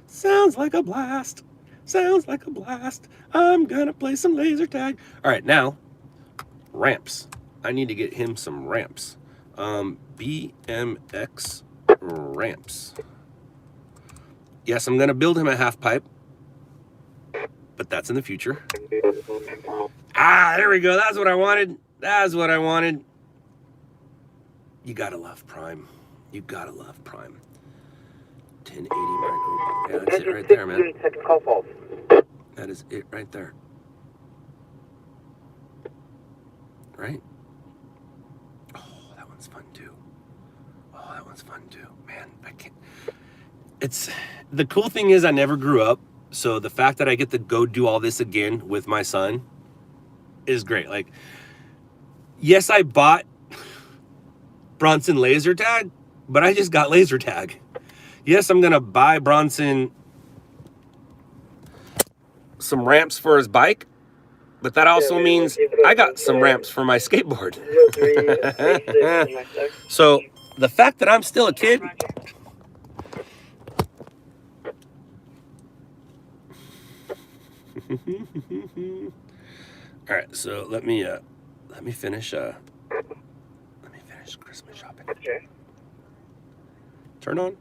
Sounds like a blast. Sounds like a blast. I'm gonna play some laser tag. All right, now ramps. I need to get him some ramps. BMX ramps. Yes, I'm gonna build him a half pipe, but that's in the future. Ah, there we go. That's what I wanted. That's what I wanted. You gotta love Prime. You gotta love Prime. 1080 micro. Yeah, that's it right there, man. That is it right there. Right? Oh, that one's fun too. Oh, that one's fun too. Man, I can't. It's the cool thing is I never grew up, so the fact that I get to go do all this again with my son is great. Like, yes, I bought Bronson laser tag, but I just got laser tag. Yes, I'm gonna buy Bronson some ramps for his bike, but that also means I got some ramps for my skateboard. So the fact that I'm still a kid, all right. So let me finish Christmas shopping. Okay. Turn on.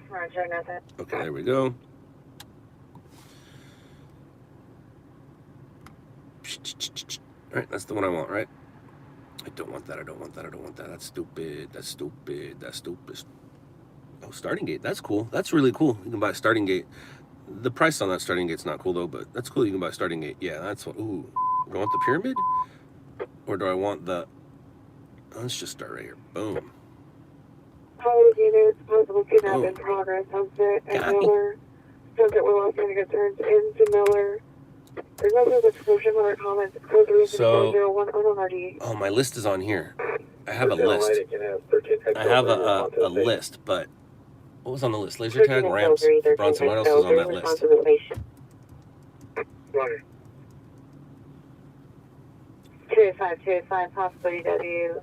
Roger, nothing. Okay, there we go. All right, that's the one I want, right? I don't want that. I don't want that. I don't want that. That's stupid. That's stupid. That's stupid. Oh, starting gate. That's cool. That's really cool. You can buy a starting gate. The price on that starting gate's not cool though, but that's cool. You can buy a starting gate. Yeah, that's what. Ooh, do I want the pyramid, or do I want the? Let's just start right here. Boom. Units, possible kidnap in progress, Sunset and Miller. Sunset Willow trying to get turned into Miller. There's no further description or comments. Code 301 unknown RD. Oh, my list is on here. I have a list. I have a list, but what was on the list? Laser tag, ramps, Bronson. What else is on that list? Roger. 285, possibility W.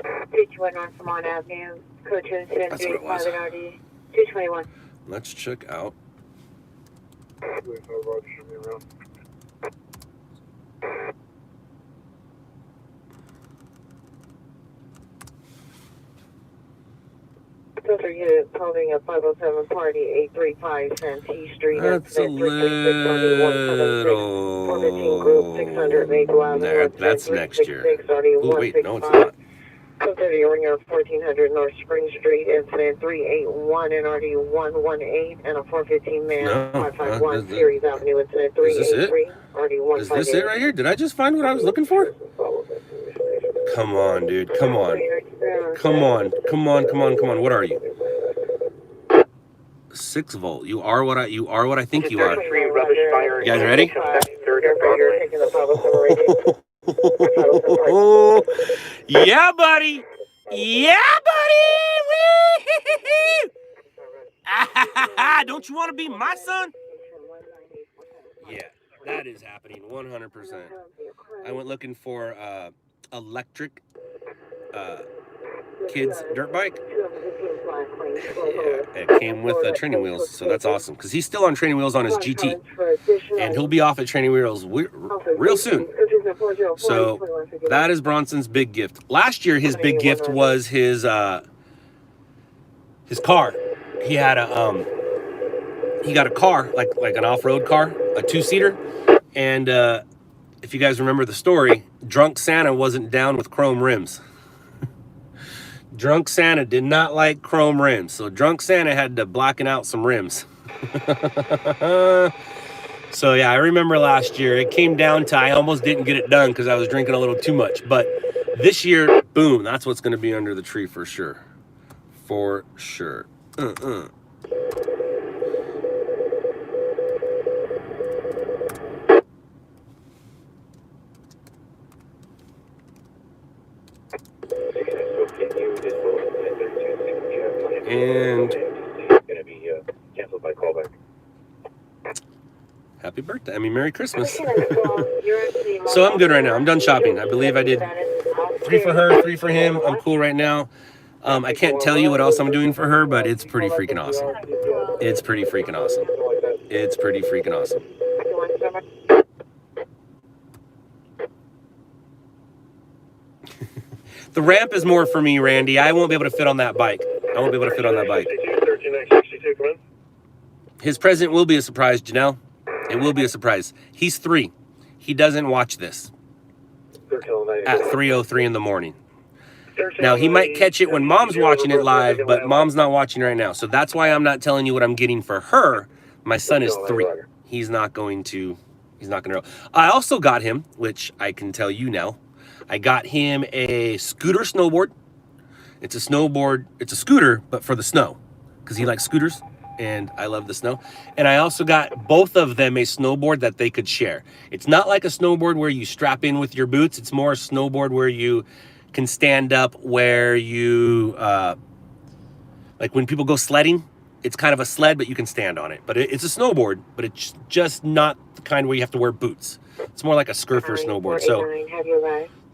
221 North Vermont Avenue. Code 235 RD. 221. Let's check out. Filter unit holding a 507 party 835 Santee Street. That's a little. There, that's next year. Oh wait, no, it's not. Consider ringer 1400 North Spring Street, incident 381 NRD 118 and a 415 man 551 Series Avenue, incident 383 RD 158. Is this it right here? Did I just find what I was looking for? Come on, dude. Come on. Come on. Come on. Come on. Come on. What are you? 6 volt. You are what I think you are. You guys ready? Yeah, buddy. Yeah, buddy. Don't you want to be my son? Yeah, that is happening 100%. I went looking for electric kid's dirt bike. Yeah, it came with training wheels, so that's awesome. Because he's still on training wheels on his GT, and he'll be off at training wheels real soon. So that is Bronson's big gift. Last year, his big gift was his car. He had he got a car, like an off-road car, a 2-seater, and if you guys remember the story, Drunk Santa wasn't down with chrome rims. Drunk Santa did not like chrome rims, so Drunk Santa had to blacken out some rims. So yeah, I remember last year it came down to I almost didn't get it done because I was drinking a little too much. But this year, boom, that's what's going to be under the tree for sure. For sure. And gonna be canceled by callback. happy birthday. I mean, Merry Christmas. So I'm good right now. I'm done shopping. I believe I did 3 for her, 3 for him. I'm cool right now. I can't tell you what else I'm doing for her, but it's pretty freaking awesome. It's pretty freaking awesome. It's pretty freaking awesome. The ramp is more for me, Randy. I won't be able to fit on that bike. I won't be able to fit on that bike. His present will be a surprise, Janelle. It will be a surprise. He's 3. He doesn't watch this at 3:03 in the morning. Now, he might catch it when Mom's watching it live, but Mom's not watching right now. So that's why I'm not telling you what I'm getting for her. My son is 3. He's not going to know. I also got him, which I can tell you now, I got him a scooter snowboard. It's a snowboard. It's a scooter, but for the snow, because he likes scooters, and I love the snow. And I also got both of them a snowboard that they could share. It's not like a snowboard where you strap in with your boots. It's more a snowboard where you can stand up, where you, like when people go sledding, it's kind of a sled, but you can stand on it. But it's a snowboard, but it's just not the kind where you have to wear boots. It's more like a skirt or snowboard. So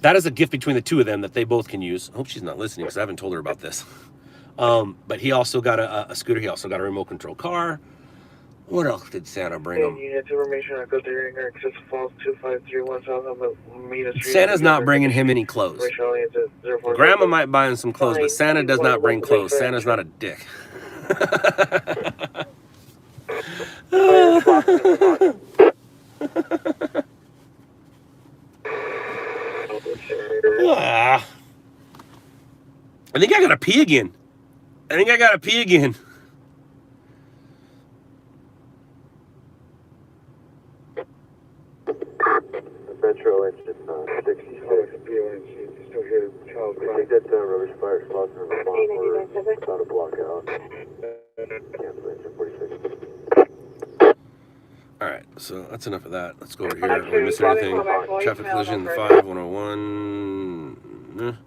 that is a gift between the two of them that they both can use. I hope she's not listening because I haven't told her about this. But he also got a scooter. He also got a remote control car. What else did Santa bring him? Santa's not bringing him any clothes. Grandma might buy him some clothes, but Santa does not bring clothes. Santa's not a dick. I think I gotta pee again. Metro engine 66. Still hear child crying. That rubbish fire spots in Vermont were about a block out. Cancel engine 46. Alright, so that's enough of that. Let's go over here. Are we missing anything? Traffic collision, the 5, 101.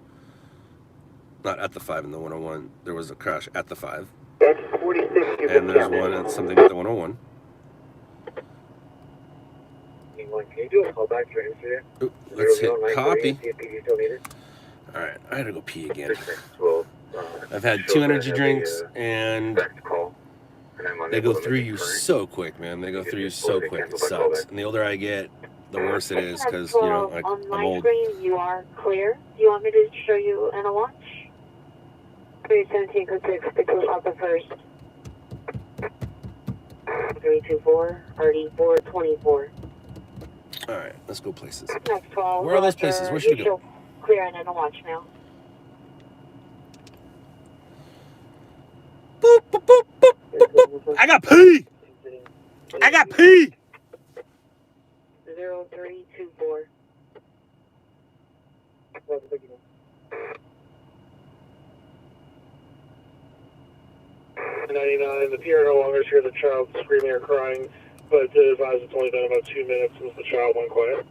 Not at the 5 in the 101. There was a crash at the 5. And there's one at something at the 101. Can you do a callback for him today? Ooh, let's hit copy. Alright, I gotta go pee again. I've had 2 energy drinks and they go through you so quick, man. They go through you so quick. It sucks. And the older I get, the worse it is because, you know, I'm old. Screen, you are clear. Do you want me to show you in a watch? 317 code 6, pixels off the first. 324, RD 424. Alright, let's go places. Next 12. Where are those places? Where should we go? Clear and in a watch now. Boop, boop, boop, boop, boop, boop. I got pee! 0324. 99. The PR no longer hear the child screaming or crying, but advise it's only been about 2 minutes since the child went quiet.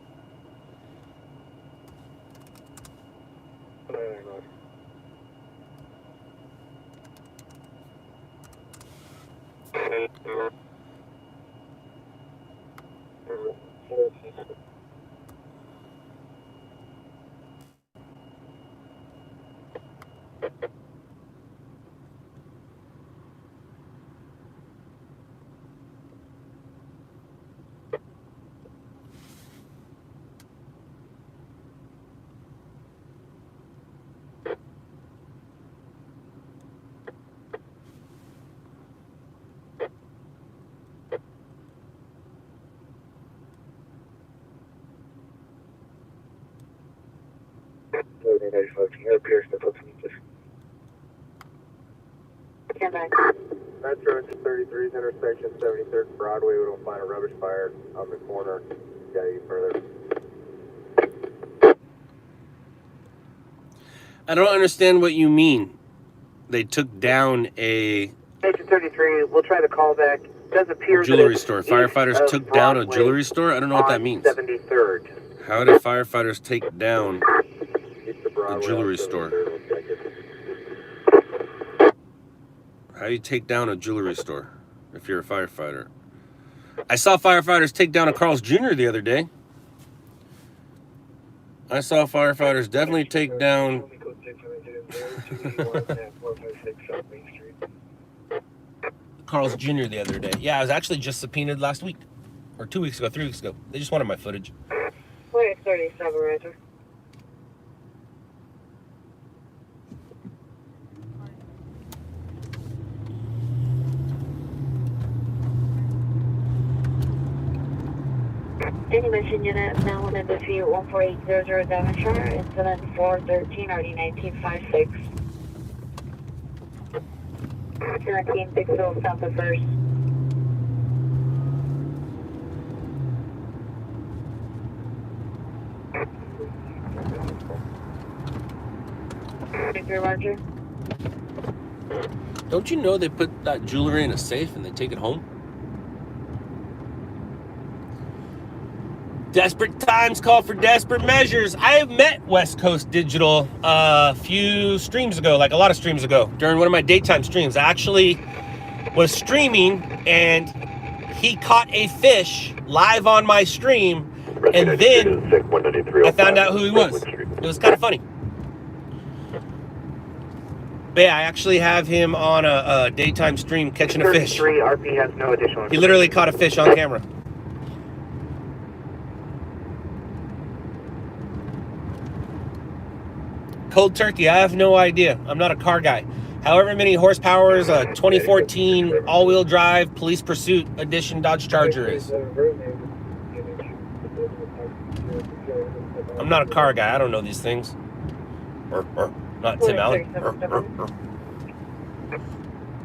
Stand by. Metro 33's intersection 73rd Broadway. We don't find a rubbish fire on the corner. Gotta get further. I don't understand what you mean. They took down a Station 33, we'll try to call back. It does appear jewelry that store. it's Firefighters east of took down a Broadway jewelry store? I don't know what that on means. 73rd. How did firefighters take down East of a Broadway. jewelry on store? 73rd. We'll check it. How do you take down a jewelry store if you're a firefighter? I saw firefighters take down a Carl's Jr. the other day. I saw firefighters definitely take down Carl's Jr. the other day. Yeah, I was actually just subpoenaed last week. Or 2 weeks ago, 3 weeks ago. They just wanted my footage. Wait, 37, Roger. Any mission unit now on the view 14800 Devonshire, incident 413 RD 1956. 17 Pixel south of first. Roger. Don't you know they put that jewelry in a safe and they take it home? Desperate times call for desperate measures. I have met West Coast Digital a few streams ago, like a lot of streams ago, during one of my daytime streams. I actually was streaming and he caught a fish live on my stream, and then I found out who he was. It was kind of funny. But yeah, I actually have him on a daytime stream catching a fish. 33 RP has no additional. He literally caught a fish on camera. Cold turkey, I have no idea. I'm not a car guy. However many horsepower a 2014 all-wheel drive police pursuit edition Dodge Charger is. I'm not a car guy. I don't know these things. Not Tim Allen.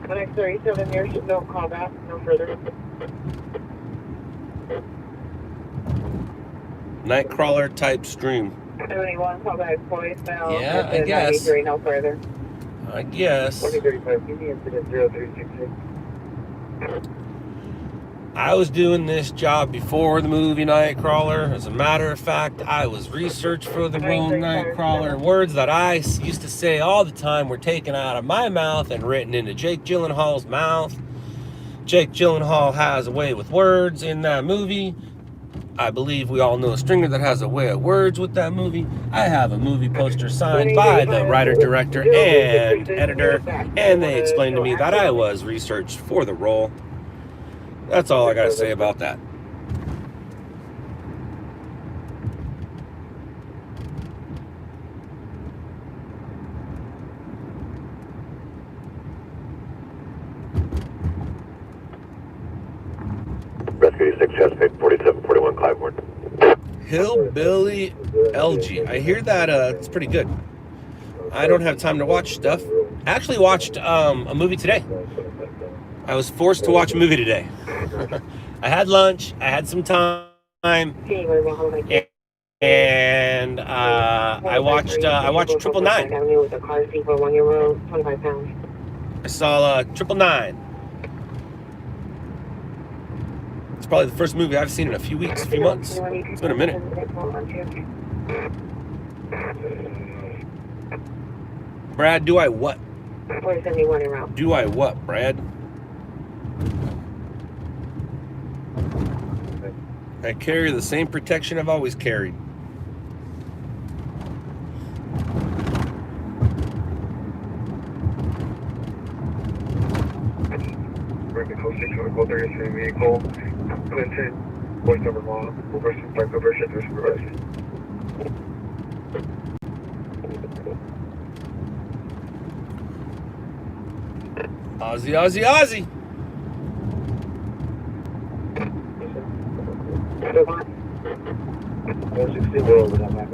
Connect 37 here, no call back, no further. Nightcrawler type stream. 71 call back, voicemail. Yeah, I guess. 93, no further. I guess. 2035 PD incident 0366. I was doing this job before the movie Nightcrawler. As a matter of fact, I was research for the movie Nightcrawler. Words that I used to say all the time were taken out of my mouth and written into Jake Gyllenhaal's mouth. Jake Gyllenhaal has a way with words in that movie. I believe we all know a stringer that has a way of words with that movie. I have a movie poster signed by the writer, director, and editor, and they explained to me that I was researched for the role. That's all I gotta say about that. Rescue 86 Chesapeake 4741 Clybourne. Hillbilly LG. I hear that it's pretty good. I don't have time to watch stuff. I actually watched a movie today. I was forced to watch a movie today. I had lunch. I had some time, and I watched 999. I saw 999. It's probably the first movie I've seen in a few weeks, a few months. It's been a minute. Brad, do I what? 471 en route. Do I what, Brad? I carry the same protection I've always carried. Breaking code 6 vehicle, Clinton, voice number 1, reversing back over, shit, reverse. Ozzy, Ozzy, Ozzy!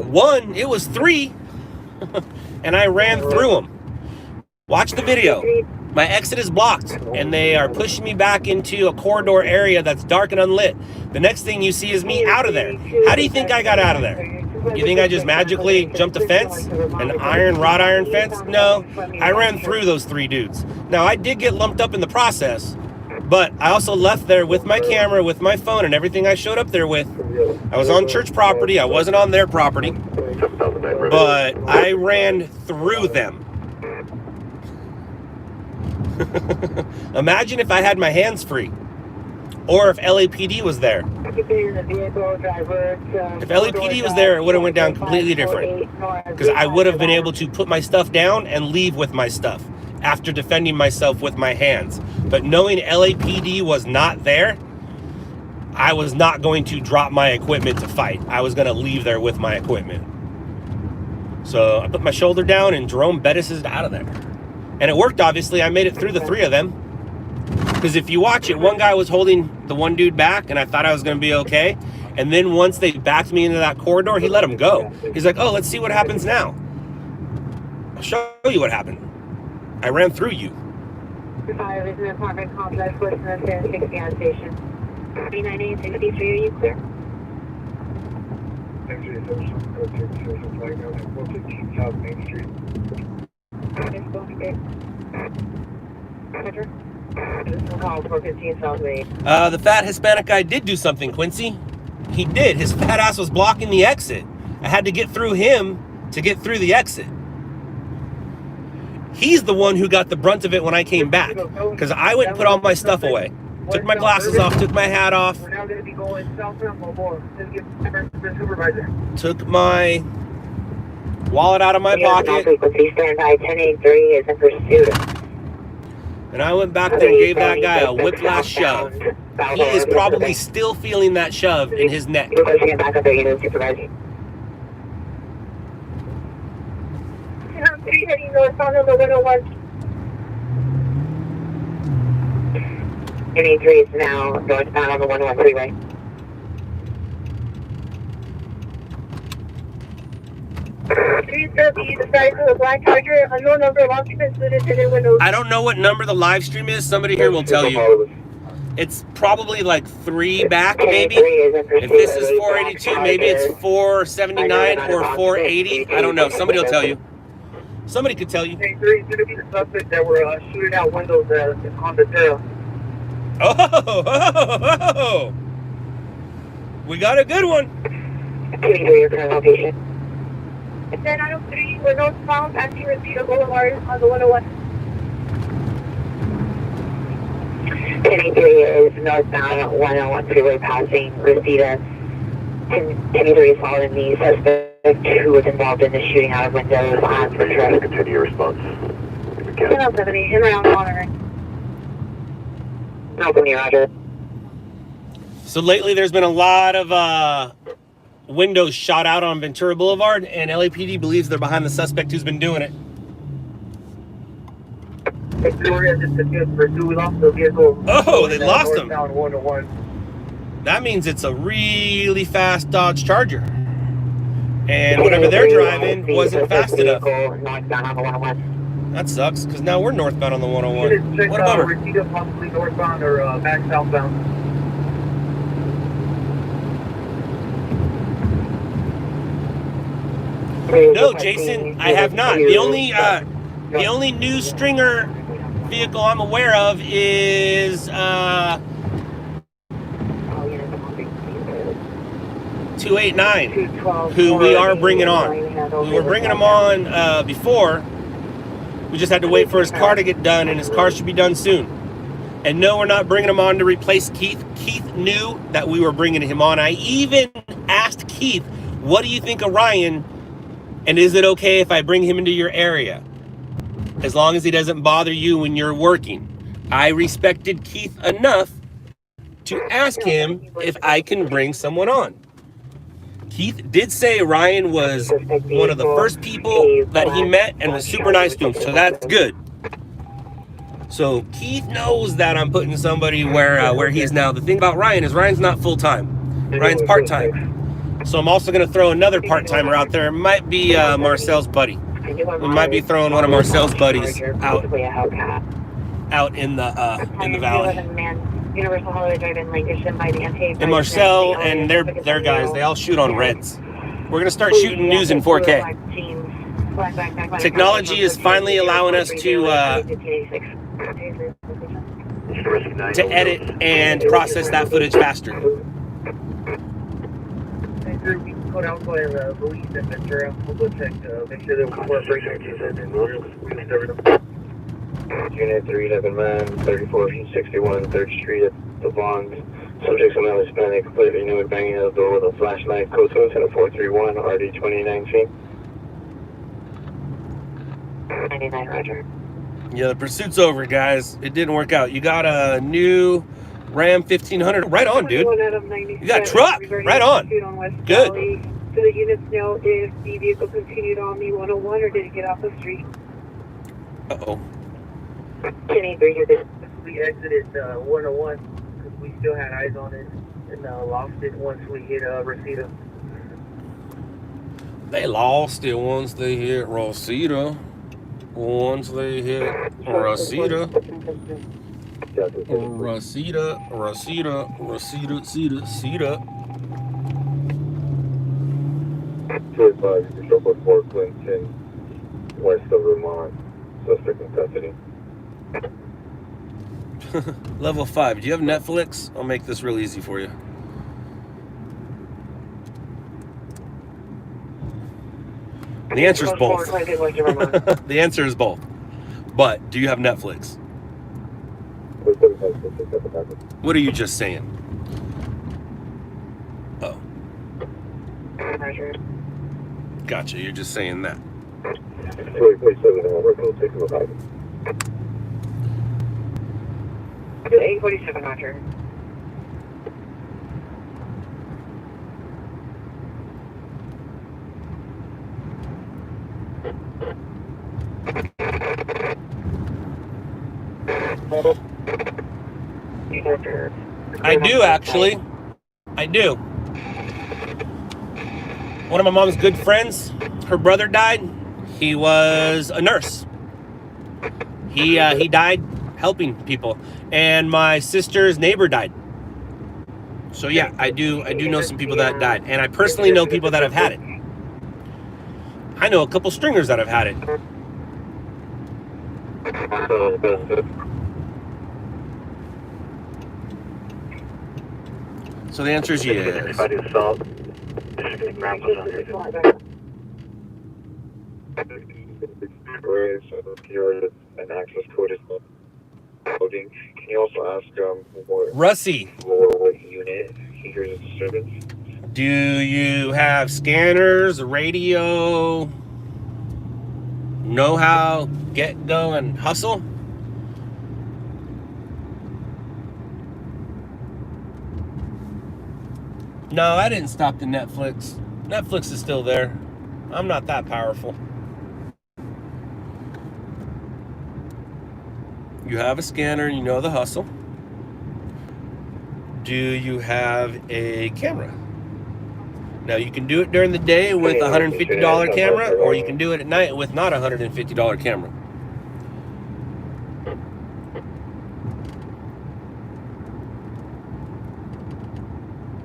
One, it was 3. and I ran through them. Watch the video. My exit is blocked, and they are pushing me back into a corridor area that's dark and unlit. The next thing you see is me out of there. How do you think I got out of there? You think I just magically jumped a fence? An wrought iron fence? No, I ran through those 3 dudes. Now, I did get lumped up in the process, but I also left there with my camera, with my phone, and everything I showed up there with. I was on church property. I wasn't on their property, but I ran through them. Imagine if I had my hands free, or if LAPD was there. If LAPD was there, it would have went down completely different, because I would have been able to put my stuff down and leave with my stuff after defending myself with my hands. But knowing LAPD was not there, I was not going to drop my equipment to fight. I was going to leave there with my equipment. So I put my shoulder down and Jerome Bettis is out of there. And it worked, obviously. I made it through the 3 of them. Because if you watch it, one guy was holding the one dude back, and I thought I was going to be okay. And then once they backed me into that corridor, he let him go. He's like, oh, let's see what happens now. I'll show you what happened. I ran through you. 5 is an apartment complex west of the 60 gas station. 39863, are you clear? South Main Street. The fat Hispanic guy did do something, Quincy. He did. His fat ass was blocking the exit. I had to get through him to get through the exit. He's the one who got the brunt of it when I came back, because I went and put all my stuff away. Took my glasses off, took my hat off. We're now going to be going south from Mobile. The supervisor. Took my wallet out of my pocket. Standby 1083 is in pursuit. And I went back there and gave that guy a whiplash shove. He is probably still feeling that shove in his neck. You're pushing it back up there, you know, supervisor. 3 heading northbound on the 101. 1083 is now northbound on the 101 freeway. Please be the size of the black Charger. Unknown number of occupants with tinted windows. I don't know what number the live stream is. Somebody here will tell you. It's probably like 3 back, maybe. If this is 482, maybe it's 479 or 480. I don't know. Somebody will tell you. Somebody could tell you. 3 is going to be the suspect that were shooting out windows on the trail. Oh, we got a good one. 283, your current location. 1093, we're northbound at Reseda Boulevard on the 101. 1083 is northbound 101 freeway passing Reseda. 1083 is following the suspect who was involved in the shooting out of windows on the trail. Continue your response. 1070, in round monitoring. Open your Roger. So lately there's been a lot of windows shot out on Ventura Boulevard, and LAPD believes they're behind the suspect who's been doing it. Oh, they lost him. That means it's a really fast Dodge Charger. And whatever they're driving wasn't fast enough. That sucks, because now we're northbound on the 101. What a bummer. Possibly northbound or back southbound. No, Jason, I have not. The only new Stringer vehicle I'm aware of is 289, who we are bringing on. We were bringing him on before. We just had to wait for his car to get done, and his car should be done soon. And no, we're not bringing him on to replace Keith. Keith knew that we were bringing him on. I even asked Keith, what do you think of Ryan? And is it okay if I bring him into your area? As long as he doesn't bother you when you're working. I respected Keith enough to ask him if I can bring someone on. Keith did say Ryan was one of the first people that he met and was super nice to him, so that's good. So Keith knows that I'm putting somebody where he is now. The thing about Ryan is Ryan's not full-time. Ryan's part-time. So I'm also going to throw another part-timer out there. It might be Marcel's buddy. We might be throwing one of Marcel's buddies out in the valley. Universal Holiday Drive in Lancashire by the MTA. And Marcel and their guys, they all shoot on reds. We're gonna start shooting news in 4K. Technology is finally allowing us to edit and process that footage faster. Go down by Louise and Ventura. We'll go check, make sure that we're breaking Unit 311 man, 3461 3rd Street at the Vons. Subjects on Alice Hispanic, completely new and banging at the door with a flashlight. Code 431 RD 2019. 99, Roger. Yeah, the pursuit's over, guys. It didn't work out. You got a new Ram 1500. Right on, dude. You got a truck. Right on. Good. So the units know if the vehicle continued on the 101 or did it get off the street? Uh-oh. We exited 101 because we still had eyes on it and lost it once we hit Reseda. They lost it once they hit Reseda. Once they hit Reseda. Reseda. 285 Clinton, west of Vermont. Suspect in custody. Level 5. Do you have Netflix? I'll make this real easy for you. The answer is both. The answer is both. But do you have Netflix? What are you just saying? Oh. Gotcha. You're just saying that. 847, Roger. I do, actually. I do. One of my mom's good friends, her brother died. He was a nurse. He died helping people. And my sister's neighbor died. So yeah, I do know some people that died. And I personally know people that have had it. I know a couple stringers that have had it. So the answer is yes. An access code is loading. Can you also ask Russie, what unit he hears a disturbance? do you have scanners, radio, know-how, get go, and hustle? No, I didn't stop the Netflix. Netflix is still there. I'm not that powerful. You have a scanner and you know the hustle. Do you have a camera? Now you can do it during the day with a $150 camera, or you can do it at night with not a $150 camera.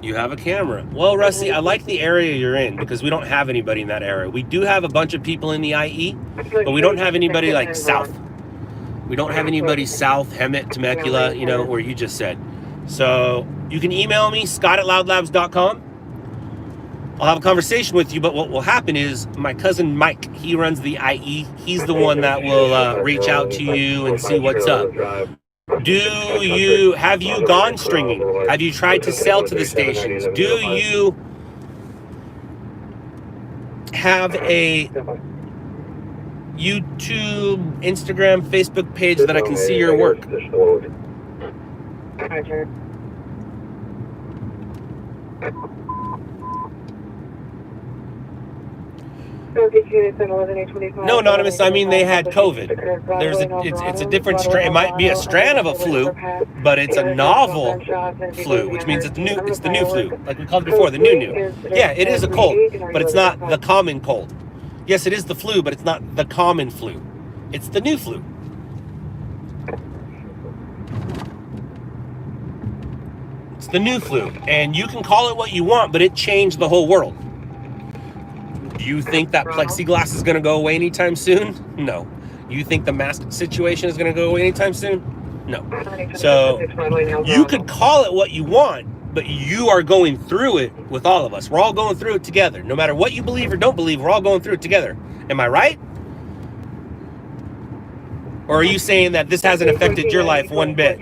You have a camera. Well, Rusty, I like the area you're in because we don't have anybody in that area. We do have a bunch of people in the IE, but we don't have anybody like south. We don't have anybody south, Hemet, Temecula, you know, where you just said. So you can email me, scott@loudlabs.com. I'll have a conversation with you, but what will happen is my cousin Mike, he runs the IE. He's the one that will reach out to you and see what's up. Have you gone stringing? Have you tried to sell to the stations? Do you have a YouTube, Instagram, Facebook page that I can see your work? No, Anonymous, I mean they had COVID. It's a different strain. It might be a strand of a flu, but it's a novel flu, which means it's the new flu, like we called it before, the new. Yeah, it is a cold, but it's not the common cold. Yes, it is the flu, but it's not the common flu. It's the new flu. It's the new flu. And you can call it what you want, but it changed the whole world. Do you think that plexiglass is going to go away anytime soon? No. You think the mask situation is going to go away anytime soon? No. So you could call it what you want, but you are going through it with all of us. We're all going through it together. No matter what you believe or don't believe, we're all going through it together. Am I right? Or are you saying that this hasn't affected your life one bit?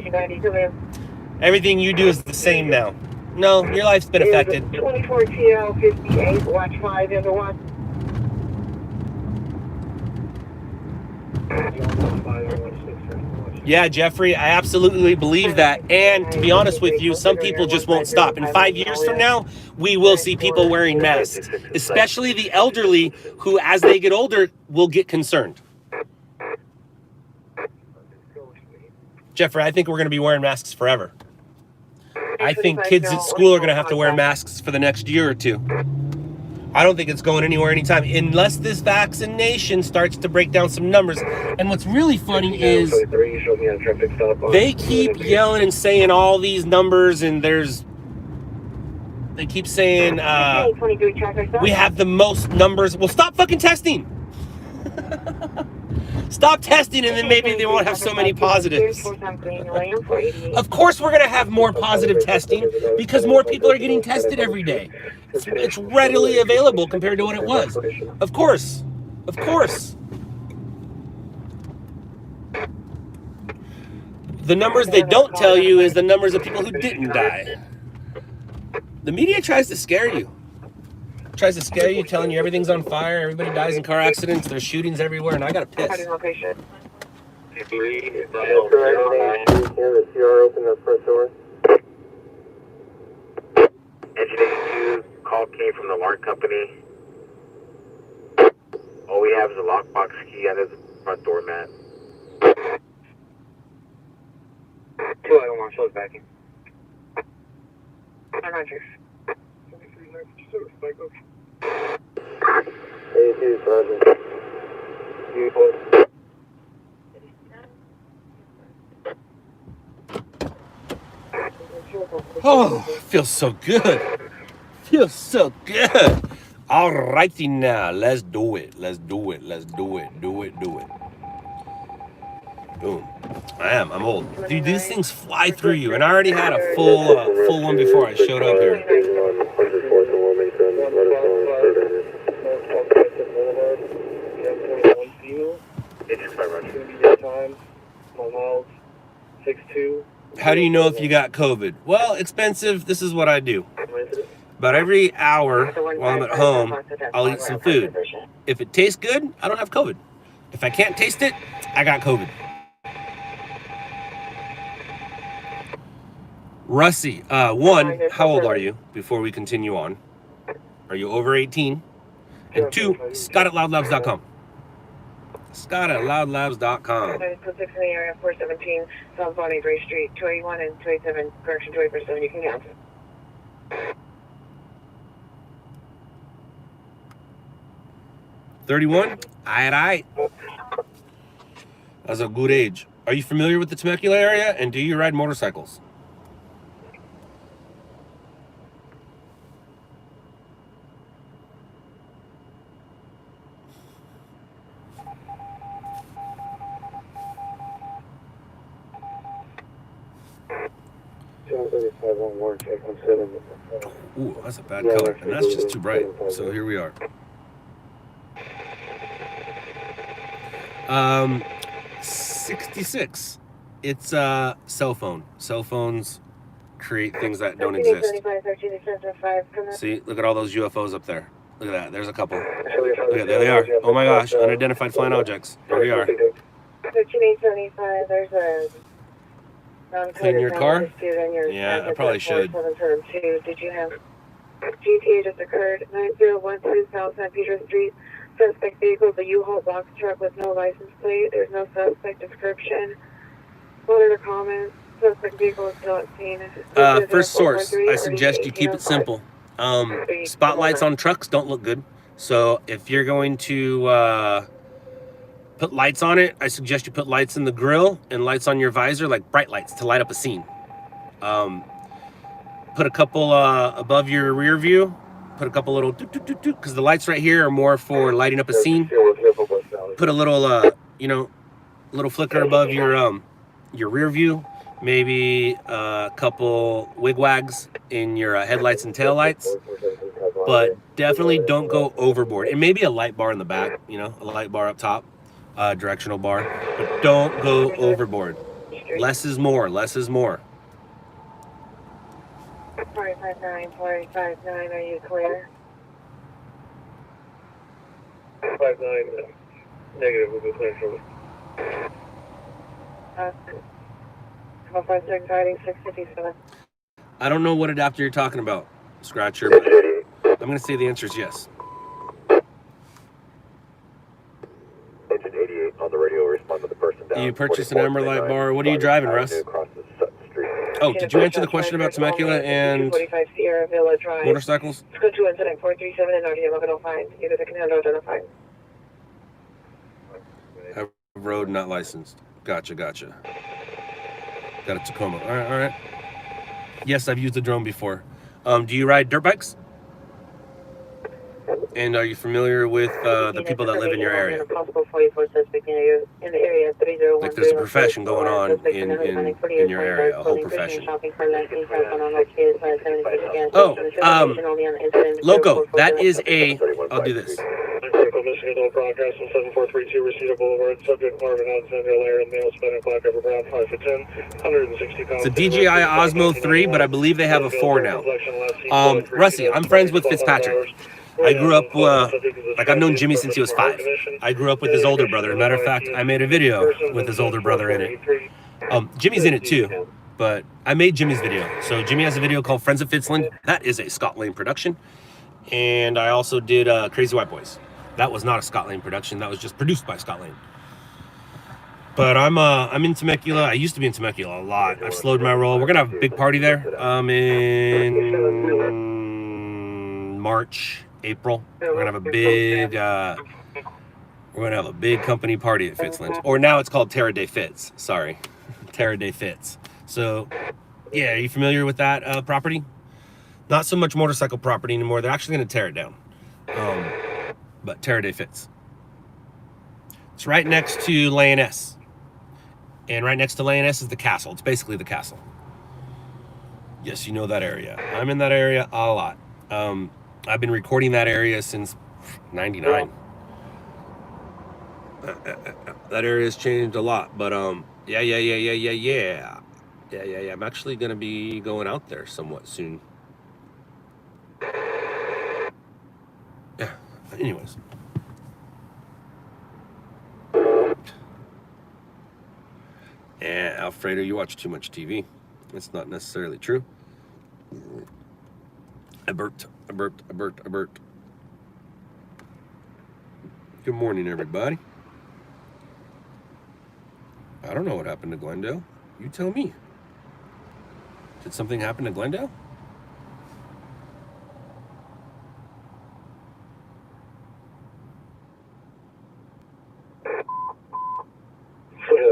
Everything you do is the same now. No, your life's been affected. 24 TL 58, watch 5 into 1. Yeah, Jeffrey, I absolutely believe that. And to be honest with you, some people just won't stop. In 5 years from now, we will see people wearing masks, especially the elderly who, as they get older, will get concerned. Jeffrey, I think we're going to be wearing masks forever. I think kids at school are going to have to wear masks for the next year or two. I don't think it's going anywhere anytime, unless this vaccination starts to break down some numbers. And what's really funny is they keep yelling and saying all these numbers, and they keep saying we have the most numbers. Well, stop fucking testing. Stop testing, and then maybe they won't have so many positives. Of course we're going to have more positive testing because more people are getting tested every day. It's readily available compared to what it was. Of course. Of course. The numbers they don't tell you is the numbers of people who didn't die. The media tries to scare you. Tries to scare you, telling you everything's on fire, everybody dies in car accidents, there's shootings everywhere, and I gotta piss. The CR open the front door. Engine 2 call came from the alarm company. All we have is a lockbox key under the front door mat. 2 item marshal is backing. I'm Roger. 82, Sergeant. Oh, feels so good. Feels so good. All righty now, let's do it. Let's do it. Let's do it. Do it. Do it. Boom. I'm old. Dude, these things fly through you. And I already had a full one before I showed up here. How do you know if you got COVID? Well, expensive. This is what I do. About every hour while I'm at home, I'll eat some food. If it tastes good, I don't have COVID. If I can't taste it, I got COVID. Russie, one, how old are you before we continue on? Are you over 18? And two, Scott at LOUDLABS.com. Scott at LOUDLABS.com. 6 in the area, 417 South Bonnie Gray Street, 281 and 287, correction 287, you can count. $31? Aight. That's a good age. Are you familiar with the Temecula area, and do you ride motorcycles? Ooh, that's a bad color, and that's just too bright. So here we are. 66. It's cell phone. Cell phones create things that don't exist. See, look at all those UFOs up there. Look at that. There's a couple. Look at, there they are. Oh my gosh, unidentified flying objects. There we are. 1375, there's a Clean your car? Yeah, I probably should. Did you have GTA just occurred? 9012 South San Pedro Street. Suspect vehicle, the U-Haul box truck with no license plate. There's no suspect description. What are the comments? Suspect vehicle is still at scene. First source, I suggest you keep it simple. Spotlights on trucks don't look good. So if you're going to put lights on it, I suggest you put lights in the grill and lights on your visor, like bright lights to light up a scene. Put a couple above your rear view. Put a couple little because the lights right here are more for lighting up a scene. Put a little you know, little flicker above your rear view. Maybe a couple wigwags in your headlights and taillights. But definitely don't go overboard. And maybe a light bar in the back, you know, a light bar up top, directional bar. But don't go overboard. Less is more. Less is more. 459, 459, are you clear? 59, negative, we'll be clear shortly. 456, guiding 657. I don't know what adapter you're talking about, Scratcher, but I'm going to say the answer is yes. Engine 88 on the radio, respond to the person down. You purchased an Amber Light bar. What are you driving, Russ? Oh, did you answer the question about Temecula and 45 Sierra Villa Drive. motorcycles? Let's go to incident 437 and RDM 1105. Either the canal or identified. Road not licensed. Gotcha, gotcha. Got a Tacoma. All right, all right. Yes, I've used a drone before. Do you ride dirt bikes? And are you familiar with the people that live in your area? Like there's a profession going on in your area, a whole profession. Oh, Loco, that is a, I'll do this. Michigan broadcast on 7432 Reseda Boulevard, subject Marvin Alexander Lair, male Hispanic black upper brown 5 foot 10, 160 pounds. It's a DJI Osmo 3, but I believe they have a 4 now. Rusty, I'm friends with Fitzpatrick. I grew up, like I've known Jimmy since he was 5. I grew up with his older brother. As a matter of fact, I made a video with his older brother in it. Jimmy's in it too, but I made Jimmy's video. So Jimmy has a video called Friends of Fitzland. That is a Scott Lane production. And I also did Crazy White Boys. That was not a Scott Lane production. That was just produced by Scott Lane. But I'm in Temecula. I used to be in Temecula a lot. I've slowed my roll. We're gonna have a big party there in March, April. We're gonna have a big company party at Fitzland's. Or now it's called Terra Day Fitz. Sorry, Terra Day Fitz. So yeah, are you familiar with that property? Not so much motorcycle property anymore. They're actually gonna tear it down. But Terra Day Fitz. It's right next to Lioness. And right next to Lioness is the castle. It's basically the castle. Yes, you know that area. I'm in that area a lot. I've been recording that area since 99. That area has changed a lot, but yeah. I'm actually gonna be going out there somewhat soon. Yeah. Anyways. Yeah, Alfredo, you watch too much TV. That's not necessarily true. I burped. Good morning, everybody. I don't know what happened to Glendale. You tell me. Did something happen to Glendale?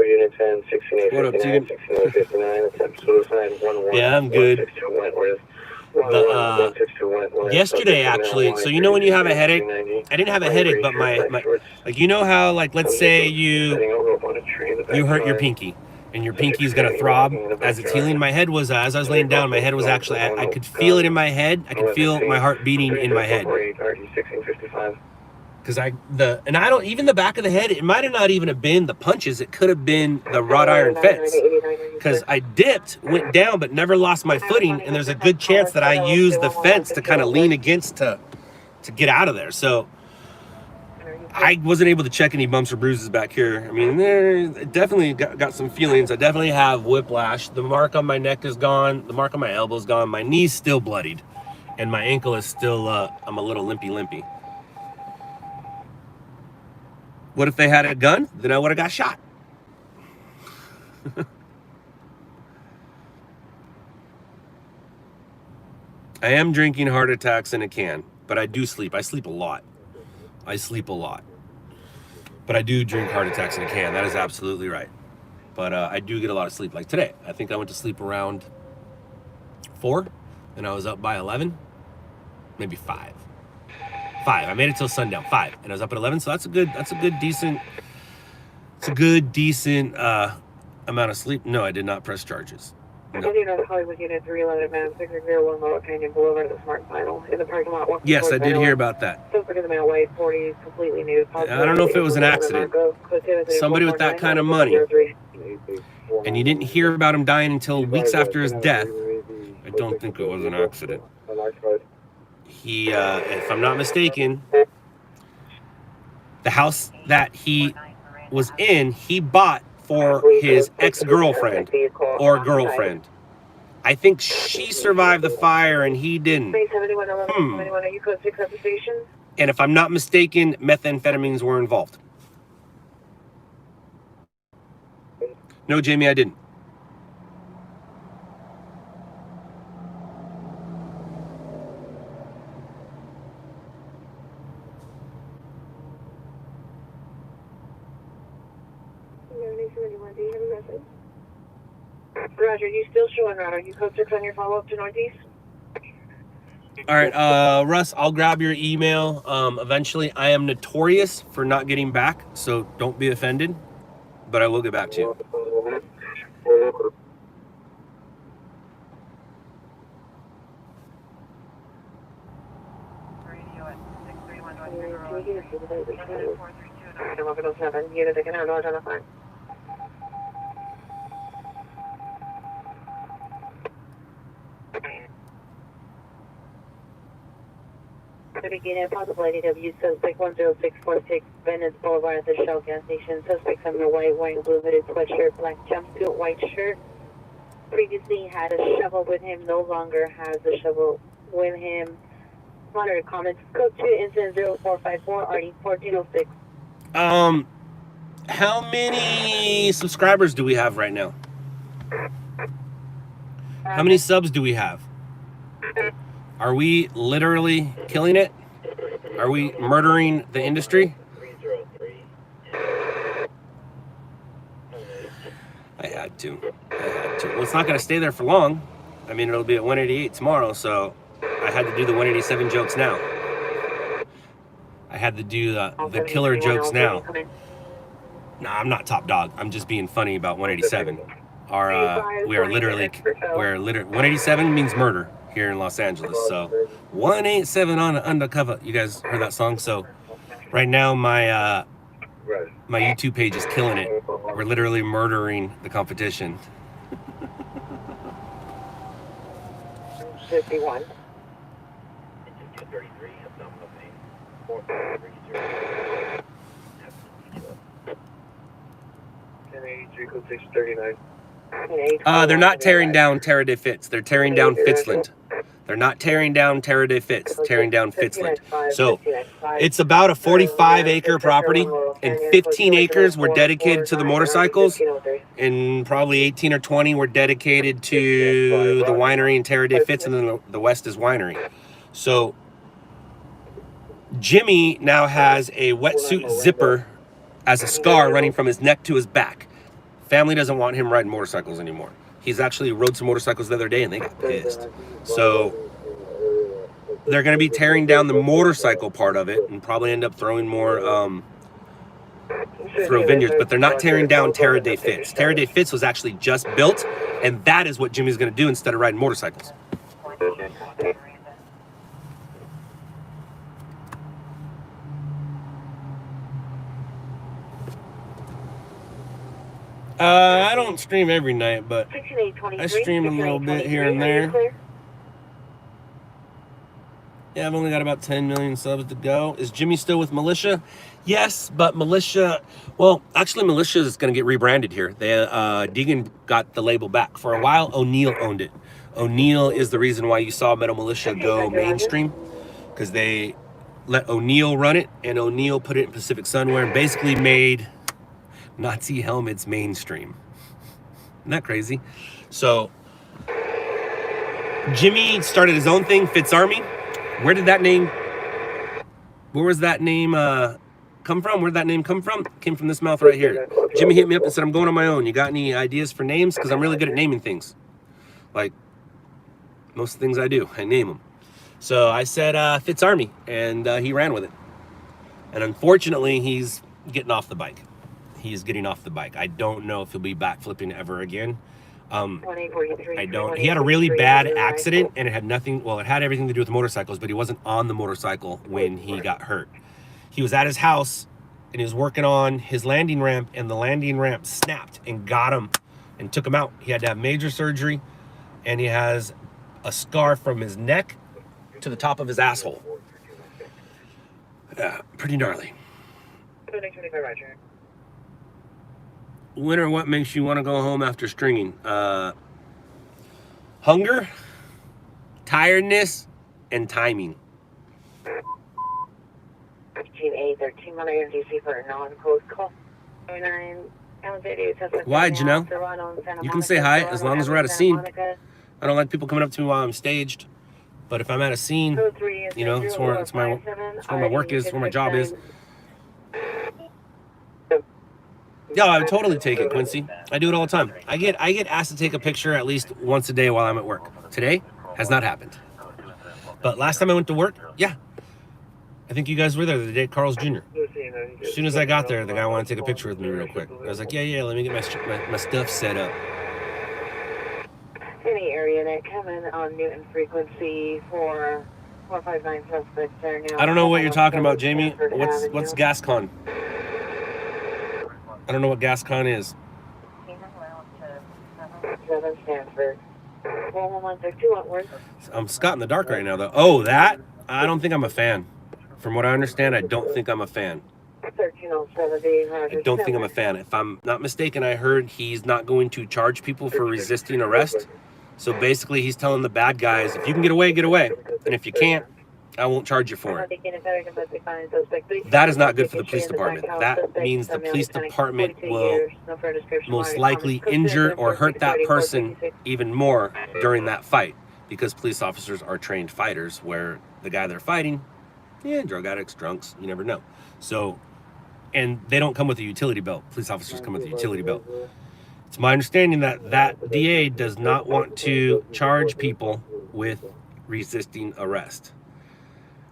Unit 10, 1659, What up, Tegan? 1659, attempt suicide, 11. Yeah, I'm good. Yesterday, actually, so you know when you have a headache? I didn't have a headache, but my like, you know how, like, let's say you hurt your pinky, and your pinky's gonna throb as it's healing. My head was, as I was laying down, my head was actually, I could feel it in my head. I could feel my heart beating in my head. Because even the back of the head, it might have not even have been the punches. It could have been the wrought iron fence. Because I dipped, went down, but never lost my footing. And there's a good chance that I used the fence to kind of lean against to get out of there. So I wasn't able to check any bumps or bruises back here. I mean, there definitely got some feelings. I definitely have whiplash. The mark on my neck is gone. The mark on my elbow is gone. My knee's still bloodied. And my ankle is still, I'm a little limpy. What if they had a gun? Then I would have got shot. I am drinking heart attacks in a can, but I do sleep. I sleep a lot. I sleep a lot. But I do drink heart attacks in a can. That is absolutely right. But I do get a lot of sleep. Like today, I think I went to sleep around 4 and I was up by 11, maybe 5. I made it till sundown, 5, and I was up at 11. So that's a good decent amount of sleep. No, I did not press charges. No. I do know Hollywood Unit 311 Madam 601 Lower Canyon Boulevard at the Smart Final in the parking lot. Yes, I did hear about that. Still in the mail white 40, completely new. I don't know if it was an accident. Somebody with that kind of money. And you didn't hear about him dying until weeks after his death. I don't think it was an accident. He, if I'm not mistaken, the house that he was in, he bought for his ex-girlfriend or girlfriend. I think she survived the fire and he didn't. And if I'm not mistaken, methamphetamines were involved. No, Jamie, I didn't. Roger, you still showing route? Are you code 6 on your follow-up to Northeast? All right, Russ, I'll grab your email. Eventually, I am notorious for not getting back, so don't be offended, but I will get back to you. Unit, they can have no identify. Unit, possible IDW, suspect 10646, Venice Boulevard at the Shell gas station. Suspect on the white and blue hooded sweatshirt, black jumpsuit, white shirt. Previously had a shovel with him, no longer has a shovel with him. Monitor comments, code 2, incident 0454, RD 1406. How many subscribers do we have right now? How many subs do we have? Are we literally killing it? Are we murdering the industry? I had to. Well, it's not going to stay there for long. I mean, it'll be at 188 tomorrow, so I had to do the 187 jokes now. I had to do the killer jokes now. Nah, I'm not top dog. I'm just being funny about 187. We are literally 187 means murder here in Los Angeles. So 187 on an undercover. You guys heard that song? So right now my YouTube page is killing it. We're literally murdering the competition. 51. 233, abdominal pain. 1083, code 639. They're not tearing down Terra de Fitz. They're tearing down Fitzland. They're not tearing down Terra de Fitz. Tearing down Fitzland. So it's about a 45-acre property, and 15 acres were dedicated to the motorcycles, and probably 18 or 20 were dedicated to the winery and Terra de Fitz, and then the west is winery. So Jimmy now has a wetsuit zipper as a scar running from his neck to his back. Family doesn't want him riding motorcycles anymore. He's actually rode some motorcycles the other day and they got pissed. So they're going to be tearing down the motorcycle part of it and probably end up throwing more throw vineyards, but they're not tearing down Terra de Fitz. Terra de Fitz was actually just built, and that is what Jimmy's going to do instead of riding motorcycles. I don't stream every night, but I stream a little bit here and there. Yeah, I've only got about 10 million subs to go. Is Jimmy still with Militia? Yes, but Militia, well, actually Militia is going to get rebranded here. Deegan got the label back. For a while, O'Neill owned it. O'Neill is the reason why you saw Metal Militia go mainstream, because they let O'Neill run it, and O'Neill put it in Pacific Sunwear and basically made Nazi helmets mainstream. Isn't that crazy? So Jimmy started his own thing, Fitz Army. Where did that name Where was that name come from? Where'd that name come from? Came from this mouth right here. Jimmy hit me up and said, I'm going on my own. You got any ideas for names? Because I'm really good at naming things. Like, most of the things I do, I name them. So I said, Fitz Army, and he ran with it. And unfortunately, he's getting off the bike. He's getting off the bike. I don't know if he'll be backflipping ever again. I don't. He had a really bad accident, and it had nothing, well, it had everything to do with motorcycles, but he wasn't on the motorcycle when he got hurt. He was at his house, and he was working on his landing ramp, and the landing ramp snapped and got him and took him out. He had to have major surgery, and he has a scar from his neck to the top of his asshole. Yeah, pretty gnarly. When or what makes you want to go home after stringing? Hunger, tiredness, and timing. 13 DC for a non-close call. Why, Janelle? You can say hi as long as we're at a scene. I don't like people coming up to me while I'm staged. But if I'm at a scene, you know, it's where my work is, it's where my job is. Yeah, I would totally take it, Quincy. I do it all the time. I get asked to take a picture at least once a day while I'm at work. Today has not happened. But last time I went to work, yeah. I think you guys were there the day Carl's Jr. As soon as I got there, the guy wanted to take a picture with me real quick. I was like, yeah, let me get my stuff set up. Any area that come in on Newton frequency for 459 suspects there now. I don't know what you're talking about, Jamie. What's GasCon? I don't know what GasCon is. 7 Stanford. 11162 Wentworth. I'm Scott in the dark right now, though. Oh, that? I don't think I'm a fan. From what I understand, I don't think I'm a fan. 13070. I don't think I'm a fan. If I'm not mistaken, I heard he's not going to charge people for resisting arrest. So basically, he's telling the bad guys, if you can get away, get away. And if you can't, I won't charge you for it. That is not good for the police department. That means the police department will most likely injure or hurt that person even more during that fight, because police officers are trained fighters, where the guy they're fighting, drug addicts, drunks, you never know. So, and they don't come with a utility belt. Police officers come with a utility belt. It's my understanding that DA does not want to charge people with resisting arrest.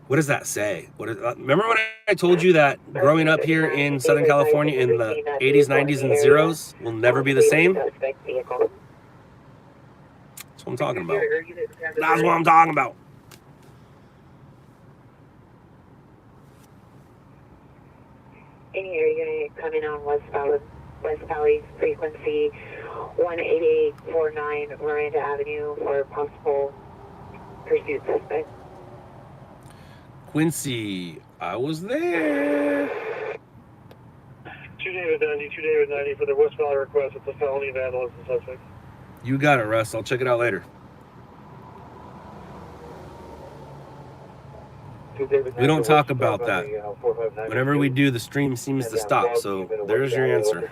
What does that say? Remember when I told you that growing up here in Southern California in the 80s, 90s, and zeros will never be the same? That's what I'm talking about. That's what I'm talking about. Any area coming on West Valley frequency 18849 Miranda Avenue for possible pursuit suspect. Quincy, I was there. 2 David 90 for the West Valley request. It's a felony vandalism suspect. You got it, Russ. I'll check it out later. We don't talk about that. Whenever we do, the stream seems to stop. So there's your answer.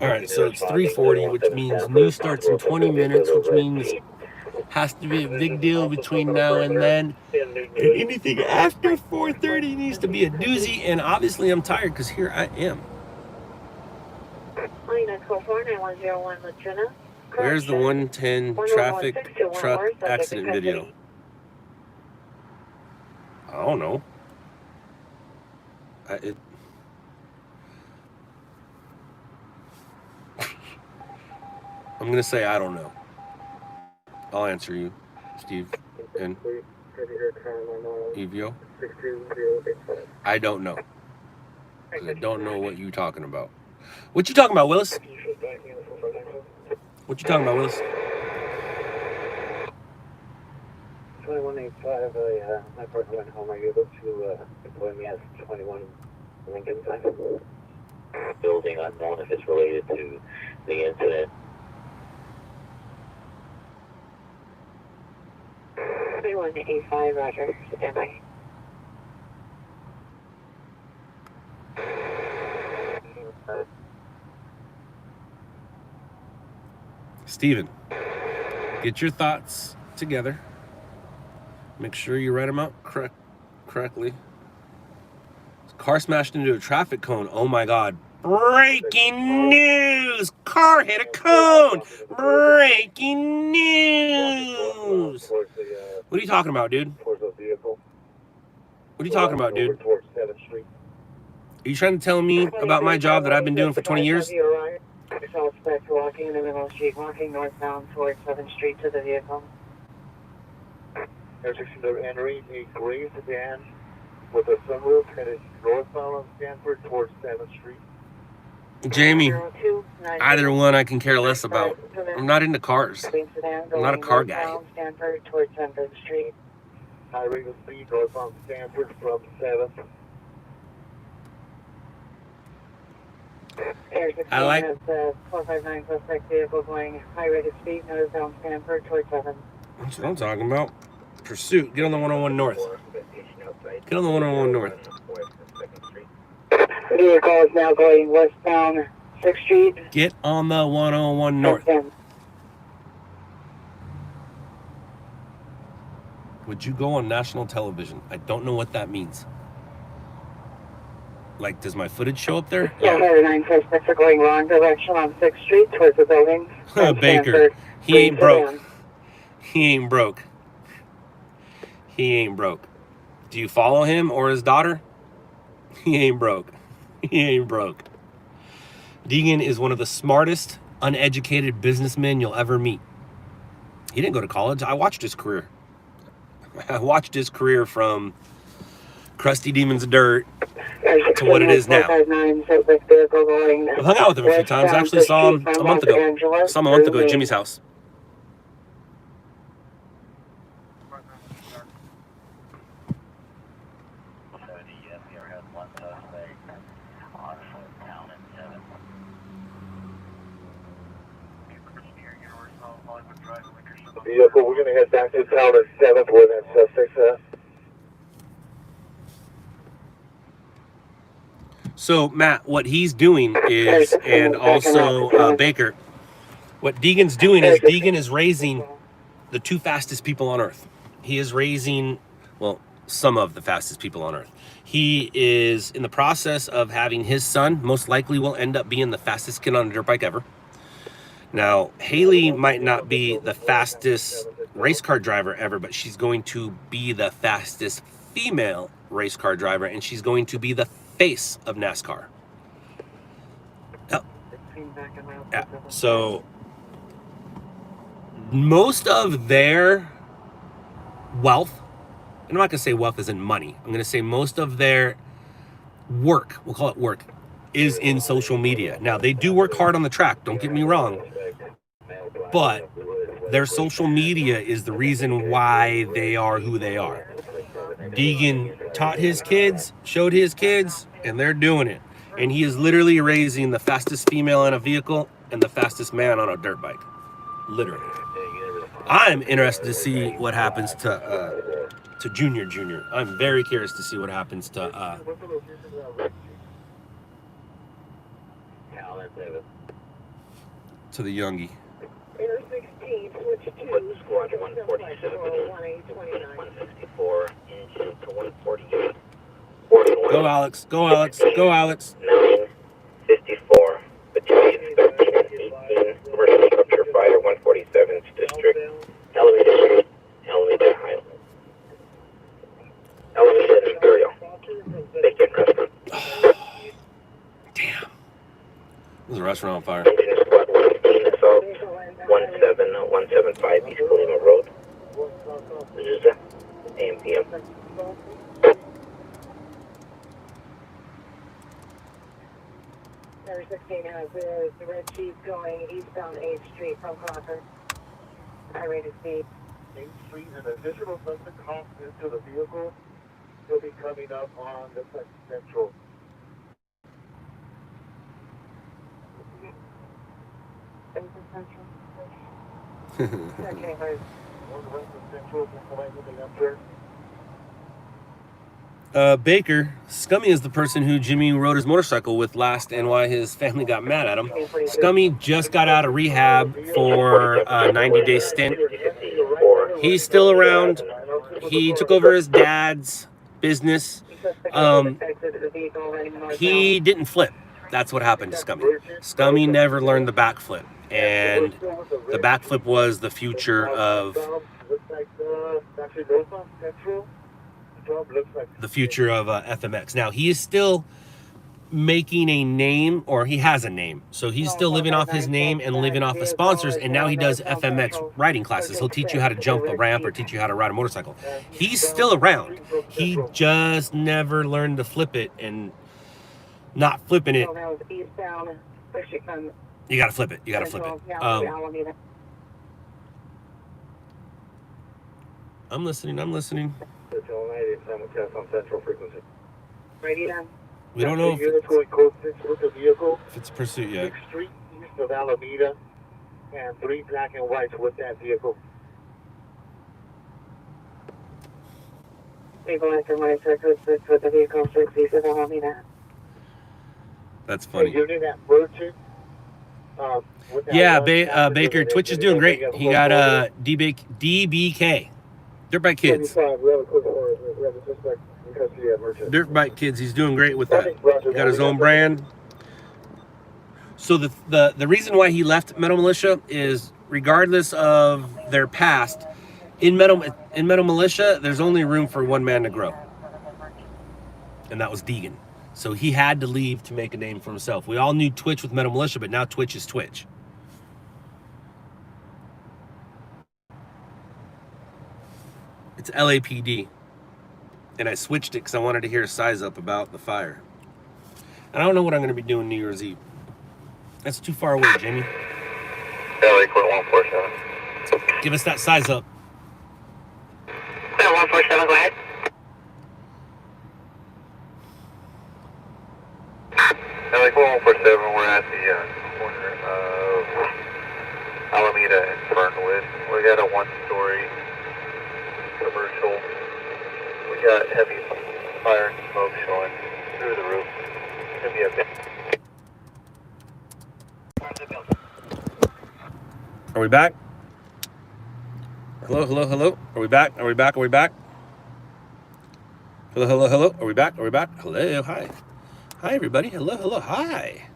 All right, so it's 3:40, which means news starts in 20 minutes, which means has to be a big deal between now and then. And anything after 4:30 needs to be a doozy. And obviously, I'm tired because here I am. Where's the 110 traffic truck accident video? I don't know. I'm going to say I don't know. I'll answer you, Steve and Evio. I don't know. I don't know what you're talking about. What you talking about, Willis? What you talking about, Willis? 2185, my partner went home. Are you able to deploy me as 21 Lincoln time? Building unknown if it's related to the incident. 2185, Roger. Stand by. Steven, get your thoughts together. Make sure you write them out correctly. Car smashed into a traffic cone. Oh my God. Breaking news! Car hit a cone! Breaking news! What are you talking about, dude? What are you talking about, dude? Are you trying to tell me about my job that I've been doing for 20 years? Suspect walking in the middle of the street, walking northbound towards 7th Street to the vehicle. Intersection of entering a gray sedan with a sunroof headed northbound on Stanford towards 7th Street. Jamie, either one I can care less about. I'm not into cars. I'm not a car guy. Stanford towards 7th Street. High rate of speed northbound Stanford from 7th. I like. The 459 suspect vehicle going high rate of speed northbound Stanford towards 7th. That's what I'm talking about. Pursuit. Get on the 101 North. Get on the 101 North. Vehicle is now going westbound 6th Street. Get on the 101 North. Would you go on national television? I don't know what that means. Like, does my footage show up there? Yeah. 9 suspects are going wrong direction on 6th Street towards the building. Baker. He ain't broke. He ain't broke. He ain't broke. Do you follow him or his daughter? He ain't broke. He ain't broke. Deegan is one of the smartest, uneducated businessmen you'll ever meet. He didn't go to college. I watched his career. I watched his career from crusty demons of dirt to what it is now. I've hung out with him a few times. I actually saw him a month ago. I saw him a month ago at Jimmy's house. Vehicle, we're going to head back to town at 7th where that suspect's at. So, Matt, what he's doing is, and also Baker, what Deegan's doing is Deegan is raising the 2 fastest people on Earth. He is raising, well, some of the fastest people on Earth. He is in the process of having his son, most likely will end up being the fastest kid on a dirt bike ever. Now, Haley might not be the fastest race car driver ever, but she's going to be the fastest female race car driver, and she's going to be the face of NASCAR. Yep. Yeah. So, most of their wealth, and I'm not going to say wealth as in money, I'm going to say most of their work, we'll call it work, is in social media. Now, they do work hard on the track, don't get me wrong, but their social media is the reason why they are who they are. Deegan taught his kids, showed his kids, and they're doing it. And he is literally raising the fastest female in a vehicle and the fastest man on a dirt bike. Literally. I'm interested to see what happens to Junior. I'm very curious to see what happens to the youngie. Air 16, switch to Squad 147, 164, engine to 148. Go Alex, go Alex, go Alex. 954, battalion 13 and 18, commercial structure fighter 147th district, elevated high. Elevated Imperial. Bacon restaurant. Damn. There's a restaurant on fire. Engine squad 115, assault 17175 East Colima Road. This is AM PM. Air 16 has the red chief going eastbound 8th Street from Concord. High rate of speed. 8th Street, an additional suspect hops into the vehicle. He'll be coming up on the Central. Baker, Scummy is the person who Jimmy rode his motorcycle with last and why his family got mad at him. Scummy just got out of rehab for a 90-day stint. He's still around. he took over his dad's business. He didn't flip. That's what happened to Scummy. Scummy never learned the backflip, and the backflip was the future of FMX. Now he is still making a name, or he has a name, so he's still living off his name and living off of sponsors, and now he does FMX riding classes. He'll teach you how to jump a ramp or teach you how to ride a motorcycle. He's still around. He just never learned to flip it, and not flipping it, you gotta flip it. You gotta flip it. I'm listening. We don't know if it's pursuit yet. 6th Street east of Alameda, and 3 black and whites with that vehicle. With the vehicle 6 east of Alameda. That's funny. Unit at Merchant. Yeah, Baker, Twitch is doing great. He got DBK, Dirt Bike Kids. Dirt Bike Kids, he's doing great with that. He got his own brand. So the reason why he left Metal Militia is, regardless of their past, in Metal Militia, there's only room for one man to grow, and that was Deegan. So he had to leave to make a name for himself. We all knew Twitch with Metal Militia, but now Twitch is Twitch. It's LAPD. And I switched it because I wanted to hear a size up about the fire. And I don't know what I'm going to be doing New Year's Eve. That's too far away, Jamie. LA Court 147. Give us that size up. 147, go ahead. LA Court 147, we're at the corner of Alameda and Fernwood. We got a 1-story commercial. We got heavy fire and smoke showing through the roof. It's gonna be a bit. Are we back? Hello? Are we back? Hello? Are we back? Hello, hi. Hi, everybody. Hello, hi.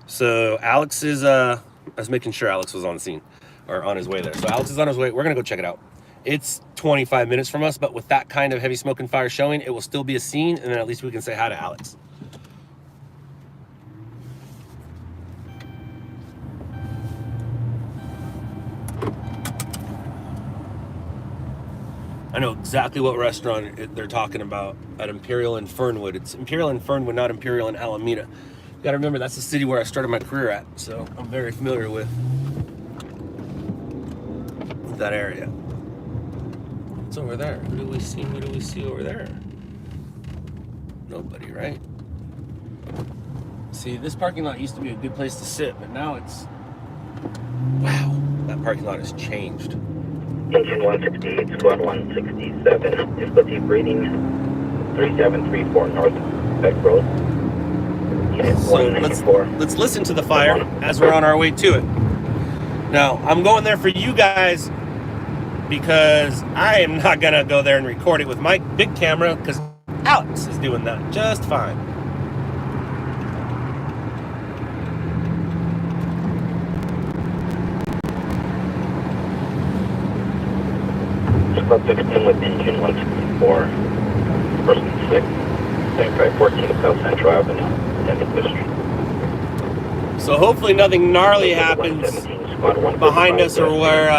So Alex is, I was making sure Alex was on the scene, or on his way there. So Alex is on his way. We're gonna go check it out. It's 25 minutes from us, but with that kind of heavy smoke and fire showing, it will still be a scene, and then at least we can say hi to Alex. I know exactly what restaurant they're talking about at Imperial and Fernwood. It's Imperial and Fernwood, not Imperial and Alameda. You gotta remember, that's the city where I started my career at, so I'm very familiar with that area. What's over there? Who do we see? What do we see over there? Nobody, right? See, this parking lot used to be a good place to sit, but now it's... Wow, that parking lot has changed. Engine 168, squad 167, difficulty breathing 3734 North Beck Road. Unit So 194. let's listen to the fire as we're on our way to it. Now, I'm going there for you guys because I am not gonna go there and record it with my big camera because Alex is doing that just fine. Squad 16 with engine 164, person 6, 7514 South Central Avenue, Denver Street. So hopefully nothing gnarly happens behind us or where,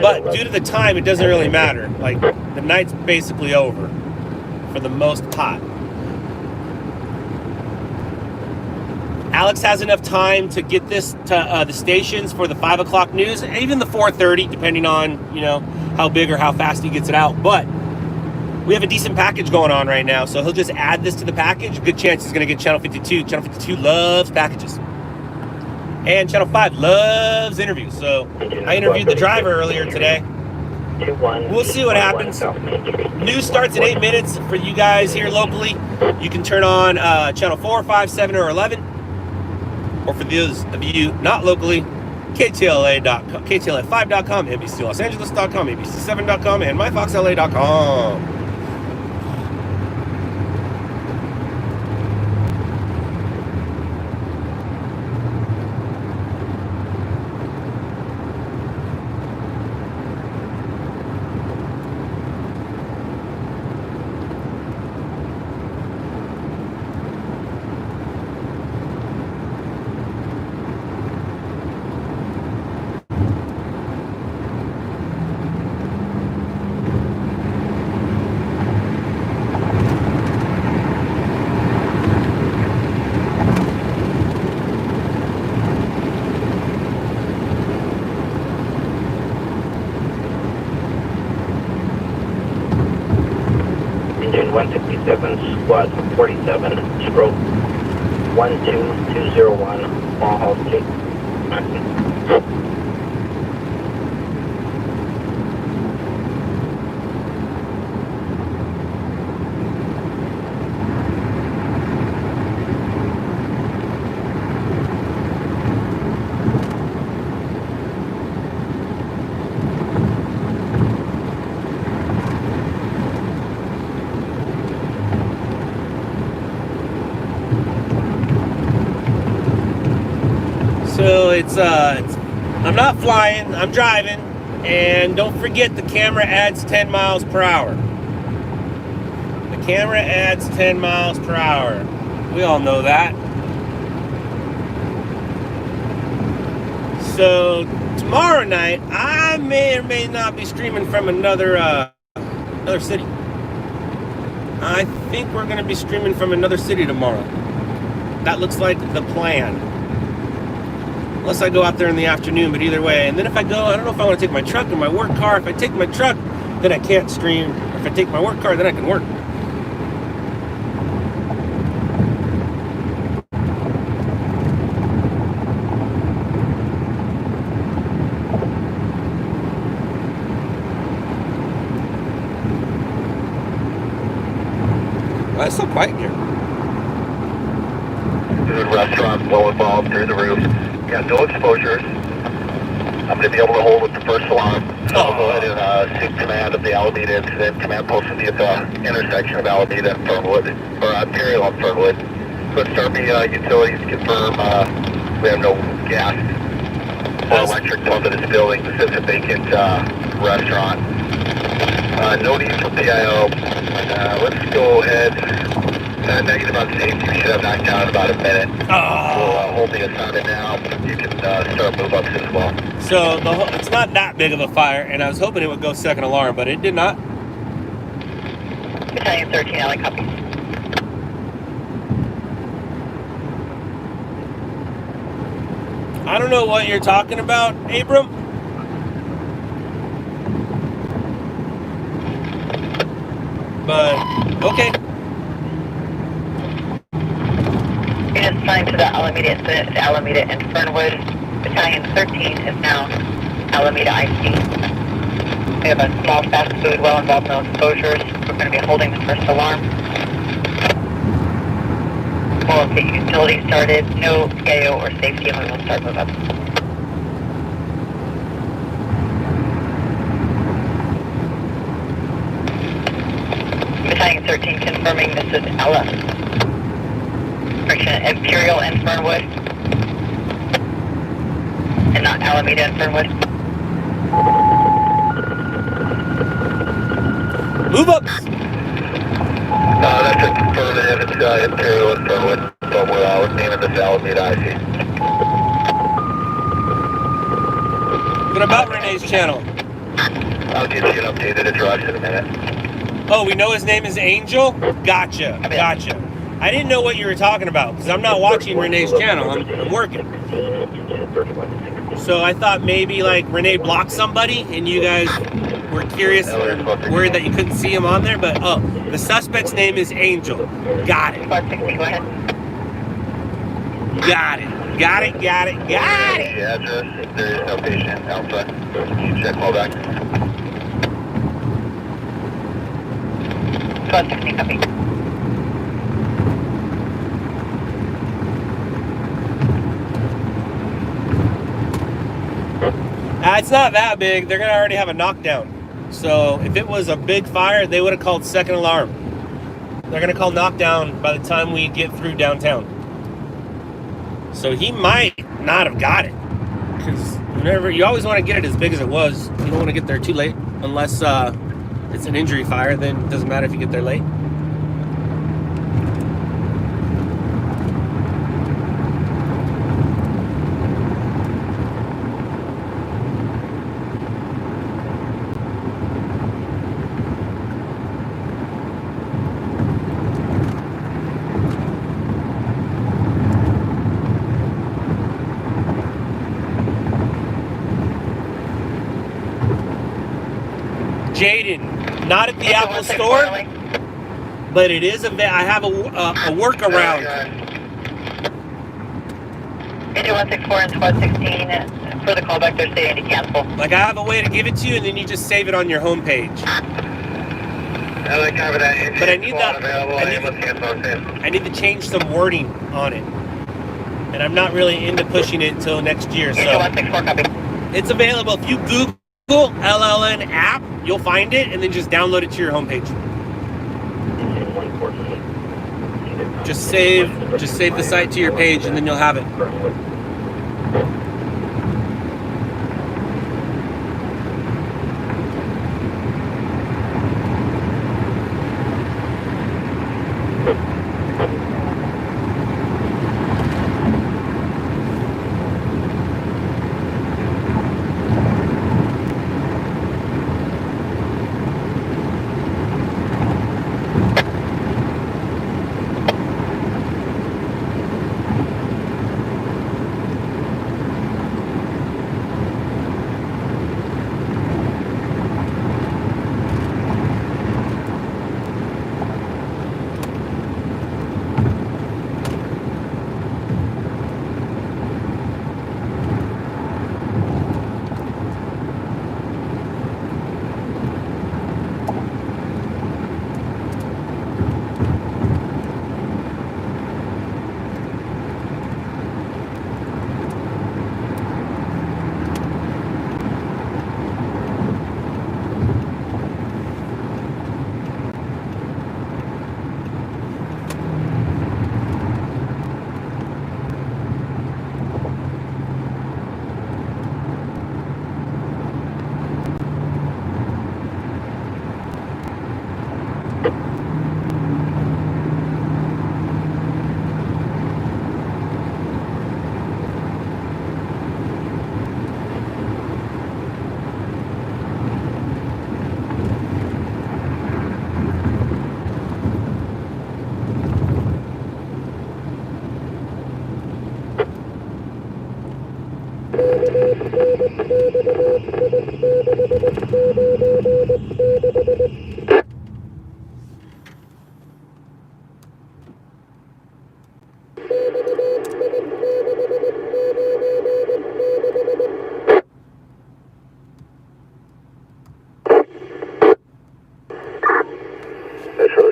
but due to the time, it doesn't really matter. Like, the night's basically over for the most part. Alex has enough time to get this to the stations for the 5 o'clock news, even the 4:30, depending on, you know, how big or how fast he gets it out. But we have a decent package going on right now, so he'll just add this to the package. Good chance he's going to get Channel 52. Channel 52 loves packages. And Channel 5 loves interviews. So I interviewed the driver earlier today. We'll see what happens. News starts in 8 minutes for you guys here locally. You can turn on Channel 4, 5, 7, or 11. Or for those of you not locally, KTLA.com, KTLA5.com, NBCLosAngeles.com, ABC7.com, and MyFoxLA.com. Engine 167, squad 47, stroke 12201, Mall House Street. So it's I'm not flying, I'm driving, and don't forget the camera adds 10 miles per hour. The camera adds 10 miles per hour. We all know that. So tomorrow night, I may or may not be streaming from another city. I think we're gonna be streaming from another city tomorrow. That looks like the plan. Unless I go out there in the afternoon, but either way. And then if I go, I don't know if I want to take my truck or my work car. If I take my truck, then I can't stream. If I take my work car, then I can work. Why is it so quiet here? The restaurant well involved through the roof. Got no exposures. I'm going to be able to hold with the first alarm. So I'll go ahead and seek command of the Alameda Incident Command Post will be at the intersection of Alameda and Fernwood, or Imperial and Fernwood. So start me utilities, confirm we have no gas or electric plumbed in this building. This is a vacant restaurant. No need for PIO. Let's go ahead. Negative on safety. We should have knocked down in about a minute. We'll hold the assignment now. You can start move ups as well. So it's not that big of a fire, and I was hoping it would go second alarm, but it did not. Battalion 13, LA copy. I don't know what you're talking about, Abram. But, okay. It is assigned to the Alameda Incident, Alameda and Fernwood. Battalion 13 is now Alameda IC. We have a small fast food, well involved, no exposures. We're going to be holding the first alarm. We'll get utilities started, no PIO or safety, and we will start move up. Battalion 13 confirming this is Ella. Correction, Imperial and Fernwood. And not Alameda and Fernwood. Move ups! That's a confirmative. It's Imperial and Fernwood. So we're naming this Alameda IC. What about Renee's channel? I'll get you an updated address in a minute. Oh, we know his name is Angel? Gotcha. I didn't know what you were talking about, because I'm not watching Renee's channel. I'm working. So I thought maybe like Renee blocked somebody and you guys were curious or worried that you couldn't see him on there, but oh, the suspect's name is Angel. Got it. Go ahead. Got it. The address, if there is no patient outside, can you check all back? Squad 16, copy. It's not that big. They're gonna already have a knockdown. So if it was a big fire, they would have called second alarm. They're gonna call knockdown by the time we get through downtown. So he might not have got it, because whenever you always want to get it as big as it was. You don't want to get there too late, unless it's an injury fire. Then it doesn't matter if you get there late. Jaden, not at the Apple store, but it is I have a workaround. Engine 164 and squad 16 for the callback, they're stating to cancel. Like, I have a way to give it to you, and then you just save it on your homepage. But I need to change some wording on it, and I'm not really into pushing it until next year. So Engine 164, copy. It's available. If you Google LLN app, you'll find it, and then just download it to your homepage. Just save the site to your page, and then you'll have it.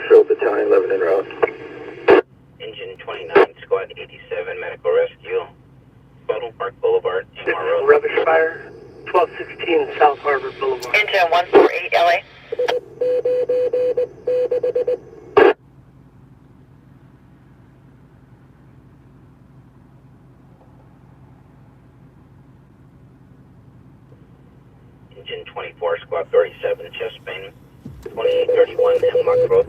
Show Battalion 11 en route. Engine 29, Squad 87, Medical Rescue. Baldwin Park Boulevard, MR Road. Rubbish fire, 1216 South Harbor Boulevard. Engine 148 LA. Engine 24, Squad 37, chest pain. 2831 Hemlock Road.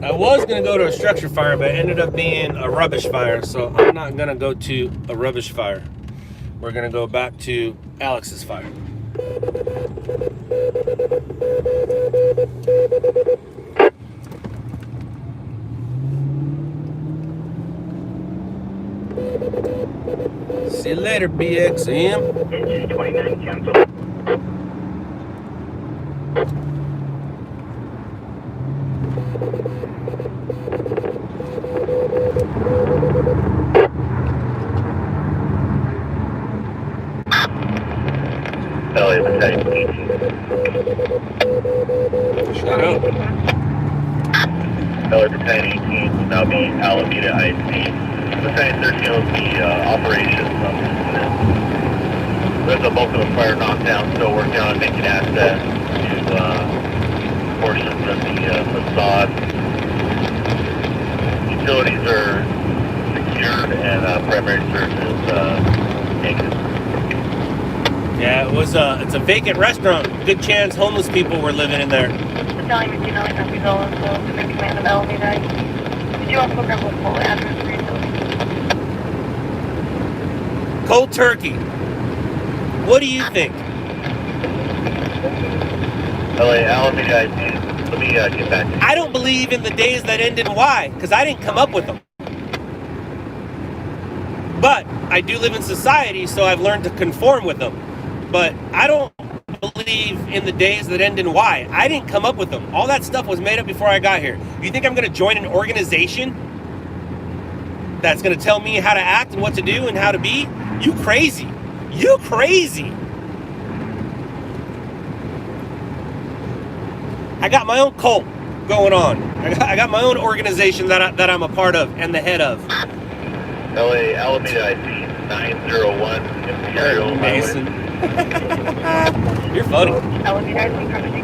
I was going to go to a structure fire, but it ended up being a rubbish fire, so I'm not going to go to a rubbish fire. We're going to go back to Alex's fire. See you later, BXM. Engine 29 cancel. LA Battalion 18. Shut up. LA Battalion 18 will now be Alameda IC. Battalion 13 will be operations. There's a bulk of the fire knocked down, still working on making access to portions of the facade. Utilities are secured and primary search is negative. Yeah, it's a vacant restaurant. Good chance homeless people were living in there. Battalion 15, I copy Zola, so the main command of Alameda. Did you also grab a full address for yourself? Cold turkey. What do you think? LA, Alameda IC. Let me get back to you. I don't believe in the days that end in Y, because I didn't come up with them. But I do live in society, so I've learned to conform with them. But I don't believe in the days that end in Y. I didn't come up with them. All that stuff was made up before I got here. You think I'm going to join an organization that's going to tell me how to act and what to do and how to be? You crazy. You crazy. I got my own cult going on. I got my own organization that I'm a part of and the head of. LA, Alameda IC 901 Imperial Mason. You're funny. Alameda IC, copy.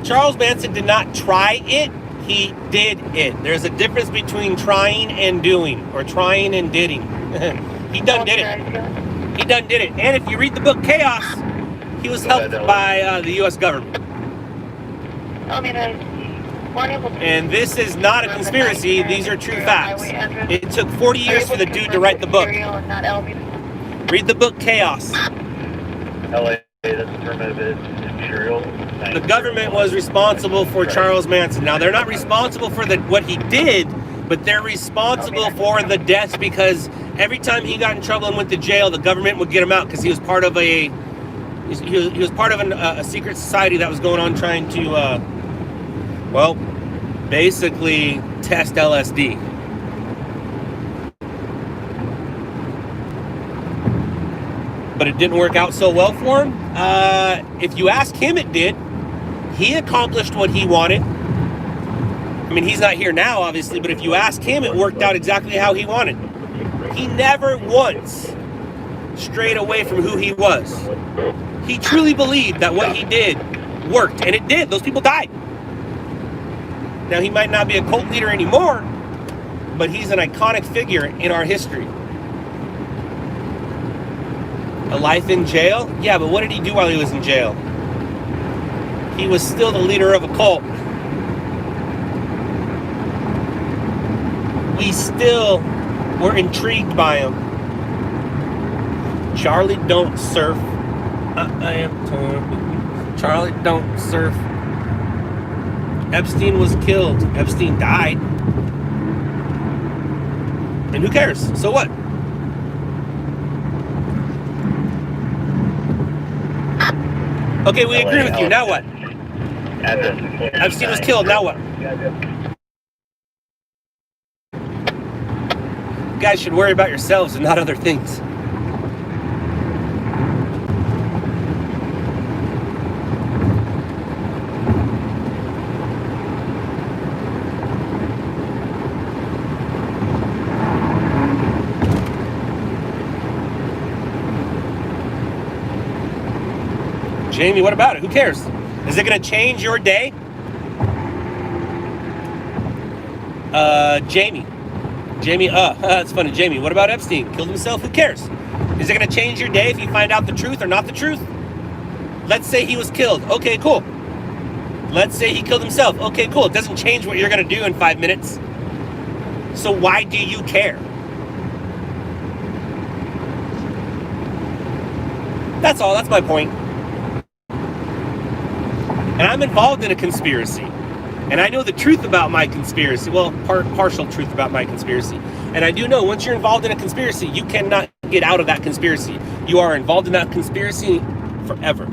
Charles Manson did not try it, he did it. There's a difference between trying and doing, or trying and didding. He done did it. He done did it. And if you read the book Chaos, he was helped by the U.S. government. And this is not a conspiracy, these are true facts. It took 40 years for the dude to write the book. Read the book Chaos. LA, that's affirmative. Imperial. The government was responsible for Charles Manson. Now, they're not responsible for what he did, but they're responsible for the deaths because every time he got in trouble and went to jail, the government would get him out because he was part of a secret society that was going on trying to, well, basically test LSD. But it didn't work out so well for him. If you ask him, it did. He accomplished what he wanted. I mean, he's not here now, obviously, but if you ask him, it worked out exactly how he wanted. He never once strayed away from who he was. He truly believed that what he did worked, and it did. Those people died. Now, he might not be a cult leader anymore, but he's an iconic figure in our history. A life in jail? Yeah, but what did he do while he was in jail? He was still the leader of a cult. We still were intrigued by him. Charlie don't surf. I am torn. Charlie don't surf. Epstein was killed. Epstein died. And who cares? So what? Okay, we agree with you. Now what? Epstein was killed. Now what? You guys should worry about yourselves and not other things. Jamie, what about it? Who cares? Is it going to change your day? Jamie, that's funny. Jamie, what about Epstein? Killed himself? Who cares? Is it going to change your day if you find out the truth or not the truth? Let's say he was killed. Okay, cool. Let's say he killed himself. Okay, cool. It doesn't change what you're going to do in 5 minutes. So why do you care? That's all. That's my point. And I'm involved in a conspiracy. And I know the truth about my conspiracy. Well, partial truth about my conspiracy. And I do know once you're involved in a conspiracy, you cannot get out of that conspiracy. You are involved in that conspiracy forever.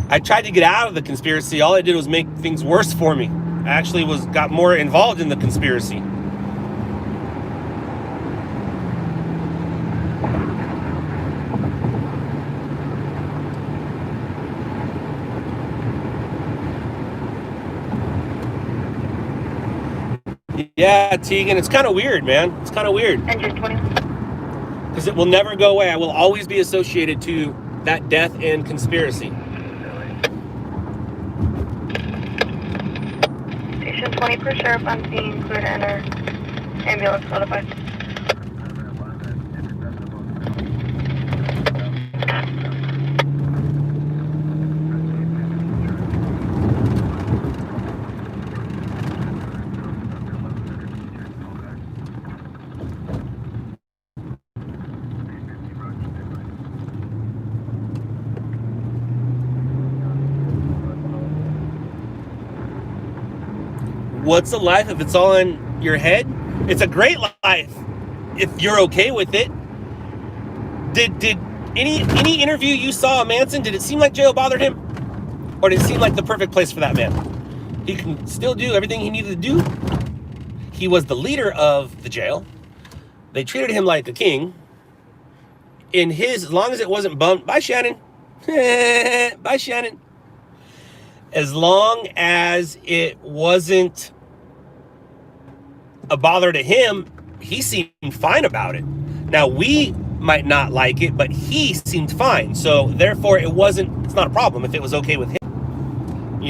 I tried to get out of the conspiracy. All I did was make things worse for me. I actually got more involved in the conspiracy. Yeah, Tegan, it's kind of weird, man. It's kind of weird. Engine 20. Because it will never go away. I will always be associated to that death and conspiracy. Station 20 per sheriff on scene, clear to enter. Ambulance notified. What's a life if it's all in your head? It's a great life if you're okay with it. Did any interview you saw of Manson, did it seem like jail bothered him? Or did it seem like the perfect place for that man? He can still do everything he needed to do. He was the leader of the jail. They treated him like a king. As long as it wasn't bumped, bye Shannon. Bye Shannon. As long as it wasn't a bother to him, he seemed fine about it. Now we might not like it, but he seemed fine. So therefore it's not a problem if it was okay with him. Do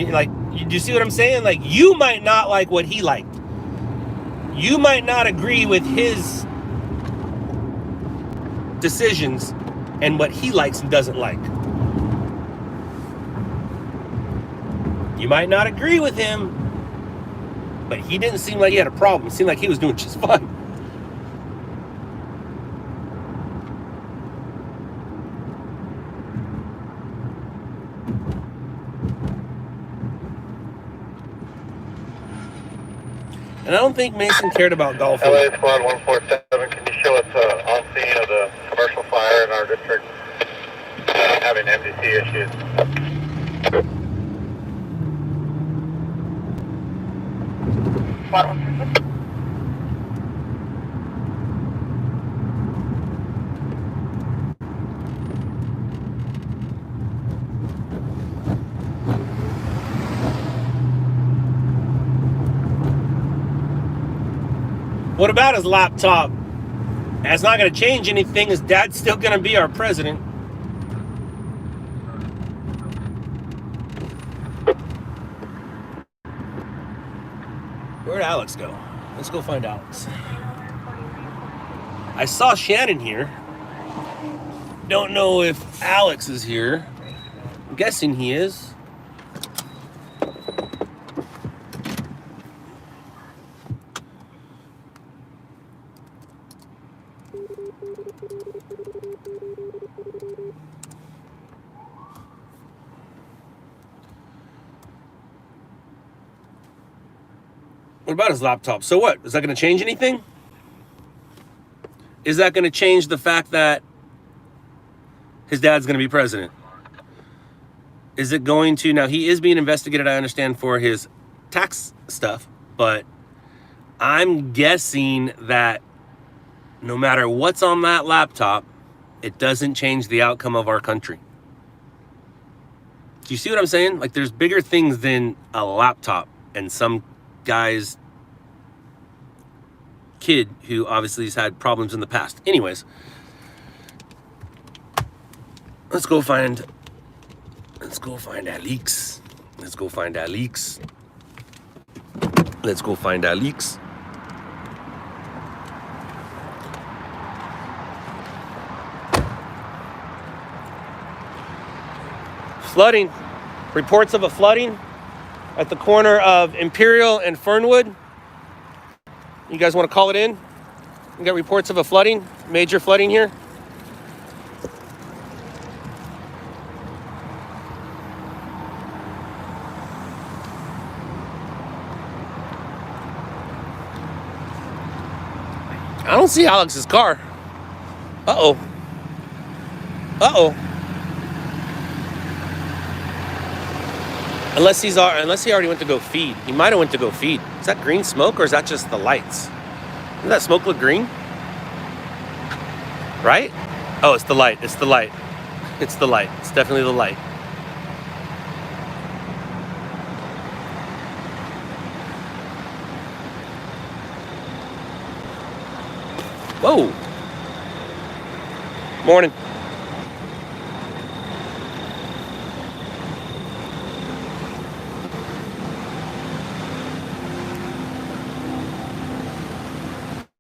you see what I'm saying? Like, you might not like what he liked. You might not agree with his decisions and what he likes and doesn't like. You might not agree with him, but he didn't seem like he had a problem. It seemed like he was doing just fine. And I don't think Mason cared about golfing. LA Squad 147, can you show us on scene of the commercial fire in our district? Having MDC issues. Squad 147. What about his laptop? That's not going to change anything. His dad's still going to be our president. Where'd Alex go? Let's go find Alex. I saw Shannon here. Don't know if Alex is here. I'm guessing he is. What about his laptop? So what? Is that going to change anything? Is that going to change the fact that his dad's going to be president? Is it going to... Now, he is being investigated, I understand, for his tax stuff, but I'm guessing that no matter what's on that laptop, it doesn't change the outcome of our country. Do you see what I'm saying? Like, there's bigger things than a laptop and some guy's kid who obviously has had problems in the past. Anyways. Let's go find that leaks. Let's go find that leaks. Let's go find that leaks. Flooding. Reports of a flooding at the corner of Imperial and Fernwood. You guys want to call it in? You got reports of a flooding, major flooding here. I don't see Alex's car. Uh-oh. Uh-oh. Unless he already went to go feed. He might have went to go feed. Is that green smoke or is that just the lights? Doesn't that smoke look green? Right? Oh, it's the light. It's the light. It's the light. It's definitely the light. Whoa. Morning.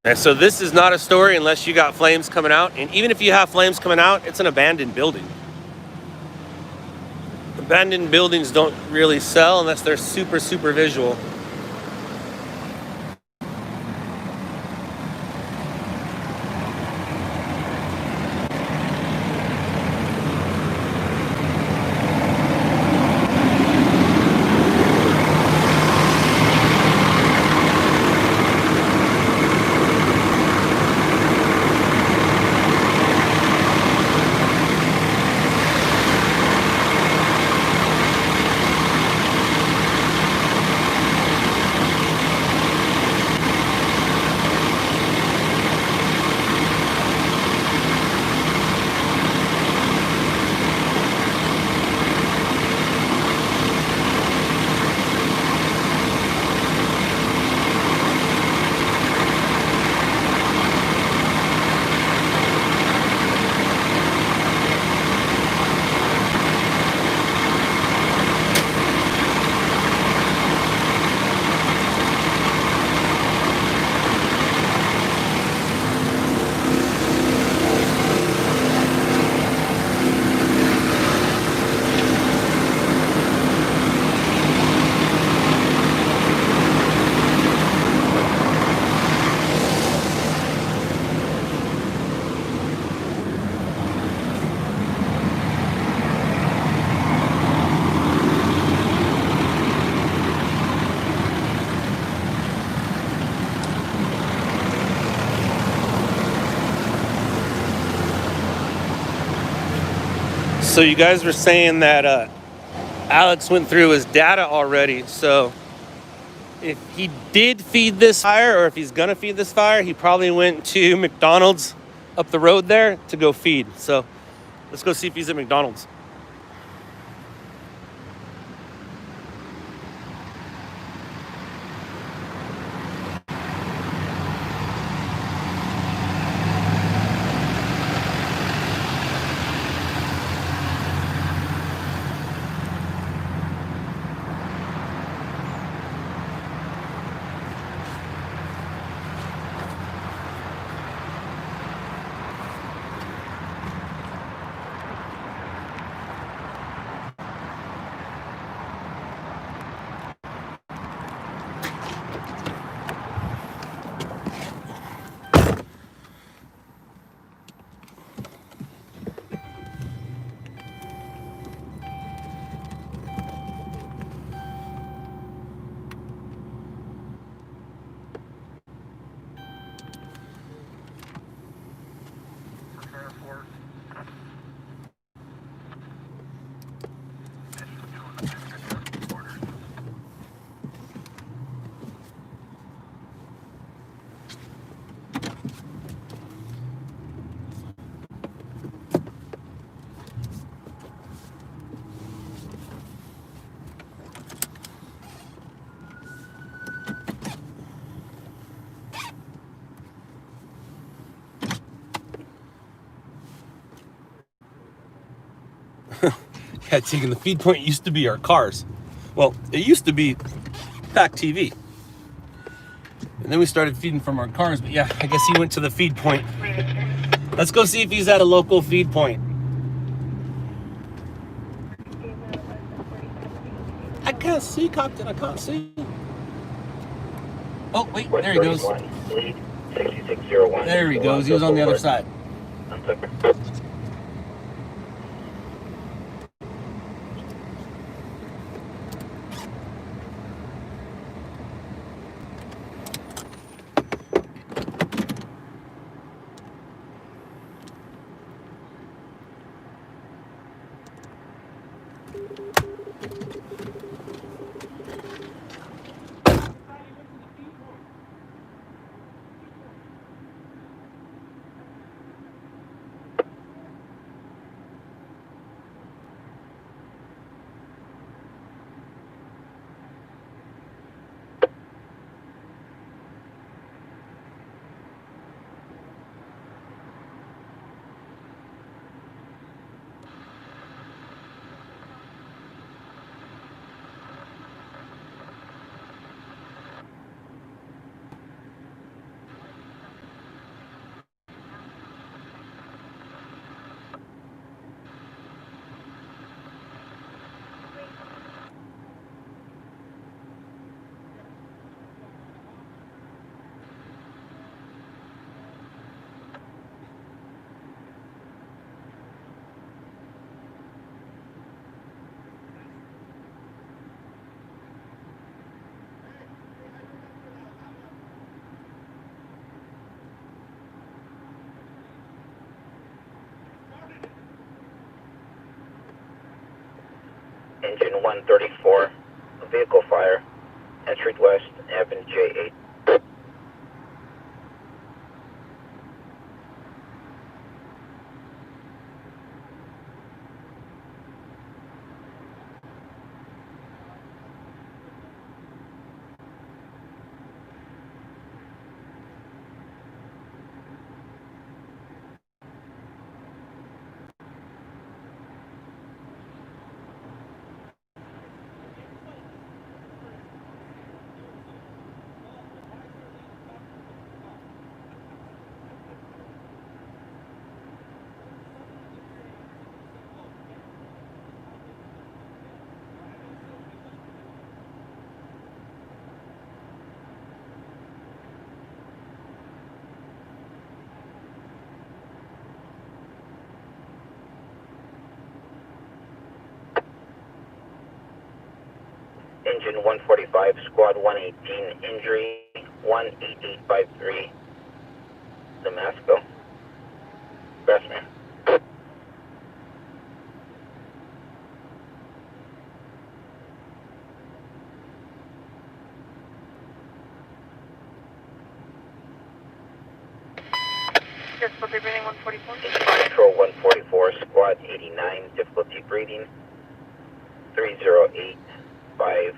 And so this is not a story unless you got flames coming out. And even if you have flames coming out, it's an abandoned building. Abandoned buildings don't really sell unless they're super, super visual. So you guys were saying that Alex went through his data already. So if he did feed this fire, or if he's gonna feed this fire, he probably went to McDonald's up the road there to go feed. So let's go see if he's at McDonald's. had taken. The feed point used to be our cars. Well, it used to be Pack TV. And then we started feeding from our cars, but yeah, I guess he went to the feed point. Let's go see if he's at a local feed point. I can't see, Captain, I can't see. Oh, wait, there he goes. Lead 6601. There he goes, he was on the other side. Engine 134, vehicle fire, entered west, Avenue J8. Engine 145, squad 118, injury 18853, Damasco. Bessemer. Difficulty breathing 144. Control 144, squad 89, difficulty breathing 3085.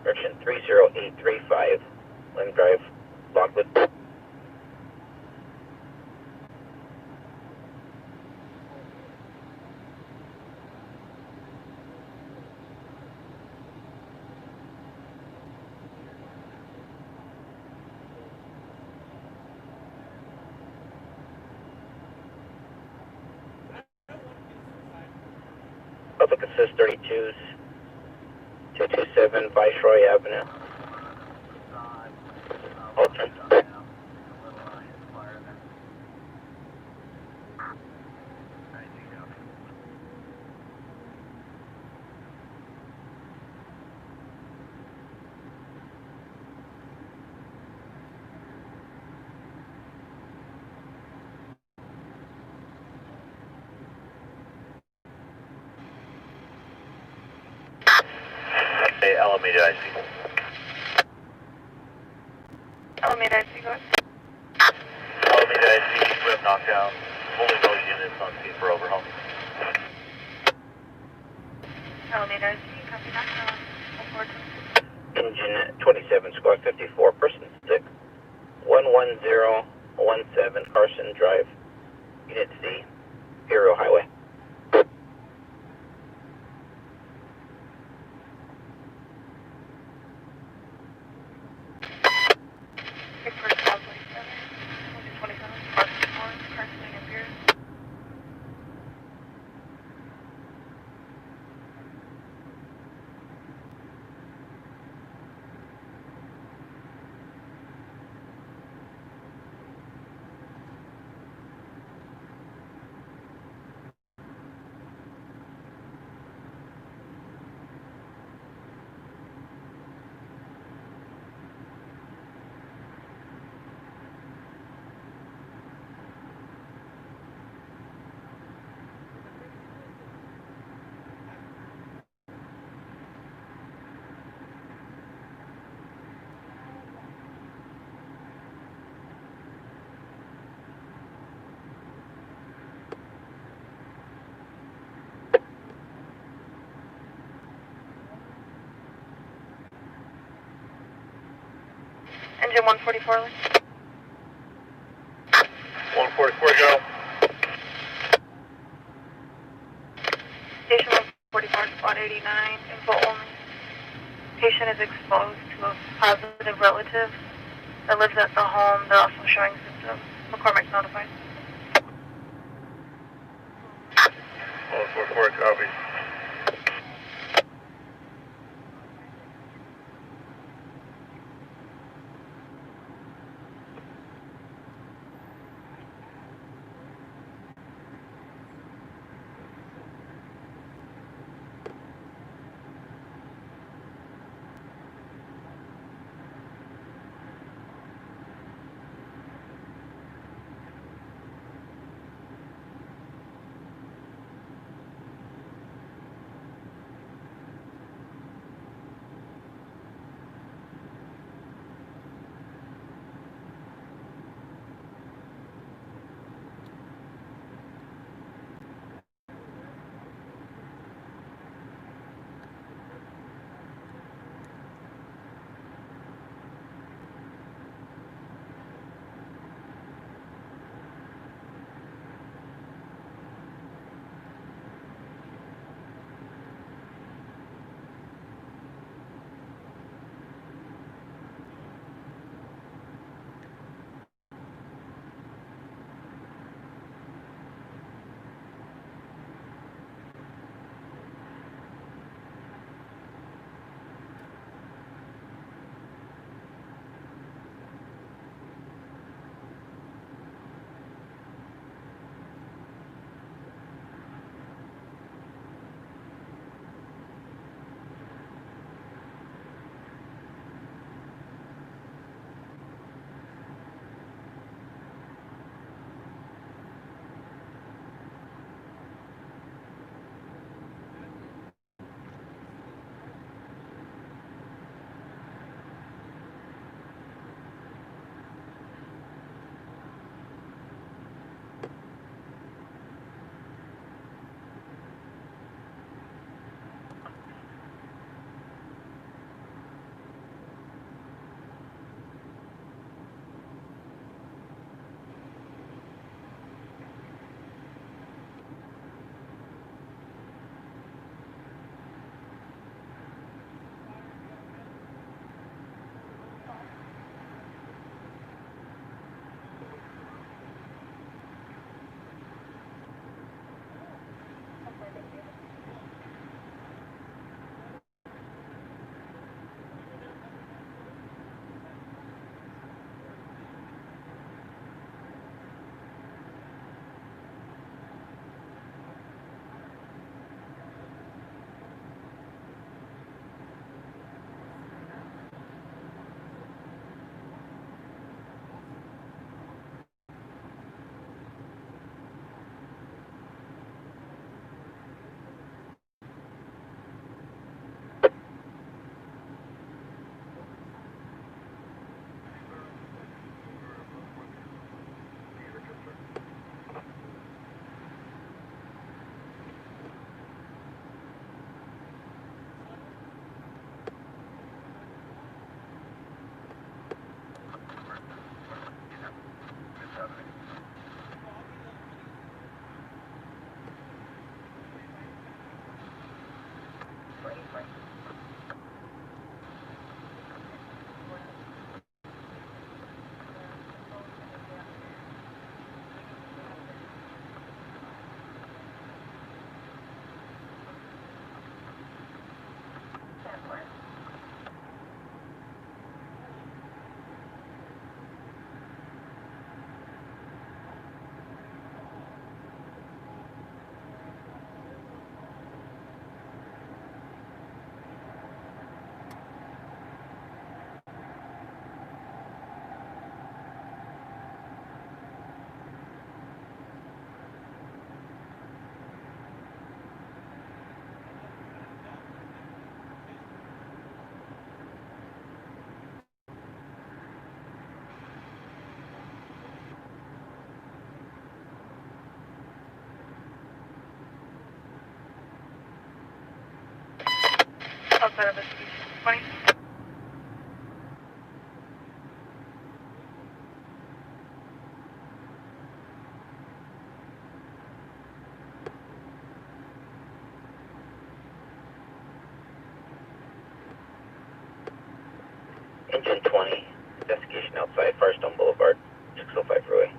Correction 30835, Lim Drive, Lockwood. Public Assist 32s, 227 Viceroy Avenue. Alton. Hey, Alameda IC. Alameda IC, go ahead. Alameda IC, we have knockdown. Only no units on scene for overhaul. Alameda IC, copy that. Engine 27, squad 54, person 6, 11017 Carson Drive, Unit C, Imperial Highway. Engine 144. 144, go. Station 144, spot 89, info only. Patient is exposed to a positive relative that lives at the home. They're also showing symptoms. McCormick notified. 144, copy. Outside of the station. 20. Engine 20, investigation outside Firestone Boulevard, 605 freeway.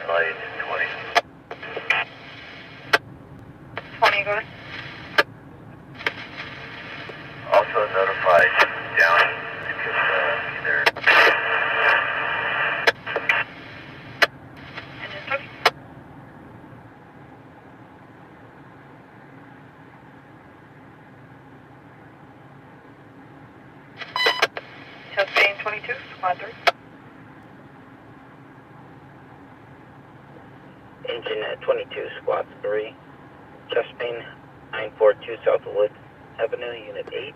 Light 20. 20, go ahead. Also notified down because either Engine start. Chastain 22, squad 3. Engine 22, squad 3. Chastain 942 South Wood Avenue, Unit 8.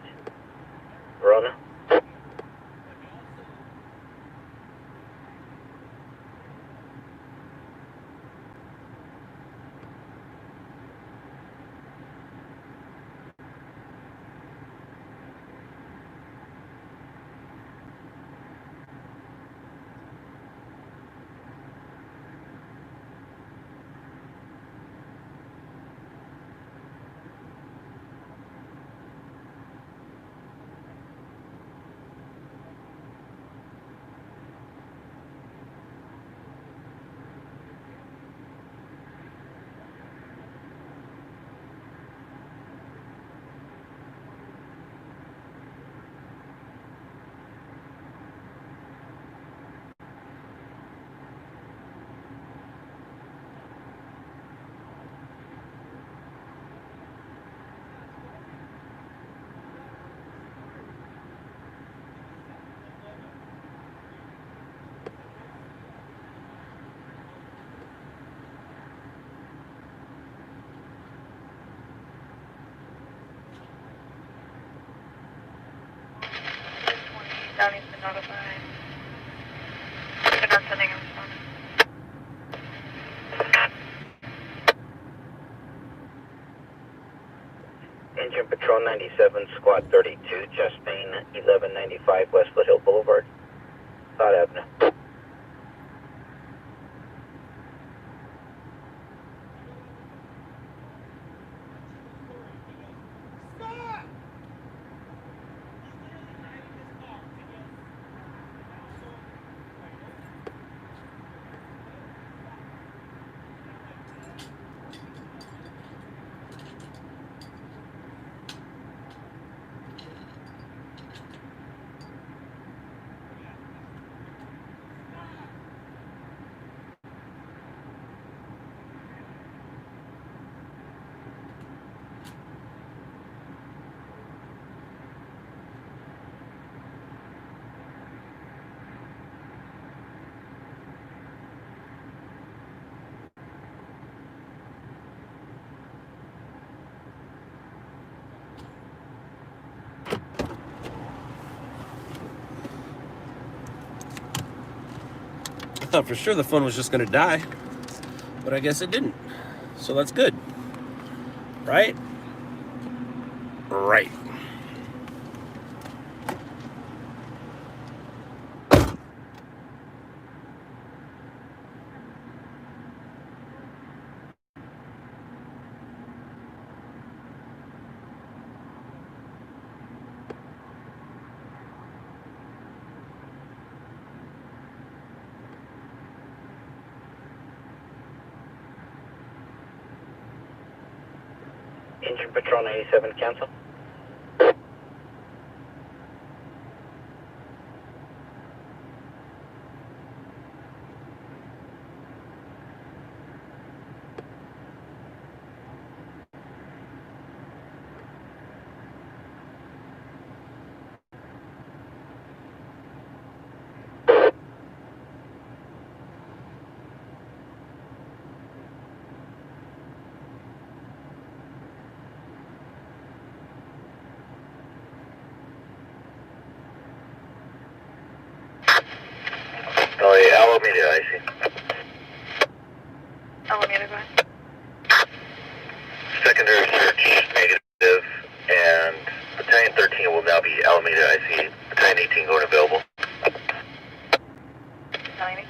Verona. Downey's been notified. They are sending a response. Engine Patrol 97, Squad 32, Chastain 1195 West Foothill Boulevard, South Avenue. thought for sure the phone was just gonna die, but I guess it didn't. So that's good, right? Right. Engine Patrol 97, cancel. Alameda, I see. Alameda, go ahead. Secondary search negative, and Battalion 13 will now be Alameda, I see. Battalion 18 going available. Battalion 18.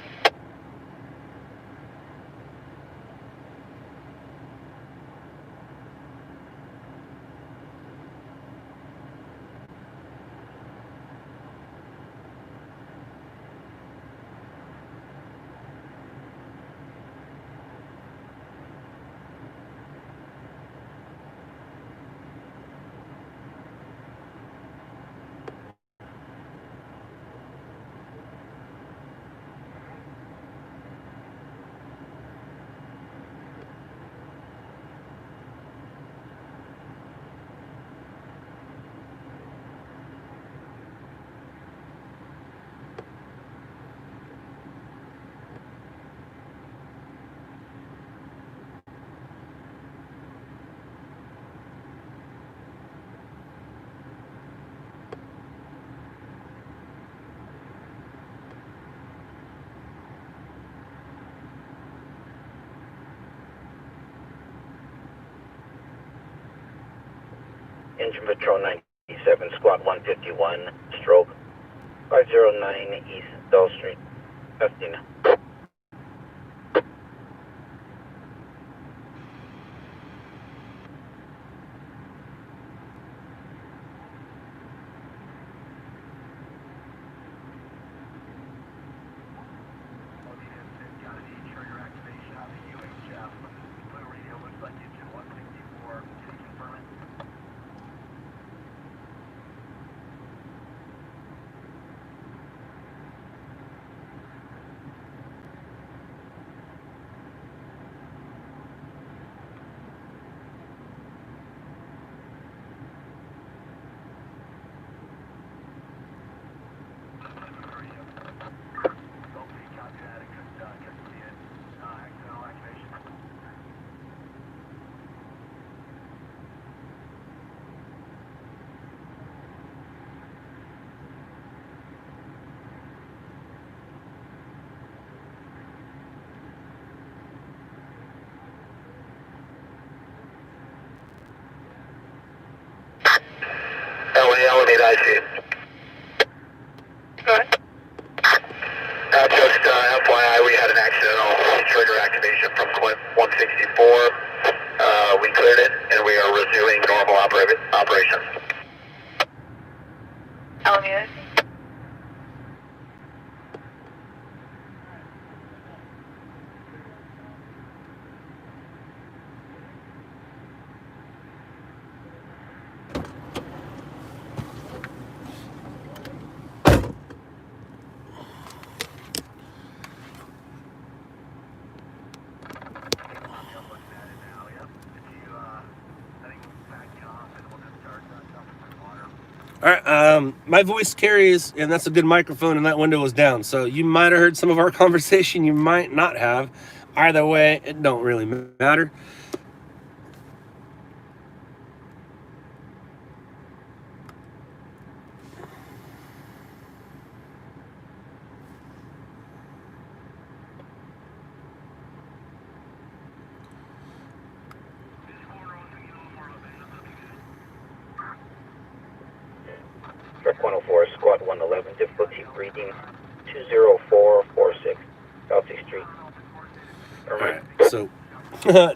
Engine Patrol 97, Squad 151, stroke 509 East Bell Street, Pasadena. Alameda, I see. Go ahead. Just FYI, we had an accidental trigger activation from Clint 164. We cleared it, and we are resuming normal operations. Alameda. All right, my voice carries, and that's a good microphone, and that window was down. So you might have heard some of our conversation, you might not have. Either way, it don't really matter.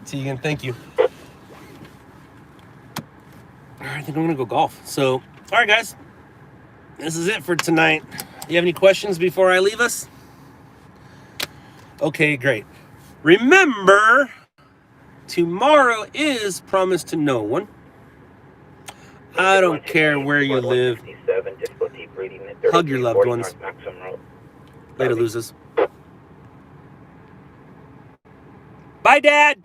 Tegan, thank you. I think I'm gonna go golf. So, all right, guys, this is it for tonight. You have any questions before I leave us? Okay, great. Remember, tomorrow is promised to no one. I don't care where you live. Hug your loved ones. Later, losers. Bye, Dad.